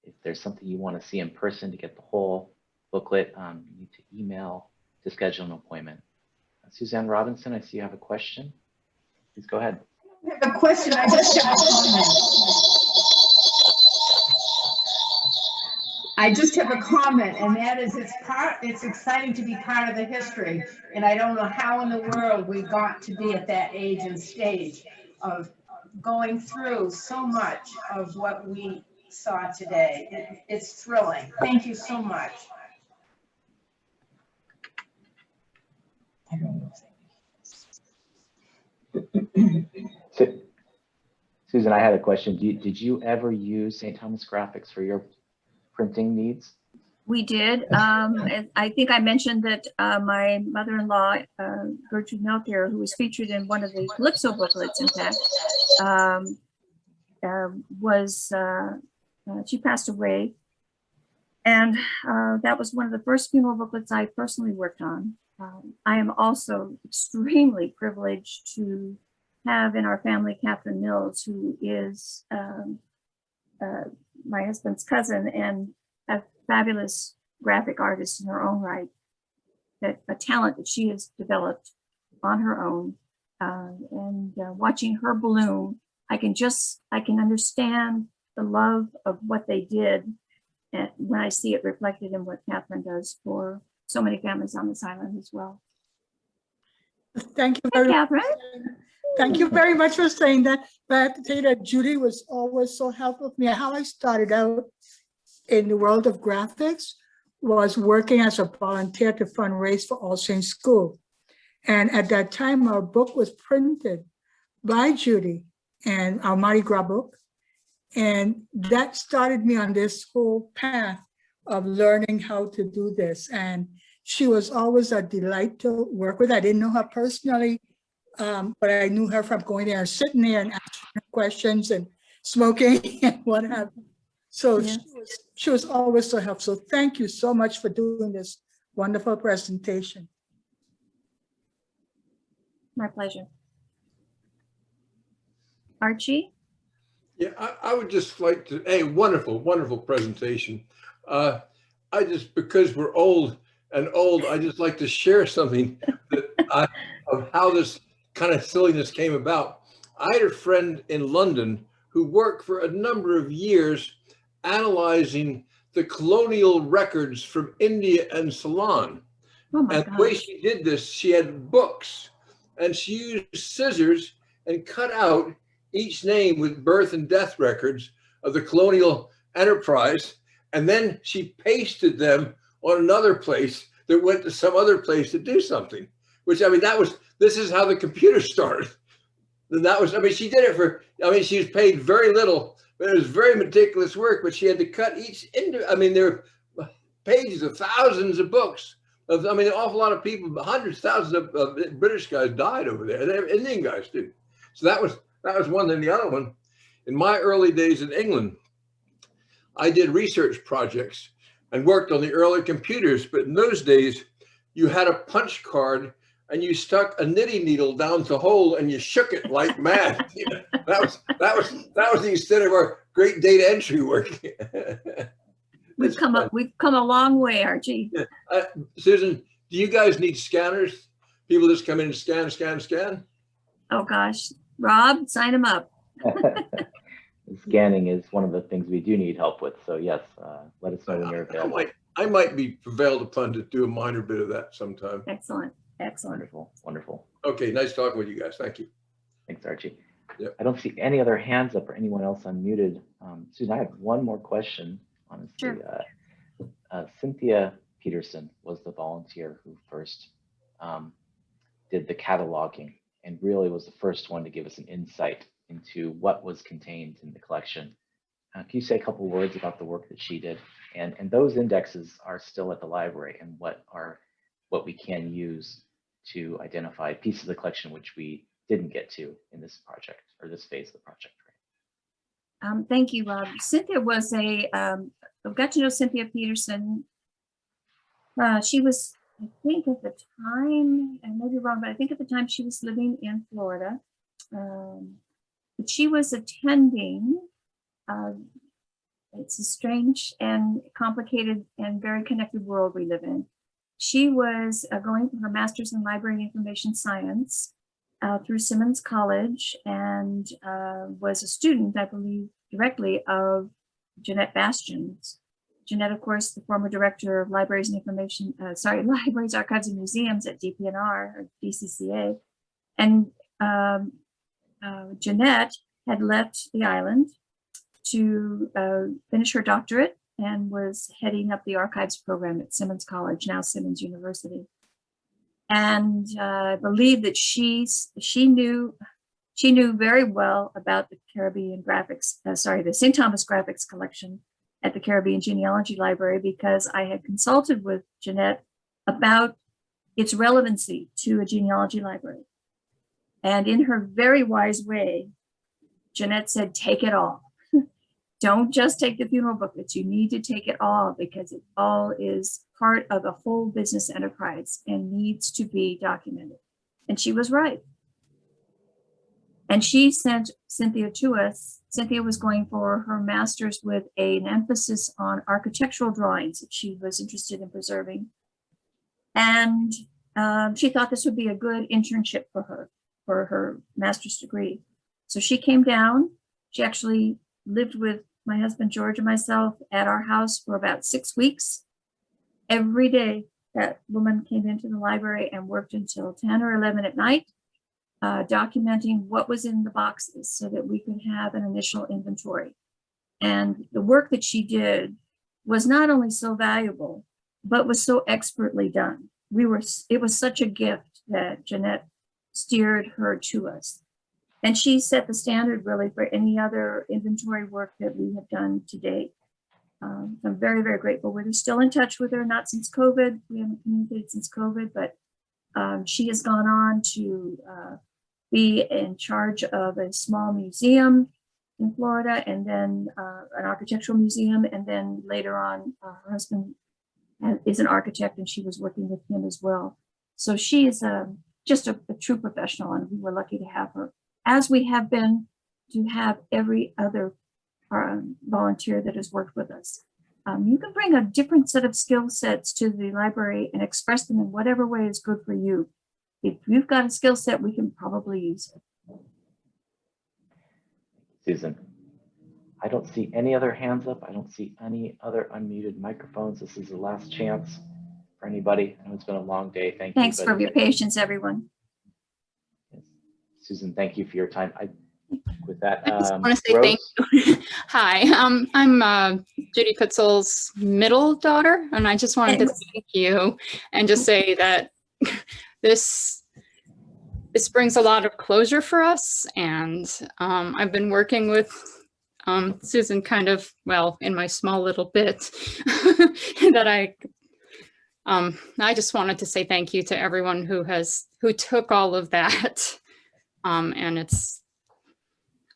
[SPEAKER 1] If there's something you want to see in person to get the whole booklet, you need to email to schedule an appointment. Suzanne Robinson, I see you have a question. Please go ahead.
[SPEAKER 7] I have a question. I just have a comment. I just have a comment, and that is it's exciting to be part of the history. And I don't know how in the world we got to be at that age and stage of going through so much of what we saw today. It's thrilling. Thank you so much.
[SPEAKER 1] Susan, I had a question. Did you ever use St. Thomas Graphics for your printing needs?
[SPEAKER 2] We did. I think I mentioned that my mother-in-law, Gertrude Melchior, who was featured in one of the Calypso booklets, in fact, she passed away. And that was one of the first funeral booklets I personally worked on. I am also extremely privileged to have in our family Catherine Mills, who is my husband's cousin and a fabulous graphic artist in her own right, that a talent that she has developed on her own. Watching her bloom, I can understand the love of what they did, and when I see it reflected in what Catherine does for so many families on this island as well.
[SPEAKER 11] Thank you very much.
[SPEAKER 2] Catherine.
[SPEAKER 11] Thank you very much for saying that. But I have to tell you that Judy was always so helpful with me. How I started out in the world of graphics was working as a volunteer to fundraise for All Saints School. And at that time, our book was printed by Judy and our Mardi Gras book. And that started me on this whole path of learning how to do this. And she was always a delight to work with. I didn't know her personally, but I knew her from going there and sitting there and asking her questions and smoking and what have you. So yeah. She was always so helpful. So thank you so much for doing this wonderful presentation.
[SPEAKER 2] My pleasure. Archie?
[SPEAKER 3] Yeah, I would just like to, wonderful, wonderful presentation. Because we're old, I just like to share something of how this kind of silliness came about. I had a friend in London who worked for a number of years analyzing the colonial records from India and Ceylon.
[SPEAKER 2] Oh my
[SPEAKER 3] And the way
[SPEAKER 2] gosh.
[SPEAKER 3] she did this, she had books, and she used scissors and cut out each name with birth and death records of the colonial enterprise. And then she pasted them on another place that went to some other place to do something, which, I mean, this is how the computer started. And that was, I mean, she did it for, I mean, she was paid very little, but it was very meticulous work, but she had to cut each into, I mean, there were pages of thousands of books. I mean, an awful lot of people, hundreds, thousands of British guys died over there, and Indian guys too. So that was one thing. The other one, in my early days in England, I did research projects and worked on the early computers. But in those days, you had a punch card and you stuck a knitting needle down the hole and you shook it like mad. You know, that was the extent of our great data entry work.
[SPEAKER 2] We've come a long way, Archie.
[SPEAKER 3] Susan, do you guys need scanners? People just come in and scan, scan, scan?
[SPEAKER 2] Oh gosh, Rob, sign him up.
[SPEAKER 1] Scanning is one of the things we do need help with. So yes, let us know when you're available.
[SPEAKER 3] I might be prevailed upon to do a minor bit of that sometime.
[SPEAKER 2] Excellent, excellent.
[SPEAKER 1] Wonderful, wonderful.
[SPEAKER 3] Okay, nice talking with you guys. Thank you.
[SPEAKER 1] Thanks, Archie.
[SPEAKER 3] Yep.
[SPEAKER 1] I don't see any other hands up or anyone else unmuted. Susan, I have one more question, honestly.
[SPEAKER 2] Sure.
[SPEAKER 1] Cynthia Peterson was the volunteer who first did the cataloging and really was the first one to give us an insight into what was contained in the collection. Can you say a couple words about the work that she did? And those indexes are still at the library, and what we can use to identify pieces of the collection which we didn't get to in this project or this phase of the project. Right?
[SPEAKER 2] Thank you, Rob. Cynthia was I've got to know Cynthia Peterson. She was, I think at the time, I may be wrong, but I think at the time she was living in Florida. But she was attending, it's a strange and complicated and very connected world we live in. She was going for her master's in library and information science through Simmons College, and was a student, I believe, directly of Jeanette Bastian's. Jeanette, of course, the former director of libraries and information, libraries, archives, and museums at DPNR or DCCA. And Jeanette had left the island to finish her doctorate and was heading up the archives program at Simmons College, now Simmons University. And I believe that she knew very well about the Caribbean graphics, the St. Thomas graphics collection at the Caribbean Genealogy Library, because I had consulted with Jeanette about its relevancy to a genealogy library. And in her very wise way, Jeanette said, take it all. Don't just take the funeral booklets. You need to take it all, because it all is part of a whole business enterprise and needs to be documented. And she was right. And she sent Cynthia to us. Cynthia was going for her master's with an emphasis on architectural drawings that she was interested in preserving. And she thought this would be a good internship for her master's degree. So she came down. She actually lived with my husband, George, and myself at our house for about 6 weeks. Every day that woman came into the library and worked until 10 or 11 at night, documenting what was in the boxes so that we could have an initial inventory. And the work that she did was not only so valuable, but was so expertly done. It was such a gift that Jeanette steered her to us. And she set the standard really for any other inventory work that we have done to date. I'm very, very grateful. We're still in touch with her, not since COVID. We haven't communicated since COVID, but she has gone on to be in charge of a small museum in Florida, and then an architectural museum. And then later on, her husband is an architect, and she was working with him as well. So she is just a true professional, and we were lucky to have her, as we have been to have every other volunteer that has worked with us. You can bring a different set of skill sets to the library and express them in whatever way is good for you. If you've got a skill set, we can probably use it.
[SPEAKER 1] Susan, I don't see any other hands up. I don't see any other unmuted microphones. This is the last chance for anybody. I know it's been a long day. Thank you.
[SPEAKER 2] Thanks for your patience, everyone.
[SPEAKER 1] Yes. Susan, thank you for your time. With that,
[SPEAKER 12] I just want to say
[SPEAKER 1] Rose?
[SPEAKER 12] thank you. Hi, I'm Judy Pitzl's middle daughter, and I just wanted to thank you and just say that this brings a lot of closure for us. And I've been working with Susan kind of, well, in my small little bit that I just wanted to say thank you to everyone who took all of that. And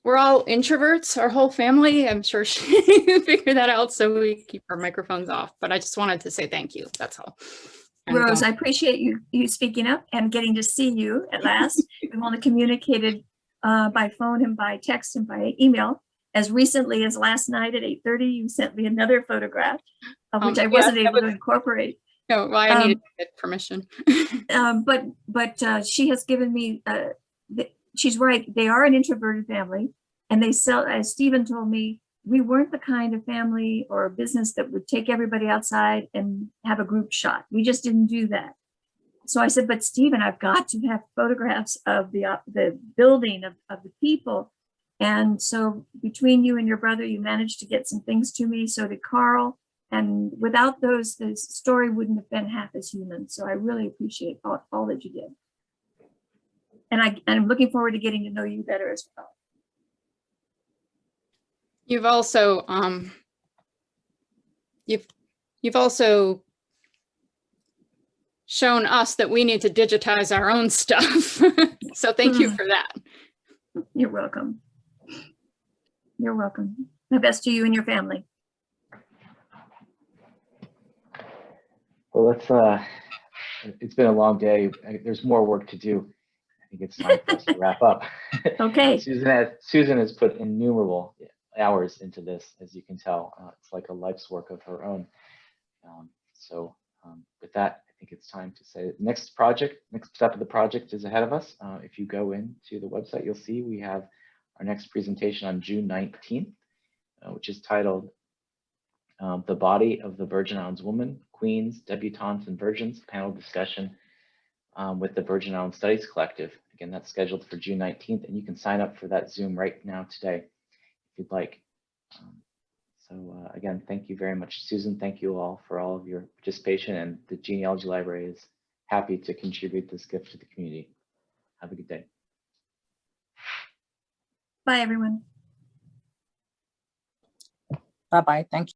[SPEAKER 12] we're all introverts, our whole family. I'm sure she figured that out, so we keep our microphones off. But I just wanted to say thank you. That's all. And,
[SPEAKER 2] Rose, I appreciate you speaking up and getting to see you at last. We've only communicated by phone and by text and by email. As recently as last night at 8:30, you sent me another photograph of which I wasn't able to incorporate.
[SPEAKER 12] No, well, I needed to get permission.
[SPEAKER 2] But she has given me, she's right, they are an introverted family, and they sell, as Stephen told me, we weren't the kind of family or business that would take everybody outside and have a group shot. We just didn't do that. So I said, but Stephen, I've got to have photographs of the building, of the people. And so between you and your brother, you managed to get some things to me. So did Carl. And without those, the story wouldn't have been half as human. So I really appreciate all that you did. And I'm looking forward to getting to know you better as well.
[SPEAKER 12] You've also you've also shown us that we need to digitize our own stuff. So thank you for that.
[SPEAKER 2] You're welcome. You're welcome. My best to you and your family.
[SPEAKER 1] Well, let's, it's been a long day. There's more work to do. I think it's time for us to wrap up.
[SPEAKER 2] Okay.
[SPEAKER 1] Susan has put innumerable hours into this, as you can tell. It's like a life's work of her own. So with that, I think it's time to say next step of the project is ahead of us. If you go into the website, you'll see we have our next presentation on June 19th, which is titled The Body of the Virgin Islands Woman, Queens, Debutantes, and Virgins, panel discussion with the Virgin Islands Studies Collective. Again, that's scheduled for June 19th, and you can sign up for that Zoom right now today if you'd like. So again, thank you very much, Susan. Thank you all for all of your participation, and the Genealogy Library is happy to contribute this gift to the community. Have a good day.
[SPEAKER 2] Bye, everyone.
[SPEAKER 13] Bye-bye. Thank you.